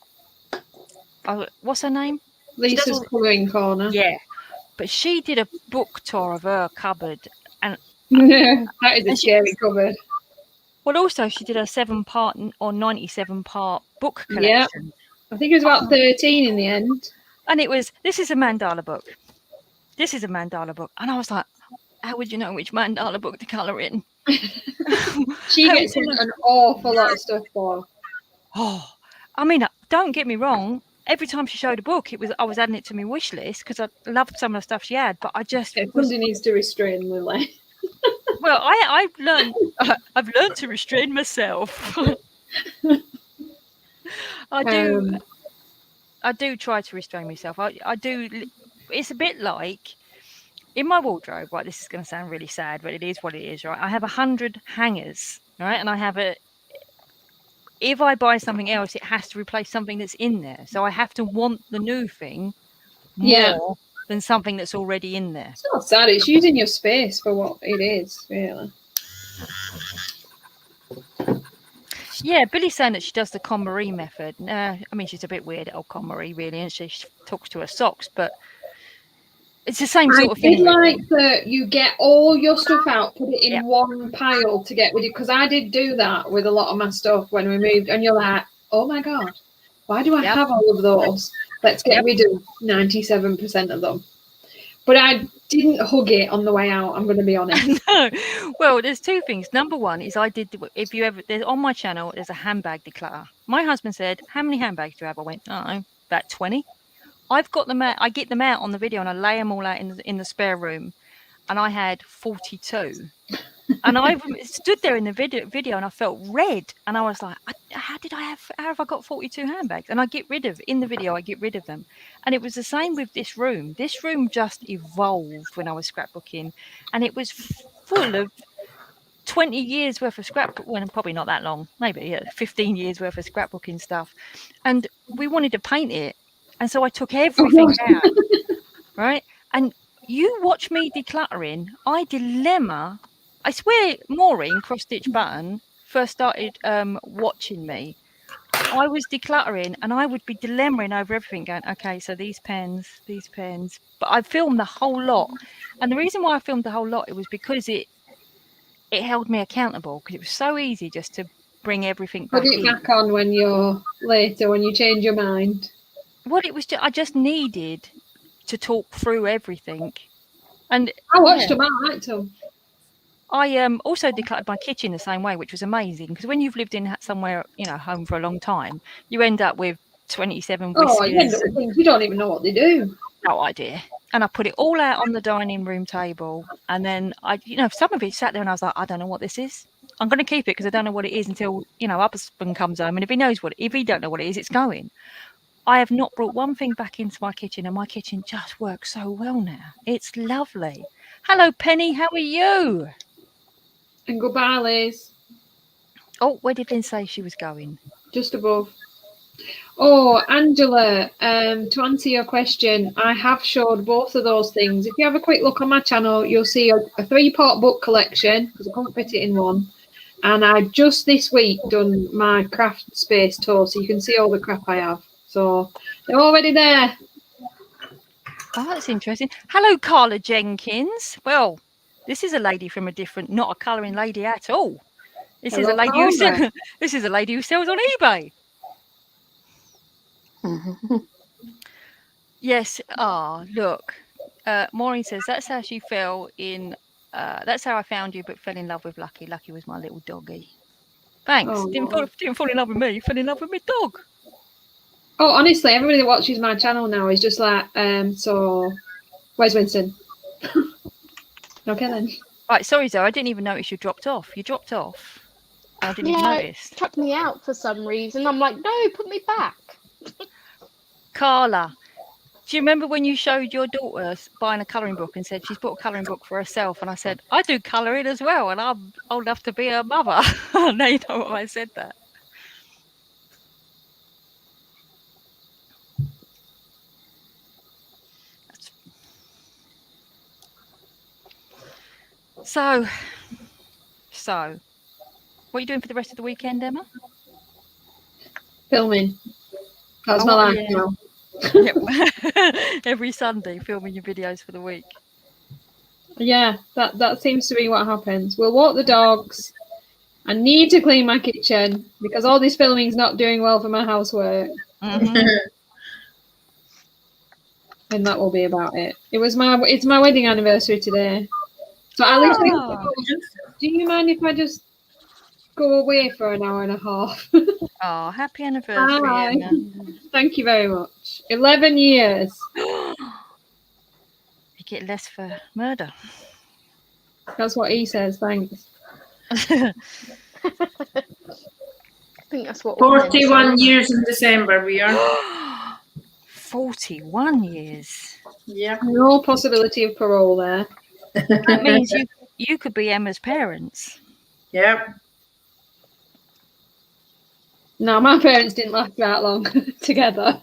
What's her name? Lisa's Colouring Corner. Yeah, but she did a book tour of her cupboard, and that is a scary cupboard. Well, also she did a 7-part or 97-part book collection. Yeah, I think it was about 13 in the end. And this is a mandala book. This is a mandala book, and I was like, how would you know which mandala book to colour in? She gets an awful lot of stuff for. Oh, I mean, don't get me wrong. Every time she showed a book, I was adding it to my wish list because I loved some of the stuff she had. But I just somebody needs to restrain Lily. Well, I've learned to restrain myself. I do try to restrain myself. I do. It's a bit like in my wardrobe. Right, this is going to sound really sad, but it is what it is. Right, I have 100 hangers. Right, and I have if I buy something else, it has to replace something that's in there. So I have to want the new thing more than something that's already in there. It's not sad. It's using your space for what it is, really. Yeah, Billy's saying that she does the KonMari method. I mean, she's a bit weird, old KonMari, really, and she talks to her socks, but it's the same sort of thing. I did like that you get all your stuff out, put it in one pile to get rid of, because I did do that with a lot of my stuff when we moved, and you're like, oh my God, why do I have all of those? Let's get rid of 97% of them. But I didn't hug it on the way out, I'm going to be honest. No. Well, there's two things. Number one is there's on my channel, there's a handbag declutter. My husband said, how many handbags do you have? I went, no, about 20. I've got them out. I get them out on the video and I lay them all out in the spare room, and I had 42. And I stood there in the video and I felt red, and I was like, how have I got 42 handbags? And I get rid of them. And it was the same with this room. This room just evolved when I was scrapbooking, and it was full of 20 years worth of scrapbook. Well, probably not that long, maybe 15 years worth of scrapbooking stuff. And we wanted to paint it. And so I took everything out, right? And you watch me decluttering. I swear Maureen, Cross-Stitch Button, first started watching me. I was decluttering and I would be dilemmaing over everything, going, okay, so these pens. But I filmed the whole lot. And the reason why I filmed the whole lot, it was because it held me accountable, because it was so easy just to bring everything back in. Put it back on when you change your mind. Well, it was I just needed to talk through everything. And I watched them, I liked them. I also decluttered my kitchen the same way, which was amazing, because when you've lived in somewhere, home for a long time, you end up with 27 whiskers. Oh, you end up with things you don't even know what they do. No idea. And I put it all out on the dining room table, and then some of it sat there and I was like, I don't know what this is. I'm going to keep it because I don't know what it is until, husband comes home, and if he don't know what it is, it's going. I have not brought one thing back into my kitchen, and my kitchen just works so well now. It's lovely. Hello, Penny. How are you? And goodbye, Liz. Oh, where did Lynn say she was going? Just above. Oh, Angela, to answer your question, I have showed both of those things. If you have a quick look on my channel, you'll see a 3-part book collection, because I couldn't fit it in one. And I just this week done my craft space tour, so you can see all the crap I have. So they're already there. Oh, that's interesting. Hello, Carla Jenkins. Well, this is a lady from not a colouring lady at all. This is a lady who sells on eBay. Yes. Look. Maureen says that's how she fell in. That's how I found you, but fell in love with Lucky. Lucky was my little doggy. Thanks. Oh, didn't fall in love with me. Fell in love with my dog. Oh, honestly, everybody that watches my channel now is just like, so Where's Winston? Okay then. Right, sorry Zoe, I didn't even notice you dropped off. You dropped off. I didn't even Yeah, notice. it took me out for some reason. I'm like, no, put me back. Carla, do you remember when you showed your daughter buying a colouring book and said she's bought a colouring book for herself? And I said, I do colouring as well, and I'm old enough to be her mother. Now you know why I said that. So, what are you doing for the rest of the weekend, Emma? Filming. That's Oh, my life yeah. now. Yep. Every Sunday, filming your videos for the week. Yeah, that seems to be what happens. We'll walk the dogs. I need to clean my kitchen because all this filming's not doing well for my housework. Mhm. And that will be about it. It's my wedding anniversary today. So I literally Oh. do you mind if I just go away for an hour and a half? Oh, happy anniversary, Hi. Emma. Thank you very much. 11 years. You get less for murder. That's what he says, thanks. I think that's what all men 41 say. years in December we are. 41 years. Yep. No possibility of parole there. That means you could be Emma's parents. Yep. No, my parents didn't last that long together.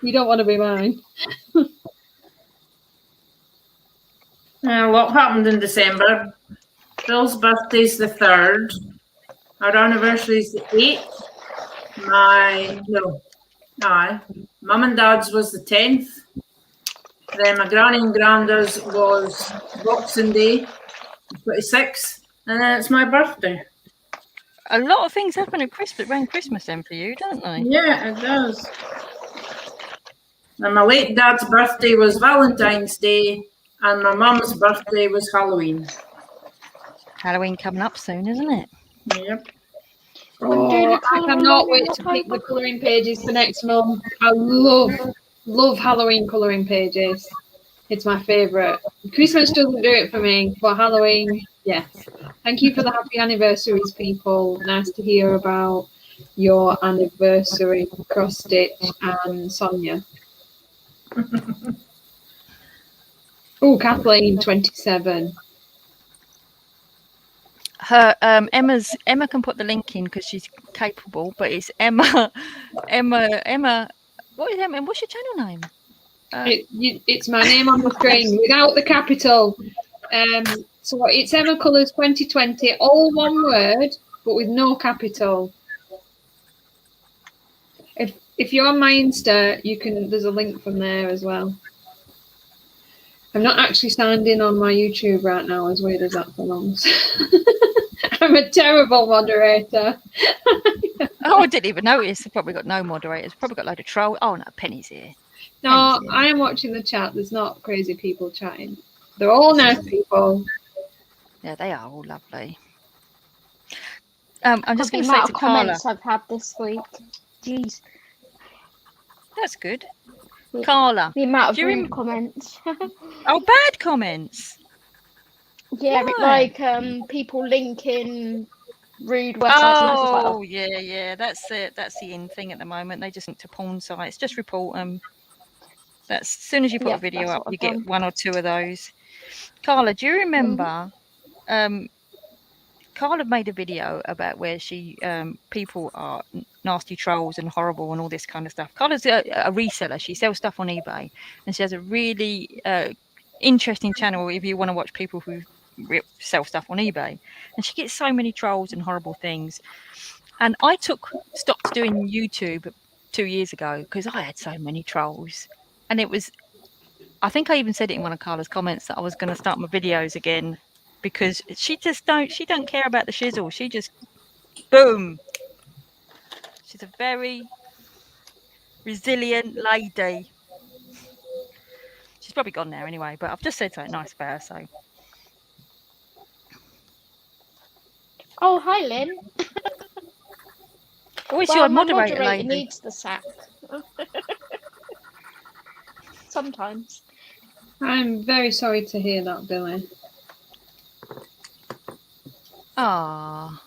You don't want to be mine. A lot happened in December. Bill's birthday's the 3rd. Our anniversary's the 8th. Mum and Dad's was the 10th. Then my granny and granddad's was Boxing Day, 26th. And then it's my birthday. A lot of things happen at Christmas, around Christmas then for you, don't they? Yeah, it does. And my late dad's birthday was Valentine's Day, and my mum's birthday was Halloween. Halloween coming up soon, isn't it? Yep. Oh, I cannot wait to pick the colouring pages for next month. I love Halloween colouring pages. It's my favourite. Christmas doesn't do it for me, but Halloween, yes. Thank you for the happy anniversaries, people. Nice to hear about your anniversary, Cross Stitch and Sonia. Oh, Kathleen, 27. Her Emma can put the link in because she's capable, but it's Emma. What is Emma? What's your channel name? It's my name on the screen without the capital. So it's Emma Colours 2020, all one word, but with no capital. If you're on my Insta, there's a link from there as well. I'm not actually signed in on my YouTube right now, as weird as that sounds. I'm a terrible moderator. Oh, I didn't even notice. I've probably got no moderators. Probably got a load of troll. Oh no, Penny's here. No, I am watching the chat. There's not crazy people chatting. They're all nice people. Yeah, they are all lovely. I'm just going to The say amount to of Carla. comments I've had this week. Jeez. That's good. Yeah. Carla. The amount of Do you rude comments. Oh, bad comments. Yeah, Why? like people linking rude websites. Oh, yeah. That's it. That's the in thing at the moment. They just link to porn sites. Just report them. That's as soon as you put Yeah, a video that's up, what you I've get done. one or two of those. Carla, do you remember? Carla made a video about where she people are nasty trolls and horrible and all this kind of stuff. Carla's a reseller. She sells stuff on eBay, and she has a really interesting channel if you want to watch people who sell stuff on eBay. And she gets so many trolls and horrible things. And I stopped doing YouTube 2 years ago because I had so many trolls, and it was. I think I even said it in one of Carla's comments that I was going to start my videos again. Because she don't care about the shizzle. She just, boom. She's a very resilient lady. She's probably gone now anyway, but I've just said something nice about her, so. Oh, hi, Lynn. Oh, it's Well, your my moderator lady. needs the sack. sometimes. I'm very sorry to hear that, Billy. Ah.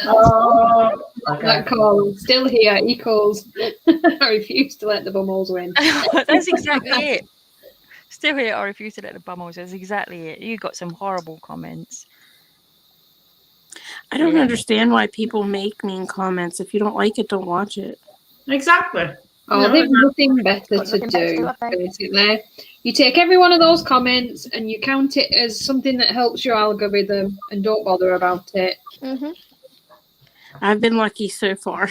Oh, That call, still here, he calls. I refuse to let the bumholes win. That's exactly it. Still here, I refuse to let the bumholes. That's exactly it. You got some horrible comments. I don't Yeah. understand why people make mean comments. If you don't like it, don't watch it. exactly. Oh, No, they've nothing better Got to nothing better to do, do, have they? basically. You take every one of those comments and you count it as something that helps your algorithm and don't bother about it. Mm-hmm. I've been lucky so far.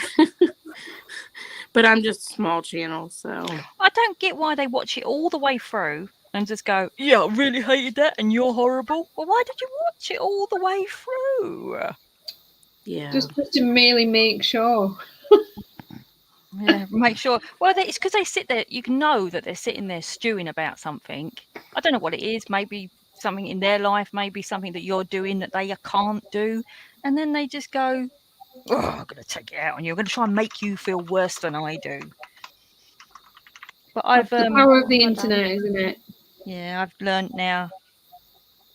But I'm just a small channel, so. I don't get why they watch it all the way through and just go, yeah, I really hated that and you're horrible. Well, why did you watch it all the way through? Yeah. Just to merely make sure. Yeah, make sure. Well, it's because they sit there. You can know that they're sitting there stewing about something. I don't know what it is. Maybe something in their life. Maybe something that you're doing that they can't do. And then they just go, "Oh, I'm going to take it out on you. I'm going to try and make you feel worse than I do." But I've That's the power of the internet, isn't it? yeah, I've learned now.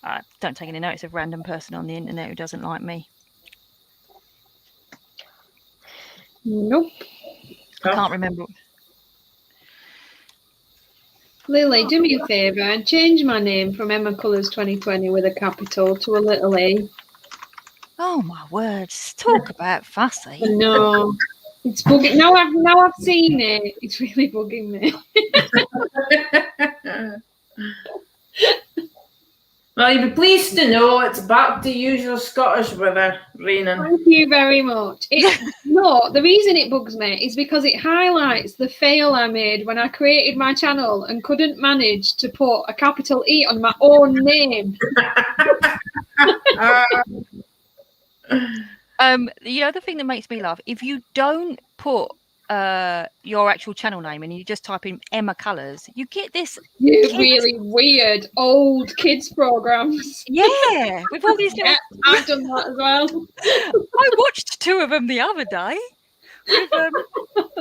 I don't take any notice of random person on the internet who doesn't like me. Nope. I can't remember. Lily, do me a favour and change my name from Emma Colours 2020 with a capital to a little e. Oh my words! Talk about fussy. No, it's bugging. Now I've seen it. It's really bugging me. Well, you'll be pleased to know it's back to usual Scottish weather, raining. Thank you very much. No, the reason it bugs me is because it highlights the fail I made when I created my channel and couldn't manage to put a capital E on my own name. The other thing that makes me laugh, if you don't put your actual channel name and you just type in Emma Colours, you get this Really weird old kids programs. Yeah, with all these little. Yeah, I've done that as well. I watched 2 of them the other day. With,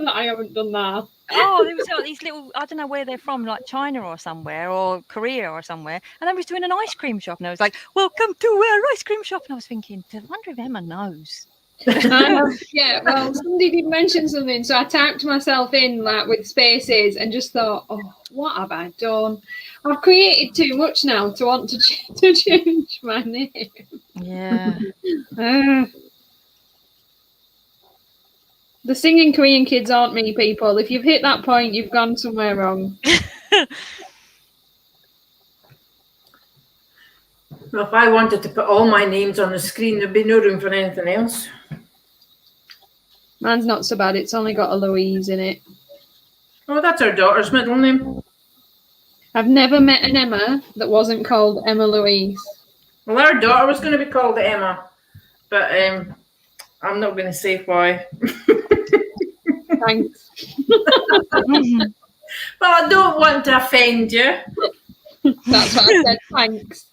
I haven't done that. oh, there was like these little. I don't know where they're from, like China or somewhere, or Korea or somewhere. And they was doing an ice cream shop, and I was like, "Welcome to our ice cream shop." And I was thinking, I wonder if Emma knows. Yeah, well, somebody did mention something, so I typed myself in like with spaces and just thought, oh, what have I done? I've created too much now to want to change my name. Yeah. The singing Korean kids aren't me, people. If you've hit that point, you've gone somewhere wrong. Well, if I wanted to put all my names on the screen, there'd be no room for anything else. Mine's not so bad. It's only got a Louise in it. Oh, that's our daughter's middle name. I've never met an Emma that wasn't called Emma Louise. Well, our daughter was going to be called Emma, but I'm not going to say why. Thanks. Well, I don't want to offend you. That's what I said. Thanks.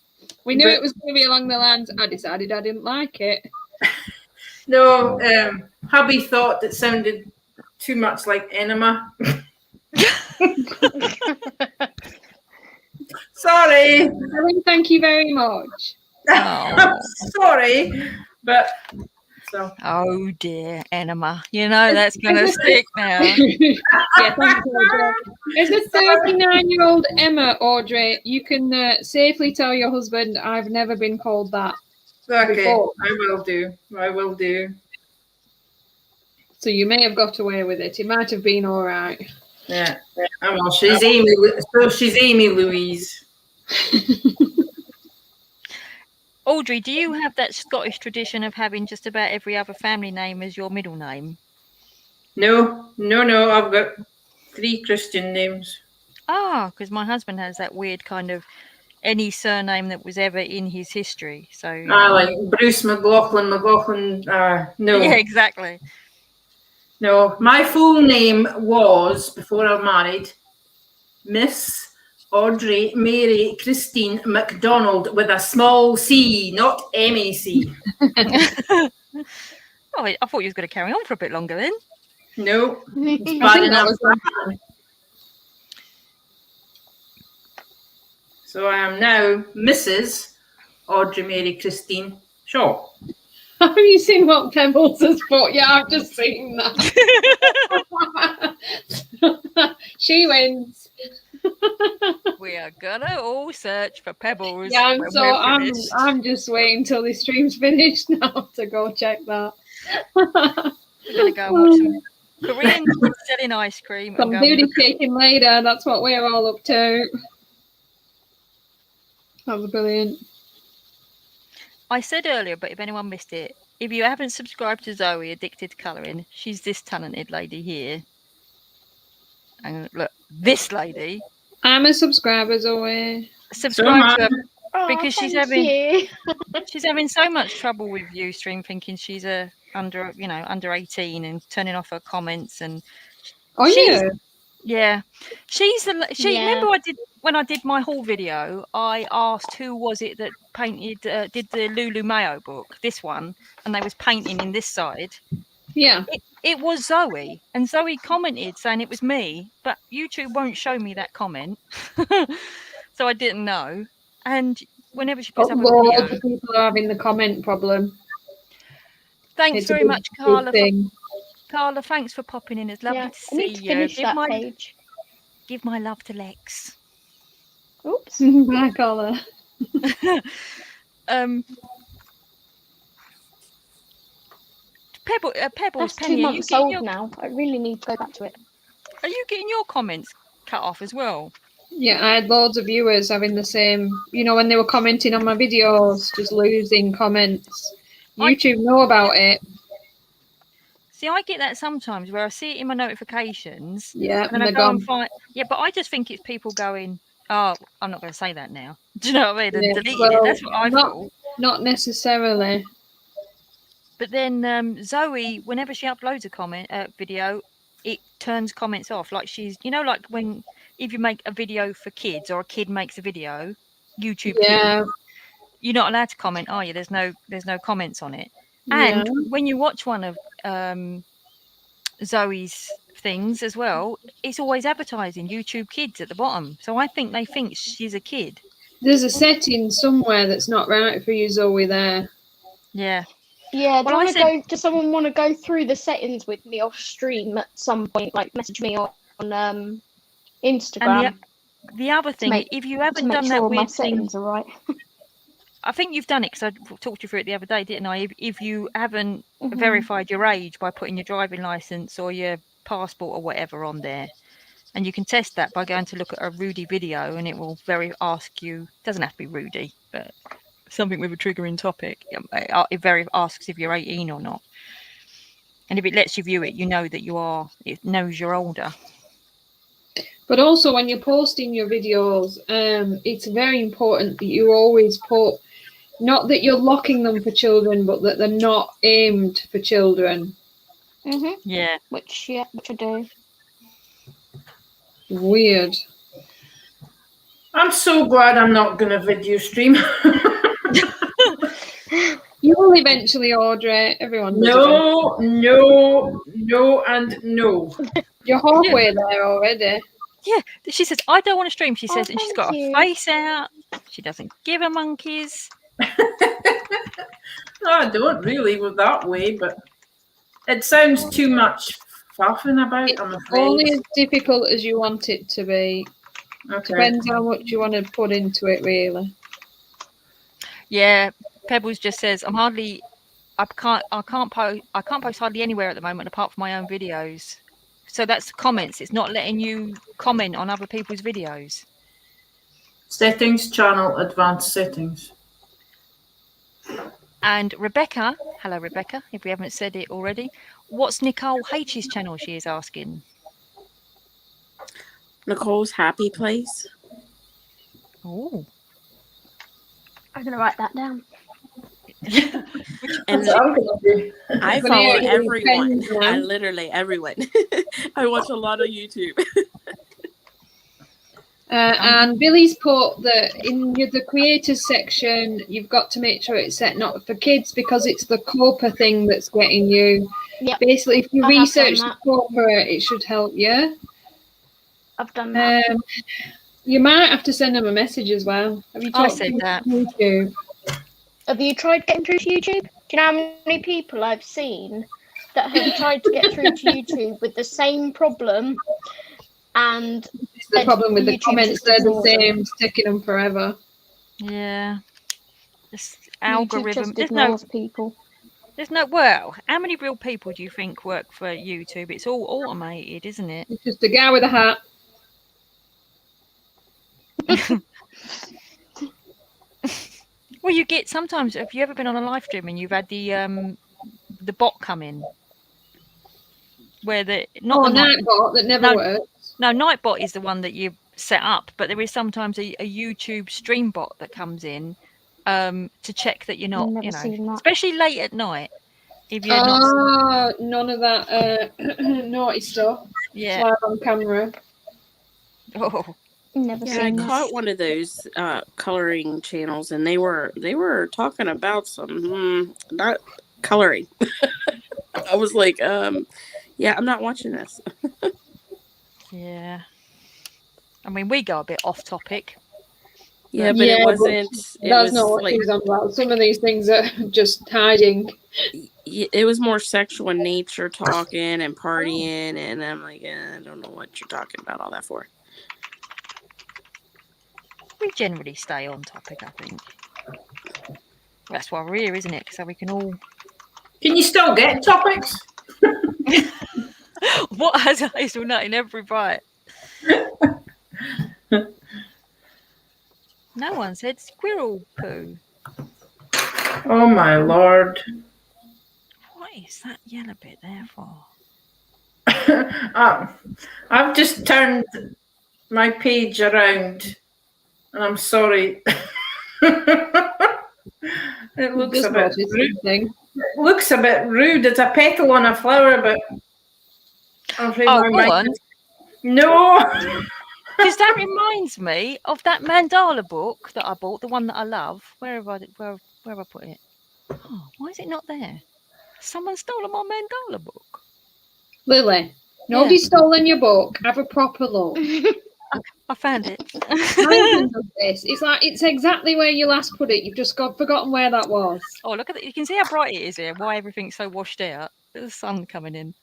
We knew it was going to be along the lines. I decided I didn't like it. No, hubby thought it sounded too much like enema. Sorry. Thank you very much. Oh. Sorry, but so. Oh dear, enema. You know that's gonna stick now. Yeah, thanks, Audrey. As a 39-year-old Emma, Audrey, you can safely tell your husband I've never been called that. Okay, Before. I will do. I will do. So you may have got away with it. It might have been all right. Yeah. Oh, well, she's Amy. So she's Amy Louise. Audrey, do you have that Scottish tradition of having just about every other family name as your middle name? No. I've got 3 Christian names. Ah, because my husband has that weird kind of any surname that was ever in his history. So Like Bruce McLaughlin. No. yeah, exactly. No, my full name was, before I married, Miss Audrey Mary Christine McDonald with a small C, not M-A-C. Oh, I thought you was going to carry on for a bit longer then. No, I bad think that enough. was So I am now Mrs. Audrey Mary Christine Shaw. Have you seen what Pebbles has put? Yeah, I've just seen that. She wins. We are gonna all search for pebbles. Yeah, when so we're finished. I'm just waiting till the stream's finished now to go check that. We're gonna go and watch some Korean kids selling ice cream. Some and go and booty look at- shaking later. That's what we're all up to. That was brilliant. I said earlier, but if anyone missed it, if you haven't subscribed to Zoe Addicted to Colouring, she's this talented lady here. And look, this lady. I'm a subscriber, Zoe. Subscribe to her Oh, because she's thank having you. she's having so much trouble with Ustream, thinking she's under 18 and turning off her comments and Oh, she's- yeah. yeah, she Yeah. remember when I did my haul video, I asked who was it that painted did the Lulu Mayo book, this one, and they was painting in this side. Yeah. It was Zoe, and Zoe commented saying it was me, but YouTube won't show me that comment, so I didn't know. And whenever she puts up a Loads video, of people are having the comment problem. thanks It's a very big- much, big Carla. thing. Carla, thanks for popping in. It's lovely Yeah, to I see need to you. finish that page. Give my love to Lex. Oops. Bye, Carla. Pebbles, That's Penny, 2 months old now. I really need to go back to it. are you getting your comments cut off as well? Yeah, I had loads of viewers having the same, when they were commenting on my videos, just losing comments. YouTube know about it. See, I get that sometimes where I see it in my notifications. Yeah, And and I they're go gone. and find. Yeah, but I just think it's people going, oh, I'm not going to say that now. Do you know what I mean? And Yeah, deleting well, it. That's what I thought. Not necessarily. But then Zoe, whenever she uploads a video, it turns comments off. Like she's, like when if you make a video for kids or a kid makes a video, YouTube Yeah. Kids, you're not allowed to comment, are you? There's no comments on it. Yeah. And when you watch one of Zoe's things as well, it's always advertising YouTube Kids at the bottom. So I think they think she's a kid. There's a setting somewhere that's not right for you, Zoe, there. Yeah. Yeah, Well, does someone want to go through the settings with me off stream at some point? Like message me on Instagram. And the other thing, if you haven't done that my weird thing, settings are right. I think you've done it because I talked you through it the other day, didn't I? If you haven't Mhm. verified your age by putting your driving license or your passport or whatever on there, and you can test that by going to look at a Rudy video, and it will ask you. It doesn't have to be Rudy, but something with a triggering topic. It asks if you're 18 or not, and if it lets you view it, you know that you are. It knows you're older. But also, when you're posting your videos, it's very important that you always put, not that you're locking them for children, but that they're not aimed for children. Mhm. Yeah. Which I do. Weird. I'm so glad I'm not going to video stream. You will eventually, Audrey. Everyone does eventually. No, and no. You're halfway there already. Yeah, she says, I don't want to stream, she says, and she's got thank her you. face out. She doesn't give a monkeys. No, I don't really with that way, but it sounds too much faffing about, I'm afraid. Only as difficult as you want it to be. Okay. Depends how much you want to put into it, really. Yeah, Pebbles just says, I can't post hardly anywhere at the moment apart from my own videos. So that's comments. It's not letting you comment on other people's videos. Settings, channel, advanced settings. And Rebecca, hello Rebecca, if we haven't said it already, what's Nicole H's channel, she is asking? Nicole's Happy Place. Oh. I'm gonna write that down. And That's what I'm gonna do. I But follow yeah, it everyone. depends, man. Literally everyone. I watch a lot of YouTube. And Billy's put that in the creators section, you've got to make sure it's set not for kids because it's the Copa thing that's getting you. Yep. Basically, if you I have research done the that. Copa, it should help you. I've done that. You might have to send them a message as well. Have you I talked said to that. YouTube? Have you tried getting through to YouTube? Do you know how many people I've seen that have tried to get through to YouTube with the same problem? And It's the problem with the YouTube comments, just they're the ignores them. same, sticking them forever. Yeah. This YouTube algorithm. just ignores people. Well, how many real people do you think work for YouTube? It's all automated, isn't it? It's just a guy with a hat. Well, you get sometimes. Have you ever been on a live stream and you've had the bot come in, where the Nightbot that never works. No, Nightbot is the one that you set up, but there is sometimes a YouTube stream bot that comes in to check that you're not, Never seen that. especially late at night. If you're not, none of that naughty stuff. yeah. Live on camera. Oh, Never Yeah, I seen caught that. one of those coloring channels, and they were talking about some not coloring. I was like, yeah, I'm not watching this. yeah. I mean, we go a bit off topic. Yeah, but it wasn't. That's not what he's on about. Some of these things are just hiding. It was more sexual in nature, talking and partying, and I'm like, I don't know what you're talking about all that for. We generally stay on topic, I think. That's why we're here, isn't it? So we can all. Can you still get topics? What has a hazelnut in every bite? No one said squirrel poo. Oh my lord. What is that yellow bit there for? I've just turned my page around and I'm sorry. It looks a bit rude. It looks a bit rude. It's a petal on a flower, but I'm afraid Oh, go on. No. Because that reminds me of that mandala book that I bought, the one that I love. Where have I put it? Oh, why is it not there? Someone stolen my mandala book. Lily, nobody's stolen your book. Have a proper look. I found it. It's exactly where you last put it. You've just forgotten where that was. Oh, look at it. You can see how bright it is here. Why everything's so washed out. There's the sun coming in.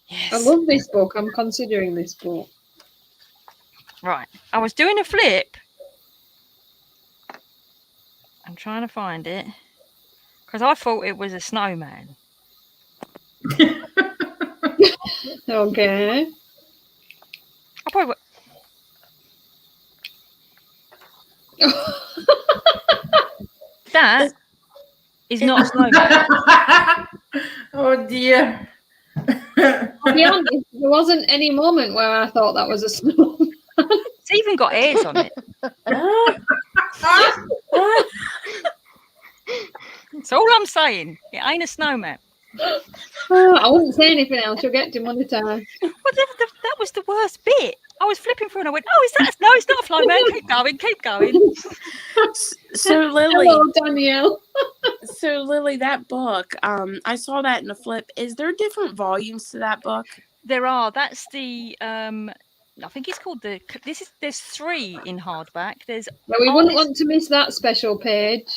Yes. I love this book. I'm considering this book. Right. I was doing a flip. I'm trying to find it. Because I thought it was a snowman. Okay. I probably. That is not a snowman. Oh dear. I'll be honest, there wasn't any moment where I thought that was a snowman. It's even got ears on it. That's all I'm saying. It ain't a snowman. I wouldn't say anything else. You'll get demonetized. Well, that was the worst bit. I was flipping through and I went, "Oh, is that? No, it's not a snowman. Keep going." So Lily, Hello, Danielle. So Lily, that book, I saw that in the flip. Is there different volumes to that book? There are. That's the. I think it's called the. There's 3 in hardback. There's. Well, we wouldn't want to miss that special page.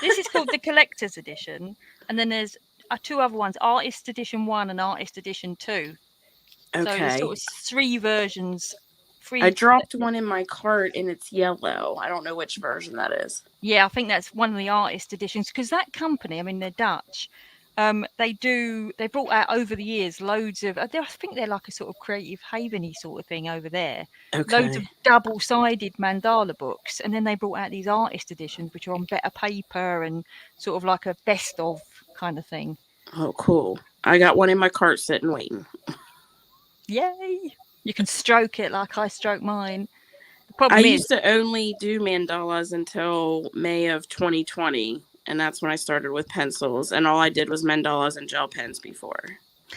This is called the collector's edition, and then there's 2 other ones: Artist Edition 1 and Artist Edition 2. Okay. So there's sort of 3 versions. I dropped one in my cart and it's yellow. I don't know which version that is. Yeah, I think that's one of the artist editions because that company, I mean, they're Dutch. They brought out over the years loads of. I think they're like a sort of creative haveny sort of thing over there. Okay. Loads of double-sided mandala books, and then they brought out these artist editions, which are on better paper and sort of like a best of kind of thing. Oh, cool! I got one in my cart sitting waiting. Yay! You can stroke it like I stroke mine. The problem I is, used to only do mandalas until May of 2020, and that's when I started with pencils. And all I did was mandalas and gel pens before.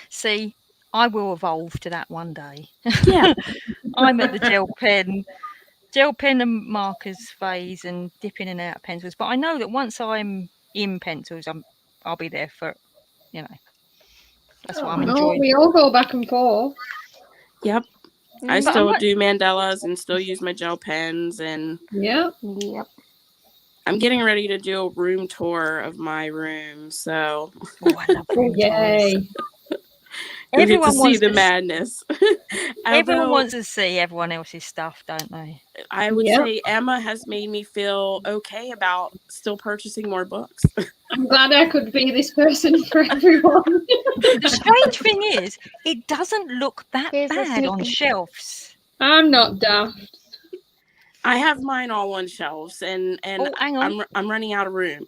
see, I will evolve to that one day. Yeah. I'm at the gel pen gel pen and markers phase and dip in and out of pencils. But I know that once I'm in pencils, I'll be there for, you know. That's what I'm No, enjoying. we all go back and forth. Yep. I But still do mandalas and still use my gel pens, and Yep. I'm getting ready to do a room tour of my room. So I love room tours. Yay. you'll get to Everyone see wants the to madness. Everyone Although, wants to see everyone else's stuff, don't they? I would Yep. say Emma has made me feel okay about still purchasing more books. I'm glad I could be this person for everyone. The strange thing is, it doesn't look that Here's a bad on sneak- shelves. I'm not daft. I have mine all on shelves, and Oh, hang on. I'm running out of room.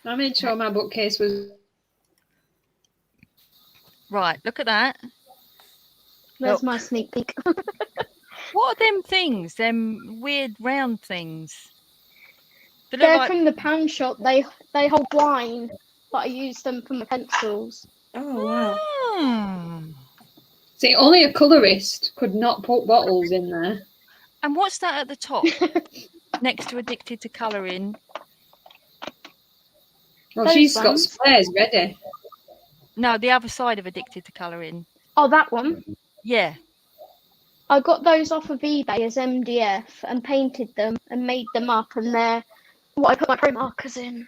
I made sure my bookcase was. Right, look at that. There's Look. my sneak peek. What are them things? Them weird round things? They look They're like... from the pound shop. They hold wine, but I use them for my pencils. Oh wow! Hmm. See, only a colourist could not put bottles in there. And what's that at the top? Next to Addicted to Colouring. Well, Those she's got ones. squares ready. No, the other side of Addicted to Colouring. Oh, that one. Yeah. I got those off of eBay as MDF and painted them and made them up, and they're what I put my pro markers in.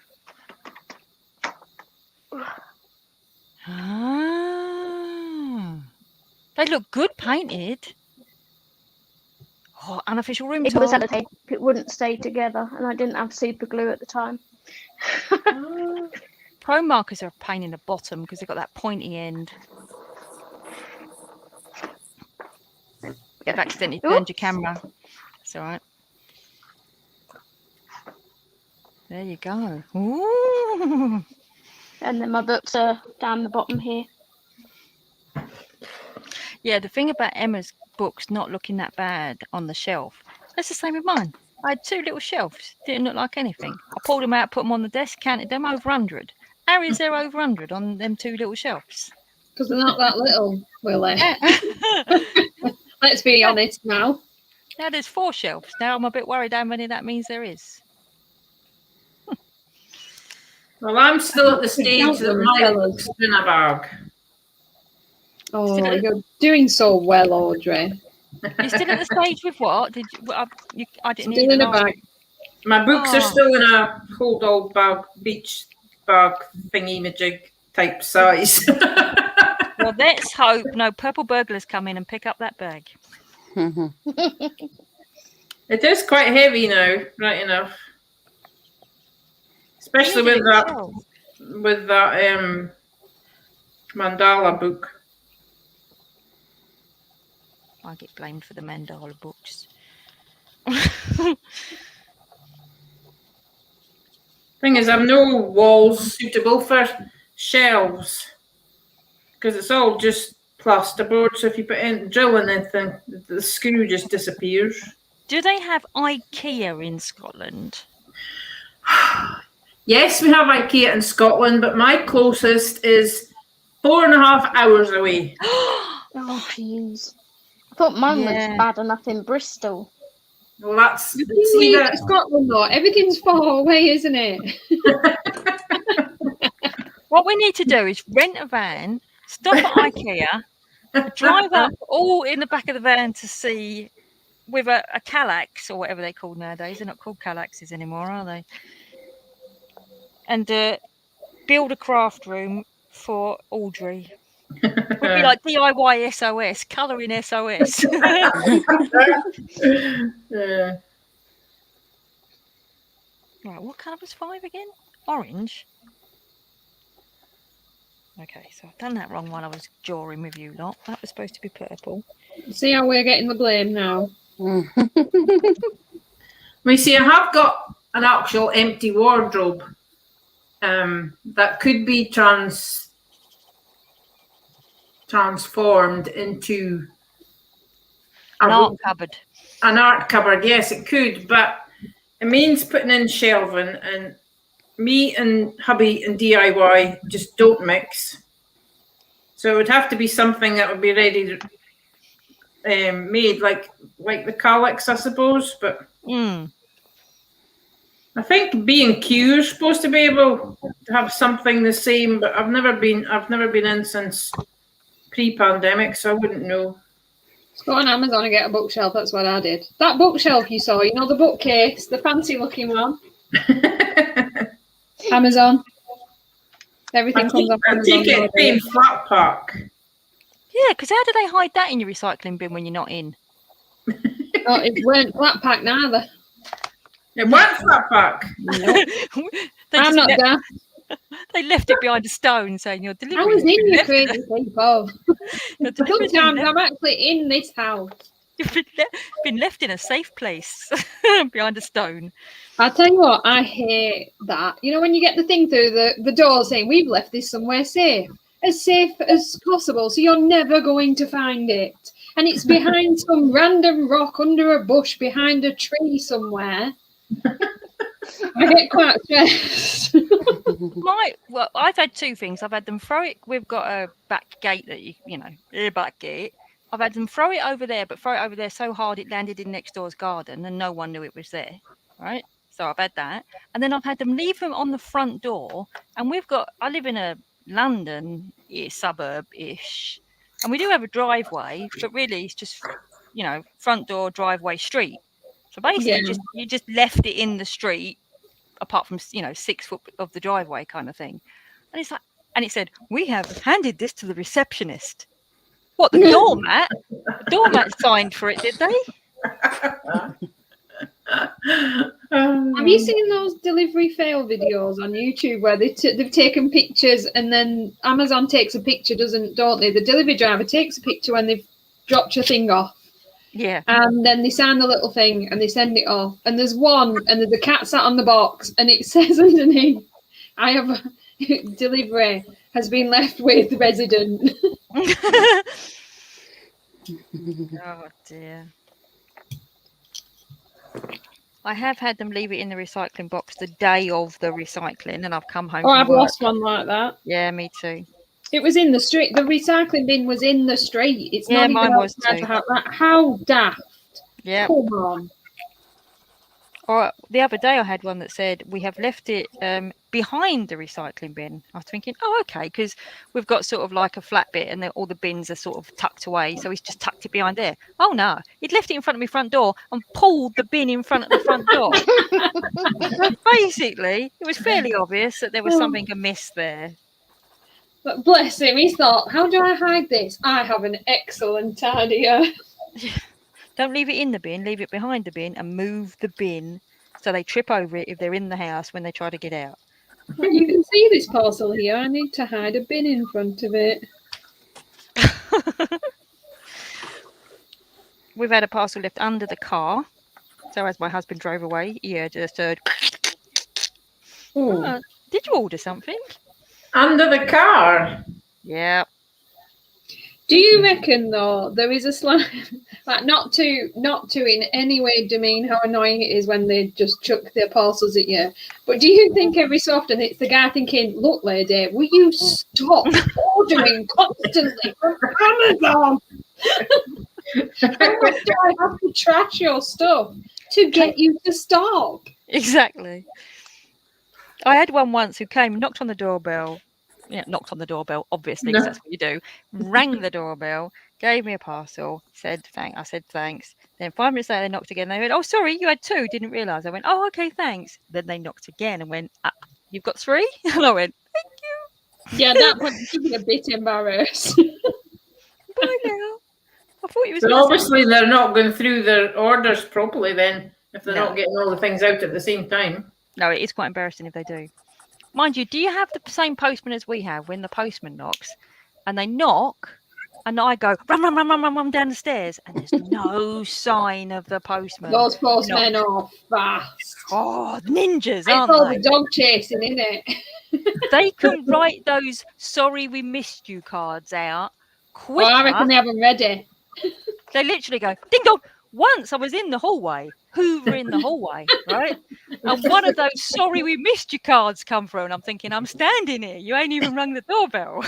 Ah. They look good painted. Oh, unofficial room It was tour. sellotape. It wouldn't stay together, and I didn't have super glue at the time. Pro markers are a pain in the bottom because they've got that pointy end. I've accidentally turned your camera. It's all right. There you go. Ooh. And then my books are down the bottom here. Yeah, the thing about Emma's books not looking that bad on the shelf, that's the same with mine. I had two little shelves, didn't look like anything. I pulled them out, put them on the desk, counted them over 100. How is there over 100 on them two little shelves? Because they're not that little, Willie. Let's be honest now. Now there's 4 shelves. Now I'm a bit worried how many that means there is. Well, I'm still at the stage that my book's in a bag. Oh, you're doing so well, Audrey. You're still at the stage with what? Did you? I didn't Still hear in the a last bag. My books are still in a hold all bag, beach bag thingy majig type size. Well, let's hope no purple burglars come in and pick up that bag. It is quite heavy now, right enough. Especially with that mandala book. I get blamed for the mandala books. Thing is, I've no walls suitable for shelves because it's all just plasterboard. So if you put in drill in anything, the screw just disappears. Do they have IKEA in Scotland? Yes, we have IKEA in Scotland, but my closest is 4.5 hours away. Oh, jeez. I thought mine was bad enough in Bristol. Well, that's See that Scotland though. Everything's far away, isn't it? What we need to do is rent a van, stop at IKEA, drive up all in the back of the van to see with a Kallax or whatever they're called nowadays. They're not called Kallaxes anymore, are they? And build a craft room for Audrey. We'd be like DIY SOS, colouring SOS. Yeah. Right, what colour was 5 again? Orange. Okay, so I've done that wrong while I was jawing with you lot. That was supposed to be purple. See how we're getting the blame now. We see, I have got an actual empty wardrobe that could be transformed into An art cupboard. An art cupboard, yes, it could, but it means putting in shelving, and me and hubby and DIY just don't mix. So it would have to be something that would be ready made, like the calyx, I suppose. But I think B&Q is supposed to be able to have something the same, but I've never been in since pre-pandemic, so I wouldn't know. Just go on Amazon and get a bookshelf. That's what I did. That bookshelf you saw, you know, the bookcase, the fancy looking one. Amazon. Everything comes off I Amazon. take it paying flat pack. Yeah, because how do they hide that in your recycling bin when you're not in? Oh, it weren't flat pack neither. It weren't flat pack. No. They I'm just not there. They left it behind a stone saying your delivery. I was in you crazy people. Your delivery's Sometimes been I'm actually in this house. You've been left in a safe place behind a stone. I'll tell you what, I hate that. You know, when you get the thing through the door saying, we've left this somewhere safe as possible, so you're never going to find it. And it's behind some random rock under a bush behind a tree somewhere. I get quite stressed. Well, I've had two things. I've had them throw it. We've got a back gate that a back gate. I've had them throw it over there, but throw it over there so hard it landed in next door's garden and no one knew it was there. Right. So I've had that. And then I've had them leave them on the front door. And I live in a London suburb-ish. And we do have a driveway, but really it's just, front door, driveway, street. So basically you just left it in the street, apart from, 6 foot of the driveway kind of thing. And it's like, and it said, we have handed this to the receptionist. What, the doormat? The doormat signed for it, did they? Have you seen those delivery fail videos on YouTube where they've taken pictures and then Amazon takes a picture, don't they? The delivery driver takes a picture when they've dropped your thing off. Yeah. And then they sign the little thing and they send it off. And there's one, and there's a cat sat on the box, and it says underneath, I have a delivery has been left with the resident. Oh dear. I have had them leave it in the recycling box the day of the recycling, and I've come home. Oh, I've lost one like that. Yeah, me too. It was in the street. The recycling bin was in the street. It's not even mine was too. How daft. Yeah. Come on. Or the other day I had one that said, we have left it behind the recycling bin. I was thinking, oh, okay, because we've got sort of like a flat bit and all the bins are sort of tucked away. So he's just tucked it behind there. Oh, no. He'd left it in front of my front door and pulled the bin in front of the front door. So basically, it was fairly obvious that there was something amiss there. But bless him, he thought, how do I hide this? I have an excellent idea. Don't leave it in the bin, leave it behind the bin and move the bin so they trip over it if they're in the house when they try to get out. You can see this parcel here. I need to hide a bin in front of it. We've had a parcel left under the car. So as my husband drove away, he just heard, did you order something? Under the car? Yeah. Do you reckon though there is a slight, like not to in any way demean how annoying it is when they just chuck their parcels at you, but do you think every so often it's the guy thinking, look lady, will you stop ordering constantly from Amazon? How much do I have to trash your stuff to get you to stop? Exactly. I had one once who came, knocked on the doorbell. Yeah, knocked on the doorbell, obviously, because that's what you do. Rang the doorbell, gave me a parcel, said thanks. I said thanks. Then 5 minutes later, they knocked again. They went, oh, sorry, you had 2. Didn't realise. I went, oh, okay, thanks. Then they knocked again and went, you've got 3? And I went, thank you. Yeah, that was a bit embarrassed. Bye now. I thought it was. So obviously they're not going through their orders properly then, if they're not getting all the things out at the same time. No, it is quite embarrassing if they do. Mind you, do you have the same postman as we have when the postman knocks and they knock and I go run down the stairs and there's no sign of the postman? Those postmen are fast. Oh, ninjas, aren't they? It's all the dog chasing, isn't it? They can write those sorry we missed you cards out quicker. Oh, I reckon they have them ready. They literally go ding dong. Once I was in the hallway, Hoover in the hallway, right? And one of those sorry we missed you cards come through and I'm thinking, I'm standing here. You ain't even rung the doorbell.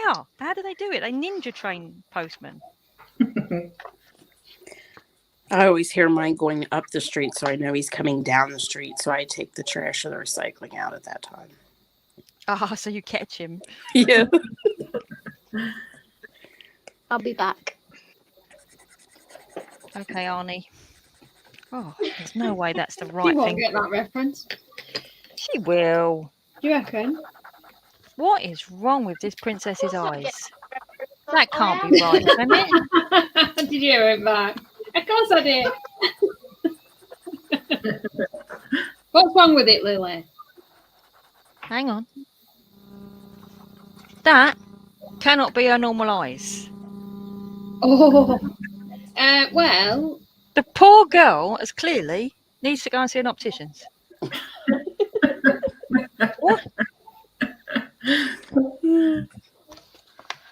How? How do they do it? They ninja train postmen. I always hear mine going up the street, so I know he's coming down the street. So I take the trash or the recycling out at that time. Ah, so you catch him. Yeah. I'll be back. Okay, Arnie. Oh, there's no way that's the She right won't thing. get that reference. She will. Do you reckon? What is wrong with this princess's eyes? That can't be right, can it? Did you hear it back? Of course I did. What's wrong with it, Lily? Hang on. That cannot be her normal eyes. Oh. Well, The poor girl has clearly needs to go and see an optician's. What?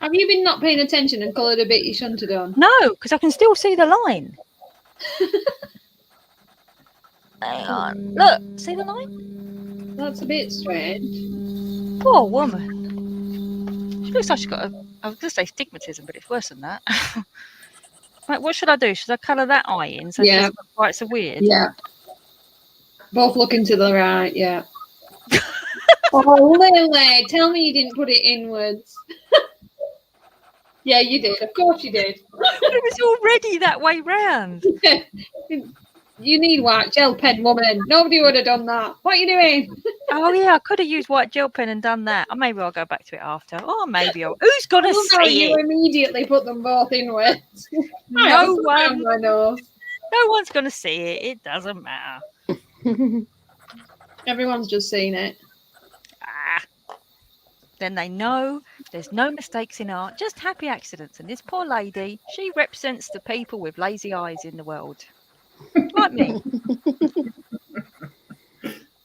have you been not paying attention and coloured a bit you shouldn't have done? No, because I can still see the line. Hang on. Look, see the line? That's a bit strange. Poor woman. She looks like she's got I was going to say stigmatism, but it's worse than that. Right, what should I do? Should I colour that eye in so it doesn't look quite so weird? Yeah. Both looking to the right, yeah. Oh, Lily, tell me you didn't put it inwards. Yeah, you did. Of course you did. It was already that way round. You need white gel pen, woman. Nobody would have done that. What are you doing? Oh, yeah, I could have used white gel pen and done that. Or maybe I'll go back to it after. Or maybe I'll... Who's going to Oh, no, see you it? immediately put them both inwards. No one. I know. No one's going to see it. It doesn't matter. Everyone's just seen it. Ah. Then they know there's no mistakes in art, just happy accidents. And this poor lady, she represents the people with lazy eyes in the world. Like me.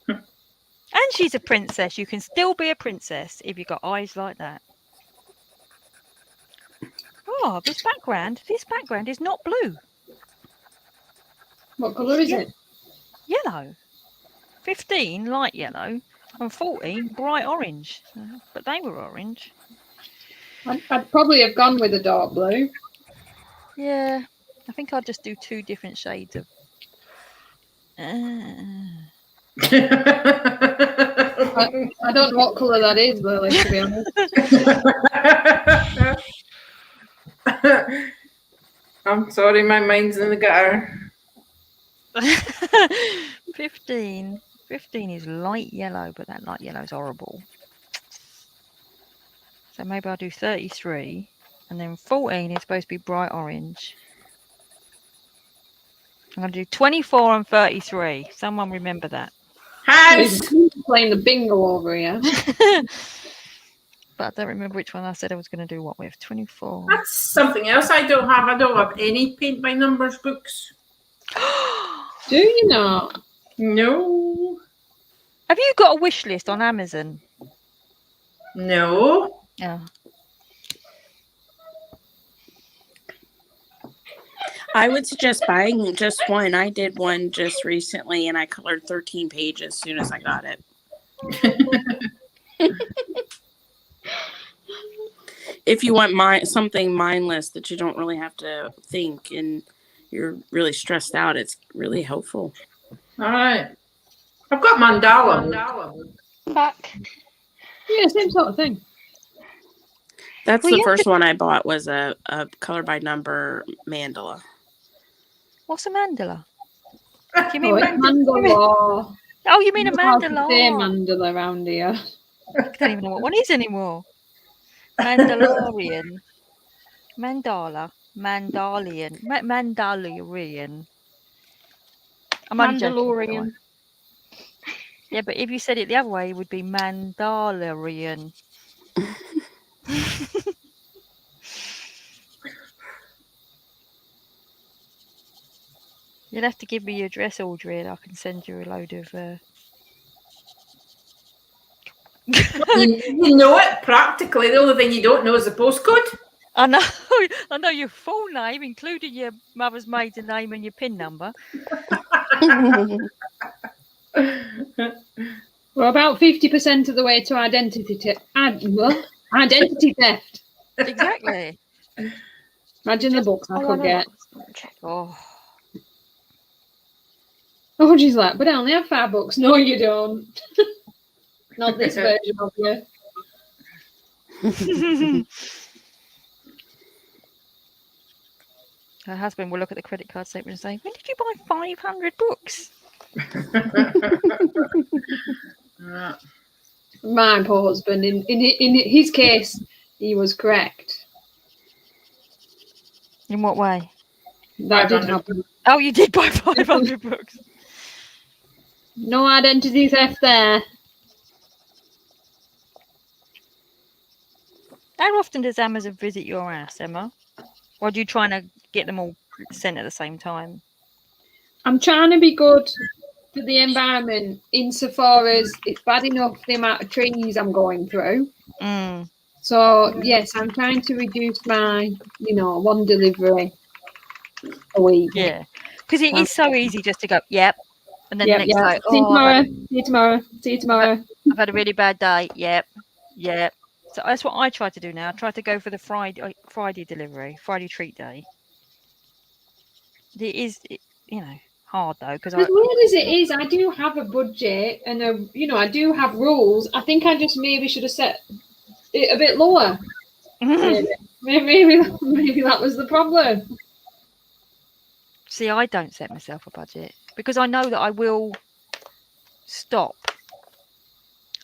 And she's a princess. You can still be a princess if you've got eyes like that. Oh, this background is not blue. What colour is it? Yellow. 15, light yellow. And 14, bright orange. But they were orange. I'd probably have gone with a dark blue. Yeah. I think I'll just do 2 different shades of... I don't know what colour that is, Lily, to be honest. I'm sorry, my mind's in the gutter. 15 is light yellow, but that light yellow is horrible. So maybe I'll do 33, and then 14 is supposed to be bright orange. I'm going to do 24 and 33. Someone remember that. House. Playing the bingo over here. But I don't remember which one I said I was going to do what with. 24. That's something else I don't have. I don't have any paint by numbers books. Do you not? No. Have you got a wish list on Amazon? No. Yeah. I would suggest buying just one. I did one just recently, and I colored 13 pages as soon as I got it. If you want something mindless that you don't really have to think and you're really stressed out, it's really helpful. All right. I've got mandala. Back. Yeah, same sort of thing. That's Well, the you first one I bought was a color by number mandala. What's a mandala? Do you mean Mandala. Oh, you mean a Say mandala? mandala around here. I don't even know what one is anymore. Mandalorian. Mandala. Mandalian. Mandalorian. I'm only joking, by the way. Mandalorian. Yeah, but if you said it the other way, it would be Mandalorian. You'll have to give me your address, Audrey, and I can send you a load of... You know it practically. The only thing you don't know is the postcode. I know your full name, including your mother's maiden name and your PIN number. We're about 50% of the way to identity Identity theft. Exactly. Imagine the books I could get. Oh, Oh, she's like, but I only have 5 books. No, you don't. Not this version of you. her husband will look at the credit card statement and say, "When did you buy 500 books?" My poor husband, in his case, he was correct. In what way? That did happen. Oh, you did buy 500 books. No identity theft there. How often does Amazon visit your house, Emma? Or do you try to get them all sent at the same time? I'm trying to be good for the environment insofar as it's bad enough the amount of trees I'm going through. Mm. So, yes, I'm trying to reduce my, one delivery a week. Yeah. Because it is so easy just to go, yep. And then Yep, the next day, See you tomorrow. See you tomorrow. See you tomorrow. I've had a really bad day. Yep. Yep. So that's what I try to do now. I try to go for the Friday delivery, Friday treat day. It is, hard though. Because as weird as it is, I do have a budget and, I do have rules. I think I just maybe should have set it a bit lower. Maybe that was the problem. See, I don't set myself a budget because I know that I will stop.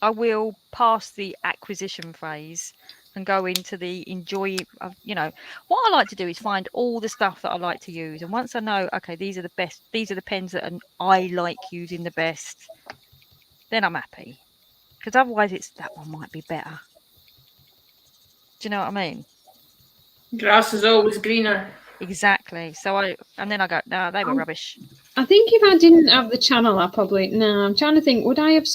I will pass the acquisition phase and go into the enjoy. What I like to do is find all the stuff that I like to use. And once I know, okay, these are the best, these are the pens that I like using the best, then I'm happy. Because otherwise that one might be better. Do you know what I mean? Grass is always greener. Exactly. So then I go, no, they were rubbish. I think if I didn't have the channel, I'm trying to think, would I have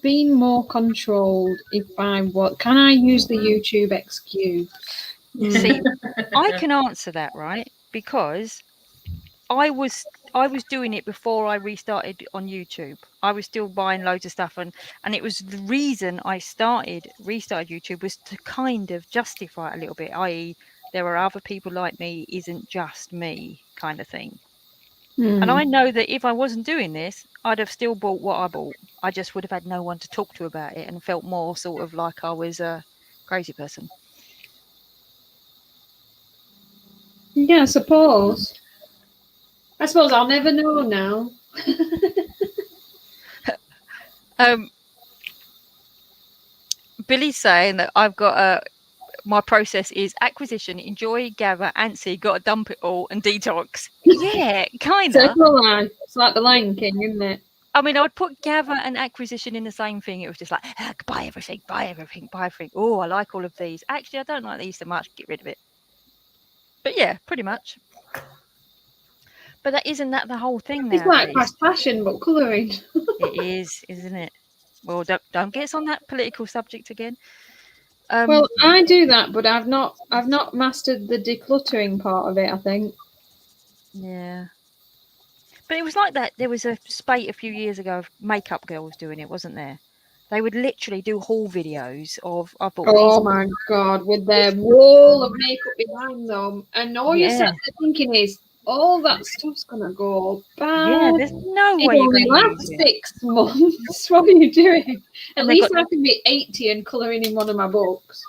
been more controlled if can I use the YouTube excuse? See, I can answer that, right? Because I was doing it before I restarted on YouTube. I was still buying loads of stuff and it was the reason I restarted YouTube was to kind of justify it a little bit, i.e. there are other people like me, isn't just me kind of thing. And I know that if I wasn't doing this, I'd have still bought what I bought. I just would have had no one to talk to about it and felt more sort of like I was a crazy person. Yeah, I suppose I'll never know now. Billy's saying that I've got my process is acquisition, enjoy, gather, antsy, got to dump it all and detox. Yeah, kind of. It's like the Lion King, isn't it? I mean, I'd put gather and acquisition in the same thing. It was just like, buy everything. Oh, I like all of these. Actually, I don't like these so much. Get rid of it. But yeah, pretty much. But isn't that the whole thing now? It's like fast fashion, but colouring. It is, isn't it? Well, don't get us on that political subject again. Well, I do that, but I've not mastered the decluttering part of it, I think. Yeah. But it was like that. There was a spate a few years ago of makeup girls doing it, wasn't there? They would literally do haul videos of. Oh my God, with their wall of makeup behind them, and all you're sat there thinking is, all that stuff's gonna go bad. Yeah, there's no way you're gonna last 6 months. What are you doing? At least I can be 80 and colouring in one of my books.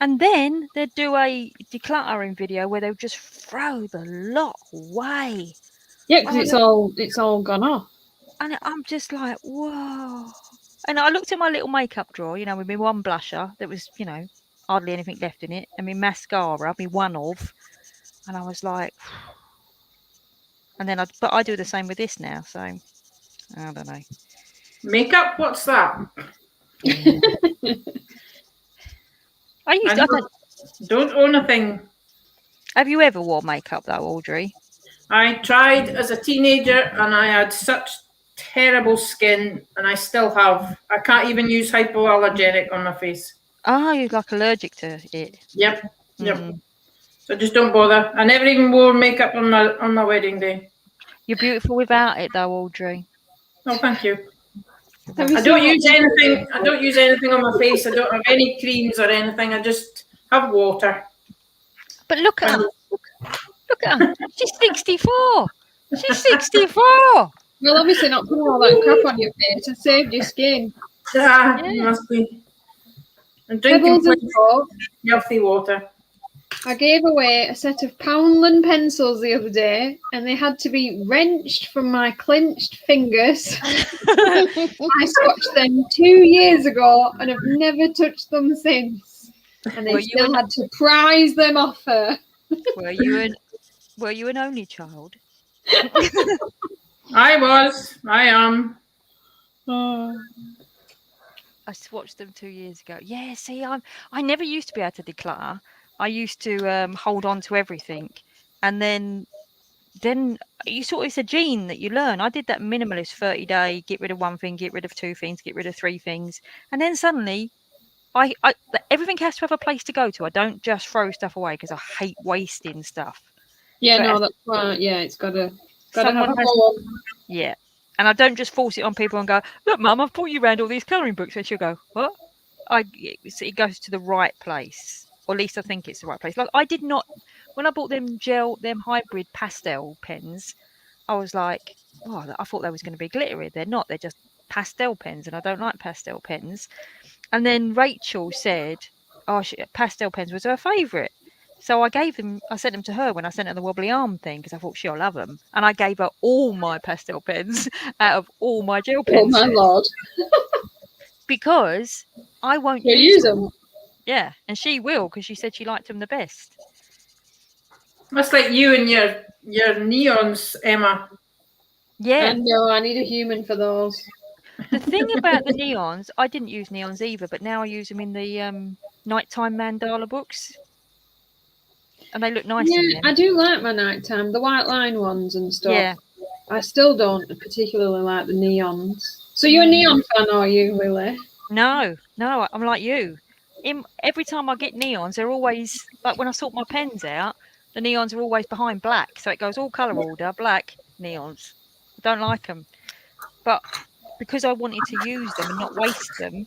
And then they'd do a decluttering video where they would just throw the lot away. Yeah, because it's all gone off. And I'm just like, whoa. And I looked at my little makeup drawer, with my one blusher that was, hardly anything left in it, and my mascara, my one of, and I was like. And then but I do the same with this now, so I don't know. Makeup? What's that? I don't own a thing. Have you ever worn makeup though, Audrey? I tried as a teenager and I had such terrible skin, and I still have. I can't even use hypoallergenic on my face. Oh, you're like allergic to it. Yep. So just don't bother. I never even wore makeup on my wedding day. You're beautiful without it, though, Audrey. Oh, thank you. Have you I don't seen use anything. I don't use anything on my face. I don't have any creams or anything. I just have water. But look at her. Look at her. She's 64. She's 64. Well, obviously not putting all that crap on your face. I saved your skin. Ah, Yeah. must be. I'm drinking Pebbles and Fork. healthy water. I gave away a set of Poundland pencils the other day, and they had to be wrenched from my clenched fingers. I swatched them 2 years ago and have never touched them since. And they still had to prize them off her. Were you an only child? I was. I am. Oh. I swatched them 2 years ago. Yeah, see, I never used to be able to declutter. I used to hold on to everything, and then it's a gene that you learn. I did that minimalist 30-day, get rid of one thing, get rid of two things, get rid of three things, and then suddenly, everything has to have a place to go to. I don't just throw stuff away because I hate wasting stuff. Yeah, So no, that's right. Yeah, it's got to have Someone a has- home. Yeah, and I don't just force it on people and go, "Look, Mum, I've brought you around all these colouring books," and she'll go, "What?" It goes to the right place, or at least I think it's the right place. Like I did not when I bought them hybrid pastel pens. I was like, "Oh, I thought they was going to be glittery. They're not. They're just pastel pens, and I don't like pastel pens." And then Rachel said, "Oh, pastel pens was her favourite." So I sent them to her when I sent her the wobbly arm thing because I thought she'll love them. And I gave her all my pastel pens out of all my gel Oh, pens my Lord. because I won't You use use them. them. Yeah, and she will because she said she liked them the best. That's like you and your neons, Emma. Yeah. And no, I need a human for those. The thing about the neons, I didn't use neons either, but now I use them in the nighttime mandala books. And they look nice in Yeah, them. I do like my nighttime, the white line ones and stuff. Yeah. I still don't particularly like the neons. So you're a neon fan, are you, Willie? No, I'm like you. Every time I get neons, they're always, like when I sort my pens out, the neons are always behind black. So it goes all colour order, black, neons. I don't like them. But because I wanted to use them and not waste them,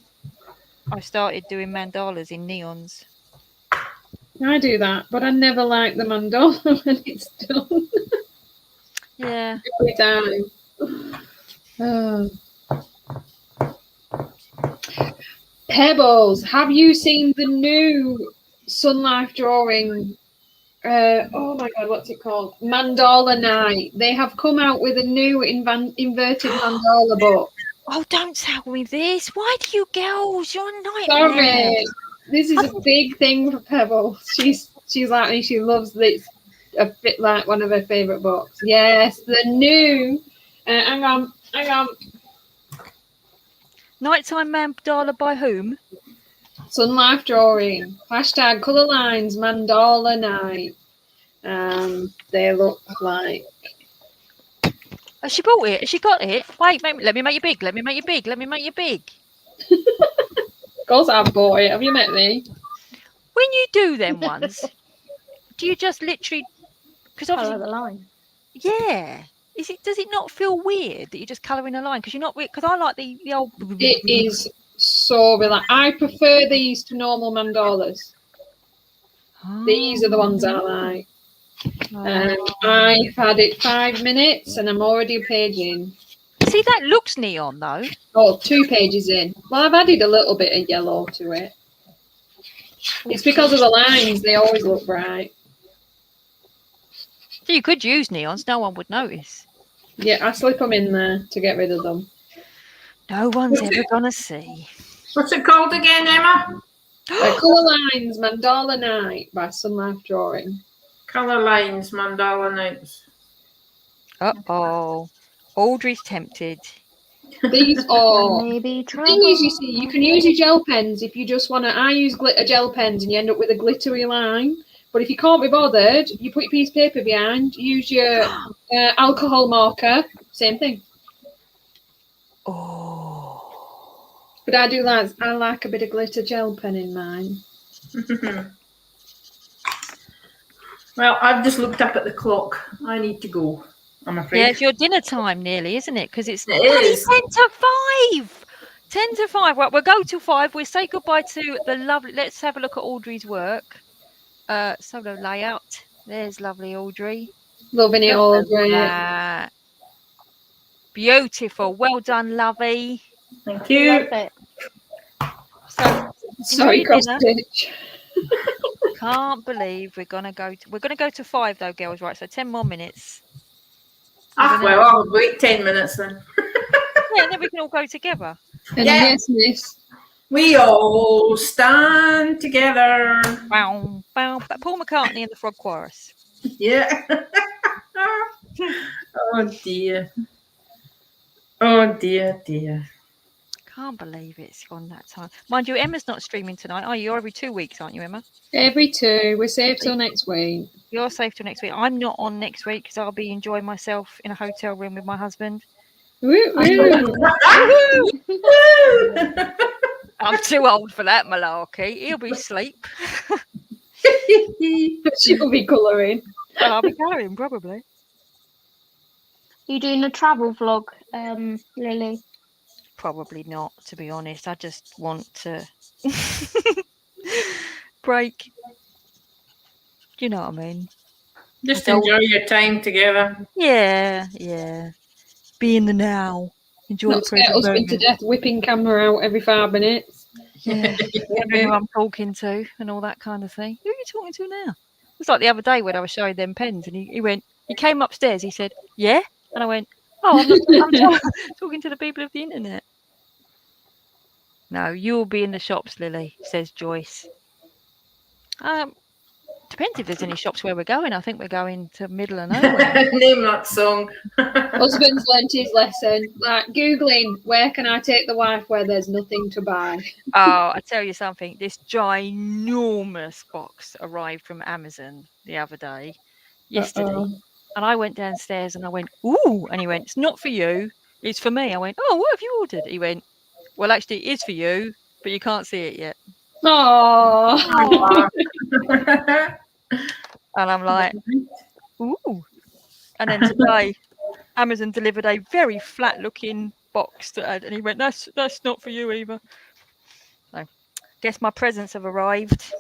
I started doing mandalas in neons. I do that, but I never like the mandala when it's done. Yeah. Every time. Oh. Pebbles, have you seen the new Sun Life drawing? Oh my God, what's it called? Mandala Night. They have come out with a new inverted mandala book. Oh, don't tell me this. Why do you girls? You're a nightmare. Sorry, this is a big thing for Pebbles. She's like me. She loves this. A bit like one of her favorite books. Yes, the new. Hang on. Nighttime mandala by whom? Sun Life drawing. Hashtag colour lines mandala night. They look like. Has she bought it? Has she got it? Wait, let me make you big. Let me make you big. Let me make you big. Of course I've bought it. Have you met me? When you do them ones, do you just literally? Because Colour obviously, the line. yeah. Does it not feel weird that you're just colouring a line? Because you're not. Because I like the old. It is so relaxed. I prefer these to normal mandalas. These are the ones I like. I've had it 5 minutes and I'm already a page in. See, that looks neon though. Oh, 2 pages in. Well, I've added a little bit of yellow to it. It's because of the lines. They always look bright. So you could use neons. No one would notice. Yeah, I slip them in there to get rid of them. No one's ever gonna see. What's it called again, Emma? Colour Lines Mandala Night by Sun Life Drawing. Colour lines, mandala nights. Uh-oh. Audrey's tempted. These are... Maybe The thing is, you see, you can use your gel pens if you just want to... I use glitter gel pens and you end up with a glittery line. But if you can't be bothered, you put your piece of paper behind, use your alcohol marker, same thing. Oh. But I like a bit of glitter gel pen in mine. Well, I've just looked up at the clock. I need to go, I'm afraid. Yeah, it's your dinner time nearly, isn't it? Because it's It is. 10 to 5. 10 to 5. Right, we'll go till 5. We'll say goodbye to the lovely. Let's have a look at Audrey's work. Solo layout. There's lovely Audrey. Loving it, Look at Audrey. that. Beautiful. Well done, lovey. Thank you. Love it. So Sorry, enjoy your cross dinner. stitch. Can't believe we're gonna go to 5 though, girls. Right, so 10 more minutes. Well, I'll wait 10 minutes then. Yeah, and then we can all go together. And Yeah. yes, miss. We all stand together. Bow, bow, bow. Paul McCartney and the Frog Chorus. Yeah. Oh dear. Oh dear, dear. Can't believe it's gone that time. Mind you, Emma's not streaming tonight, are you? You're every 2 weeks, aren't you, Emma? Every 2. We're safe till next week. You're safe till next week. I'm not on next week because I'll be enjoying myself in a hotel room with my husband. Woo, woo. I'm too old for that malarkey. He'll be asleep. She'll be colouring. I'll be carrying probably. You doing a travel vlog, Lily? Probably not, to be honest. I just want to break. You know what I mean? Just enjoy your time together. Yeah, yeah. Be in the now. Enjoy Not the get present husband to moment. death, whipping camera out every 5 minutes. Yeah. Wondering who I'm talking to and all that kind of thing. Who are you talking to now? It's like the other day when I was showing them pens and he came upstairs, he said, yeah? And I went, oh, I'm talking to the people of the internet. No, you'll be in the shops, Lily, says Joyce. Depends if there's any shops where we're going. I think we're going to middle of nowhere. Name that song. Husband's learnt his lesson. Like Googling, where can I take the wife where there's nothing to buy? Oh, I tell you something. This ginormous box arrived from Amazon the other day, yesterday. And I went downstairs and I went, ooh. And he went, it's not for you. It's for me. I went, oh, what have you ordered? He went, well, actually, it is for you, but you can't see it yet. Oh. And I'm like, ooh. And then today, Amazon delivered a very flat-looking box that had, and he went, that's not for you either. So, guess my presents have arrived.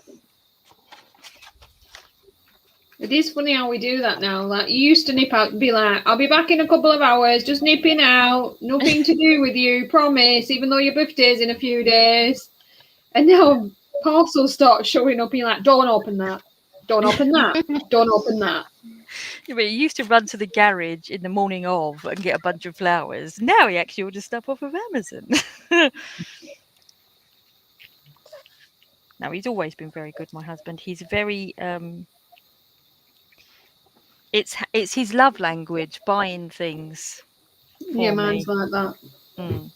It is funny how we do that now. Like you used to nip out and be like, I'll be back in a couple of hours, just nipping out, nothing to do with you, promise, even though your birthday's in a few days. And now parcels start showing up and you're like, don't open that. Don't open that. Don't open that. Yeah, but he used to run to the garage in the morning of and get a bunch of flowers. Now he actually orders stuff off of Amazon. No, he's always been very good, my husband. He's very it's his love language, buying things. Yeah, mine's like that. Mm.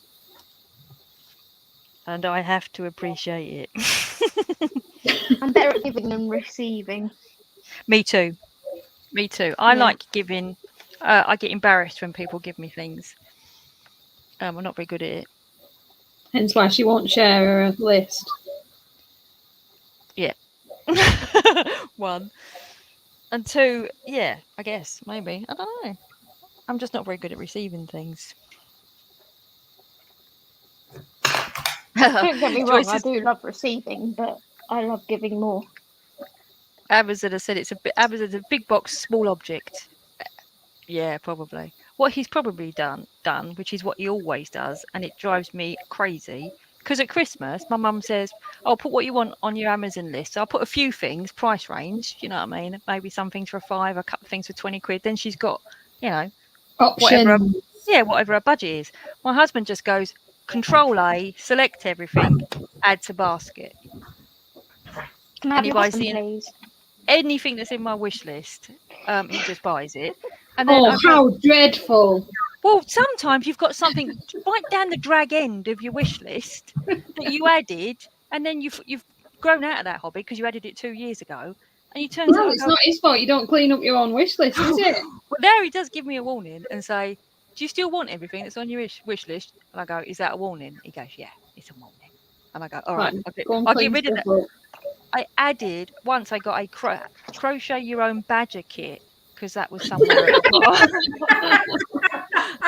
And I have to appreciate it. I'm better at giving than receiving. Me too. I Yeah. like giving. I get embarrassed when people give me things. I'm not very good at it. Hence why she won't share her list. One. And two, yeah, I guess, maybe. I don't know. I'm just not very good at receiving things. Don't get me wrong, Joyce I is- do love receiving, but I love giving more. Amazon has said Amazon's a big box, small object. Yeah, probably. What he's probably done, which is what he always does, and it drives me crazy. Because at Christmas, my mum says, "Oh, put what you want on your Amazon list." So I'll put a few things, price range. You know what I mean? Maybe some things for £5, a couple of things for 20 quid. Then she's got, whatever. Option. Whatever her budget is. My husband just goes, Control A, select everything, add to basket. Can I And have he your buys husband, the please? anything that's in my wish list. He just buys it. And then Oh, how dreadful. well, sometimes you've got something right down the drag end of your wish list that you added, and then you've grown out of that hobby because you added it 2 years ago, and you turn Well, out it's not his fault you don't clean up your own wish list, is it? well, there he does give me a warning and say, "Do you still want everything that's on your wish list?" And I go, "Is that a warning?" He goes, "Yeah, it's a warning." And I go, "All right, Right, go and I'll clean get rid of stuff that." up. I added once. I got a crochet your own badger kit because that was somewhere.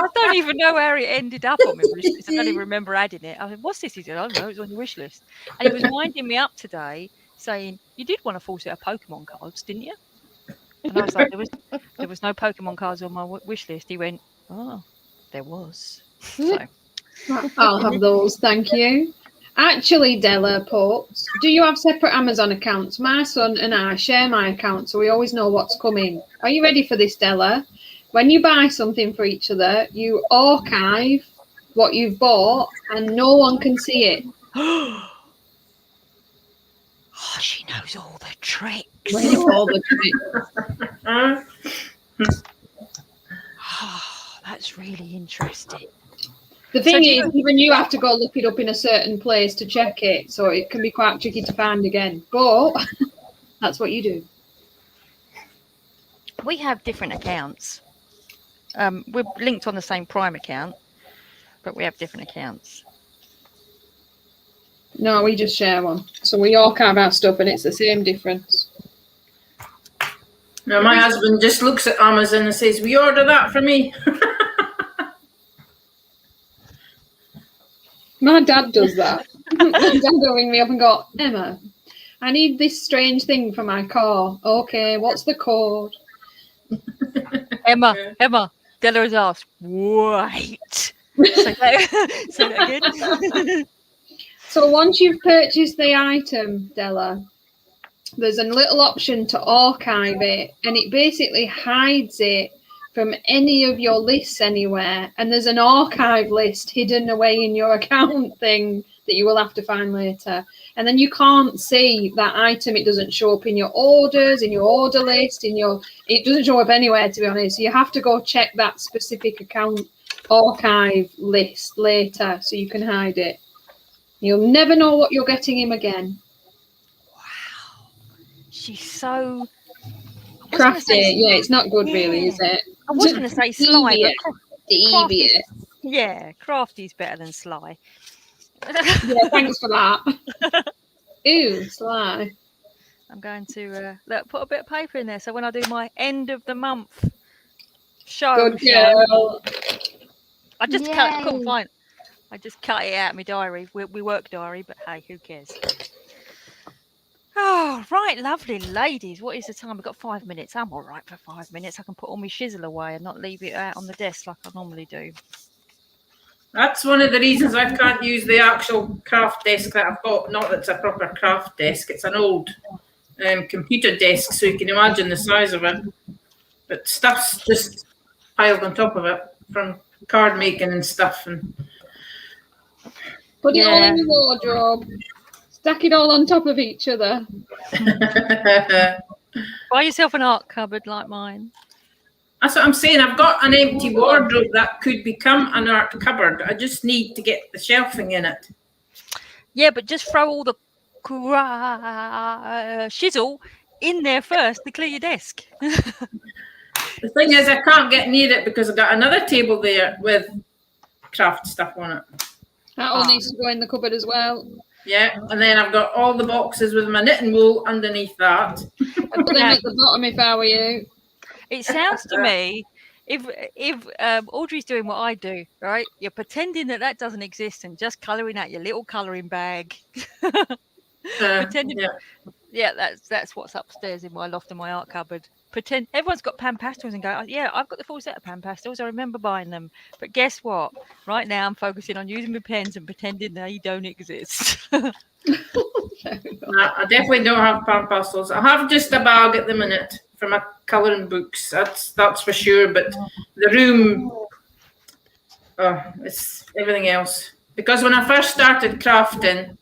I don't even know where it ended up on my wish list. I don't even remember adding it. I said, what's this? He said, I don't know, it's on your wish list. And he was winding me up today saying, you did want a full set of Pokemon cards, didn't you? And I was like, there was no Pokemon cards on my wish list. He went, oh, there was. So. I'll have those, thank you. Actually, Della put, do you have separate Amazon accounts? My son and I share my account, so we always know what's coming. Are you ready for this, Della? When you buy something for each other, you archive what you've bought and no one can see it. Oh, she knows all the tricks. All the tricks. Oh, that's really interesting. The thing is, even you have to go look it up in a certain place to check it, so it can be quite tricky to find again. But that's what you do. We have different accounts. We're linked on the same Prime account, but we have different accounts. No, we just share one. So we archive our stuff and it's the same difference. No, my husband just looks at Amazon and says, "We order that for me." My dad does that. My dad will ring me up and go, Emma, I need this strange thing for my car. Okay, what's the code? Emma, Della has asked, wait. Say that again. So once you've purchased the item, Della, there's a little option to archive it, and it basically hides it from any of your lists anywhere. And there's an archive list hidden away in your account thing that you will have to find later. And then you can't see that item. It doesn't show up in your orders, in your order list, it doesn't show up anywhere, to be honest. You have to go check that specific account archive list later so you can hide it. You'll never know what you're getting him again. Wow. She's so crafty. Yeah, it's not good really, is it? I was going to say sly, but devious. Yeah, crafty's better than sly. Yeah, thanks for that. Ooh, sly. I'm going to put a bit of paper in there, so when I do my end of the month show, good girl. I just couldn't find. I just cut it out of my diary. We work diary, but hey, who cares? Oh, right, lovely ladies. What is the time? We've got 5 minutes. I'm all right for 5 minutes. I can put all my shizzle away and not leave it out on the desk like I normally do. That's one of the reasons I can't use the actual craft desk that I've got. Not that it's a proper craft desk. It's an old computer desk, so you can imagine the size of it. But stuff's just piled on top of it from card making and stuff. And put it all in the wardrobe. Stack it all on top of each other. Buy yourself an art cupboard like mine. That's what I'm saying. I've got an empty wardrobe that could become an art cupboard. I just need to get the shelving in it. Yeah, but just throw all the shizzle in there first to clear your desk. The thing is, I can't get near it because I've got another table there with craft stuff on it. That all needs to go in the cupboard as well. Yeah, and then I've got all the boxes with my knitting wool underneath that. I'd put them at the bottom if I were you. It sounds to me, if Audrey's doing what I do, right? You're pretending that doesn't exist and just colouring out your little colouring bag. Pretending, yeah, that's what's upstairs in my loft and my art cupboard. Pretend everyone's got pan pastels and go, oh, yeah, I've got the full set of pan pastels. I remember buying them. But guess what? Right now I'm focusing on using my pens and pretending they don't exist. I definitely don't have pan pastels. I have just a bag at the minute for my colouring books. That's for sure. But the room, it's everything else. Because when I first started crafting,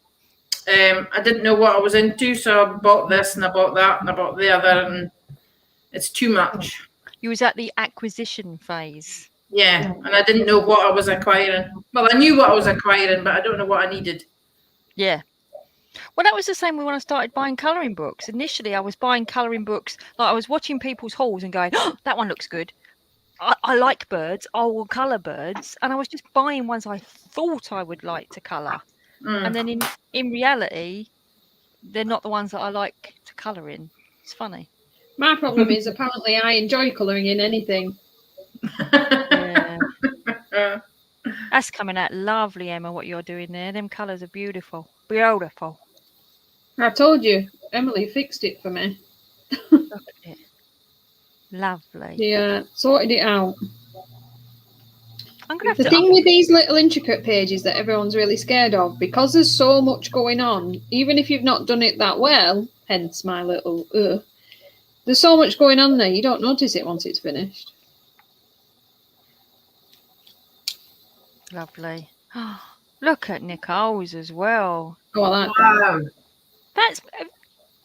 I didn't know what I was into, so I bought this and I bought that and I bought the other, and it's too much. You was at the acquisition phase. Yeah, and I didn't know what I was acquiring. Well, I knew what I was acquiring, but I don't know what I needed. Yeah. Well, that was the same when I started buying colouring books. Initially, I was buying colouring books. Like I was watching people's hauls and going, oh, that one looks good. I like birds. I will colour birds. And I was just buying ones I thought I would like to colour. And then in reality, they're not the ones that I like to colour in. It's funny. My problem is apparently I enjoy colouring in anything. Yeah. That's coming out lovely, Emma, what you're doing there. Them colours are beautiful. Beautiful. I told you, Emily fixed it for me. Look at it. Lovely. Yeah, sorted it out. I'm going to The have to... thing with these little intricate pages that everyone's really scared of, because there's so much going on, even if you've not done it that well, hence my little there's so much going on there, you don't notice it once it's finished. Lovely. Oh, look at Nicole's as well. Oh, I like that. Wow. That's...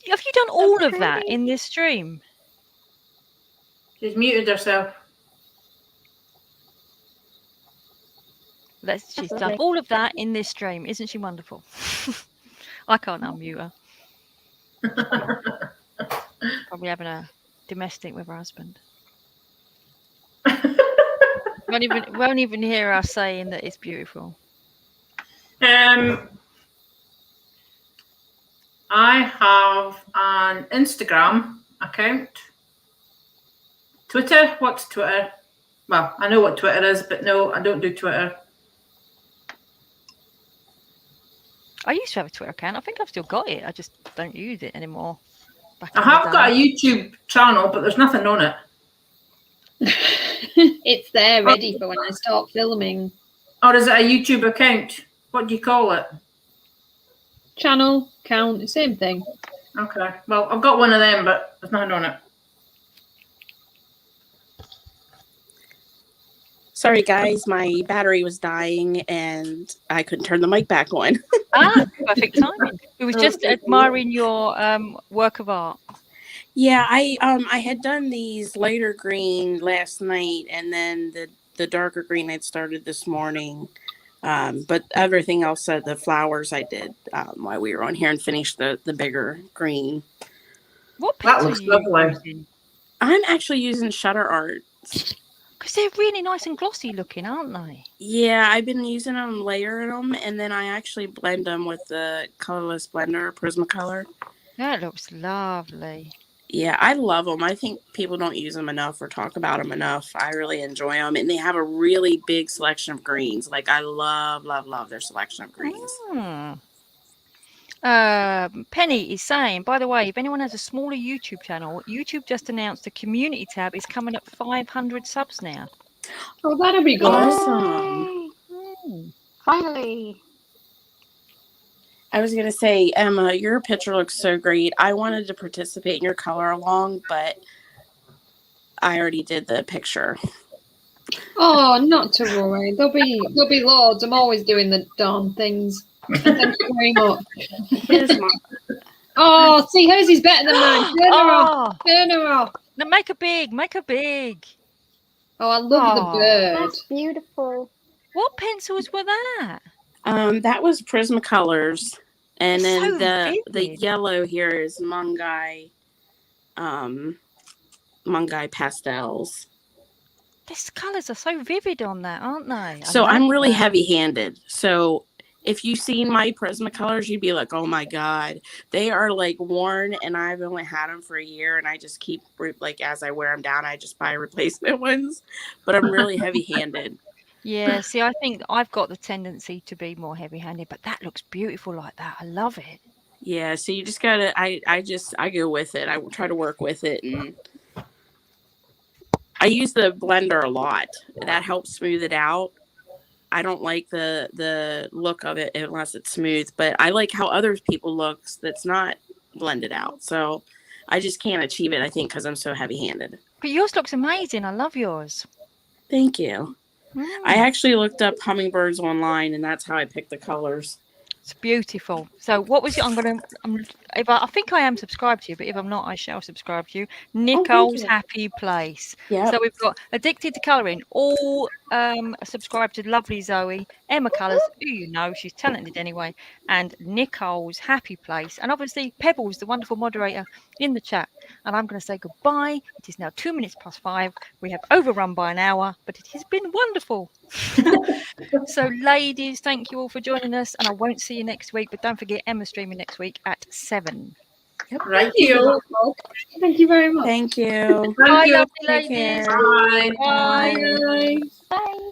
Have you done all of that in this stream? She's muted herself. She's done all of that in this stream. Isn't she wonderful? I can't unmute her. Probably having a domestic with her husband. won't even hear us saying that it's beautiful. I have an Instagram account. Twitter? What's Twitter? Well, I know what Twitter is, but no, I don't do Twitter. I used to have a Twitter account. I think I've still got it. I just don't use it anymore. I have got a YouTube channel, but there's nothing on it. It's there ready for when I start filming. Or is it a YouTube account? What do you call it? Channel, count, same thing. Okay. Well, I've got one of them, but there's nothing on it. Sorry, guys, my battery was dying and I couldn't turn the mic back on. Perfect timing. We was just admiring your work of art. Yeah, I had done these lighter green last night, and then the darker green I'd started this morning. But everything else, the flowers I did while we were on here and finished the bigger green. What That pencil looks are you lovely. using? I'm actually using Shutter Art. Because they're really nice and glossy looking, aren't they? Yeah, I've been using them, layering them, and then I actually blend them with the colorless blender, Prismacolor. That looks lovely. Yeah, I love them. I think people don't use them enough or talk about them enough. I really enjoy them, and they have a really big selection of greens. Like, I love their selection of greens. Penny is saying, by the way, if anyone has a smaller YouTube channel, YouTube just announced the community tab is coming up 500 subs now. Oh, that'll be good. Awesome. Finally. I was going to say, Emma, your picture looks so great. I wanted to participate in your color along, but I already did the picture. Oh, not to worry. There'll be loads. I'm always doing the darn things. Thank you very much. Here's my... Oh, see, hers is better than mine. Turn her off. Turn her off. No, make her big. Make her big. Oh, I love the bird. That's beautiful. What pencils were that? That was Prismacolors, and then So the vivid. yellow here is Mungai pastels. These colours are so vivid on that, aren't they? So I'm really that. heavy-handed. So if you've seen my Prismacolors, you'd be like, "Oh my god, they are like worn," and I've only had them for a year, and I just keep like as I wear them down, I just buy replacement ones. But I'm really heavy-handed. Yeah, see, I think I've got the tendency to be more heavy-handed, but that looks beautiful like that. I love it. Yeah, so you just gotta. I go with it. I try to work with it, and I use the blender a lot. That helps smooth it out. I don't like the look of it unless it's smooth, but I like how other people looks that's not blended out. So I just can't achieve it, I think, because I'm so heavy-handed. But yours looks amazing. I love yours. Thank you. I actually looked up hummingbirds online, and that's how I picked the colors. It's beautiful. So what was it? I think I am subscribed to you, but if I'm not, I shall subscribe to you. Nicole's Happy Place. Yeah. So we've got Addicted to Colouring, all subscribed to lovely Zoe, Emma Colours, who you know, she's talented anyway, and Nicole's Happy Place. And obviously Pebbles, the wonderful moderator, in the chat. And I'm going to say goodbye. It is now 5:02. We have overrun by an hour, but it has been wonderful. So ladies, thank you all for joining us, and I won't see you next week, but don't forget Emma's streaming next week at 7. Thank you. Thank you very much. Thank you. Bye, you. lovely Take ladies. care. Bye. Bye. Bye. Bye.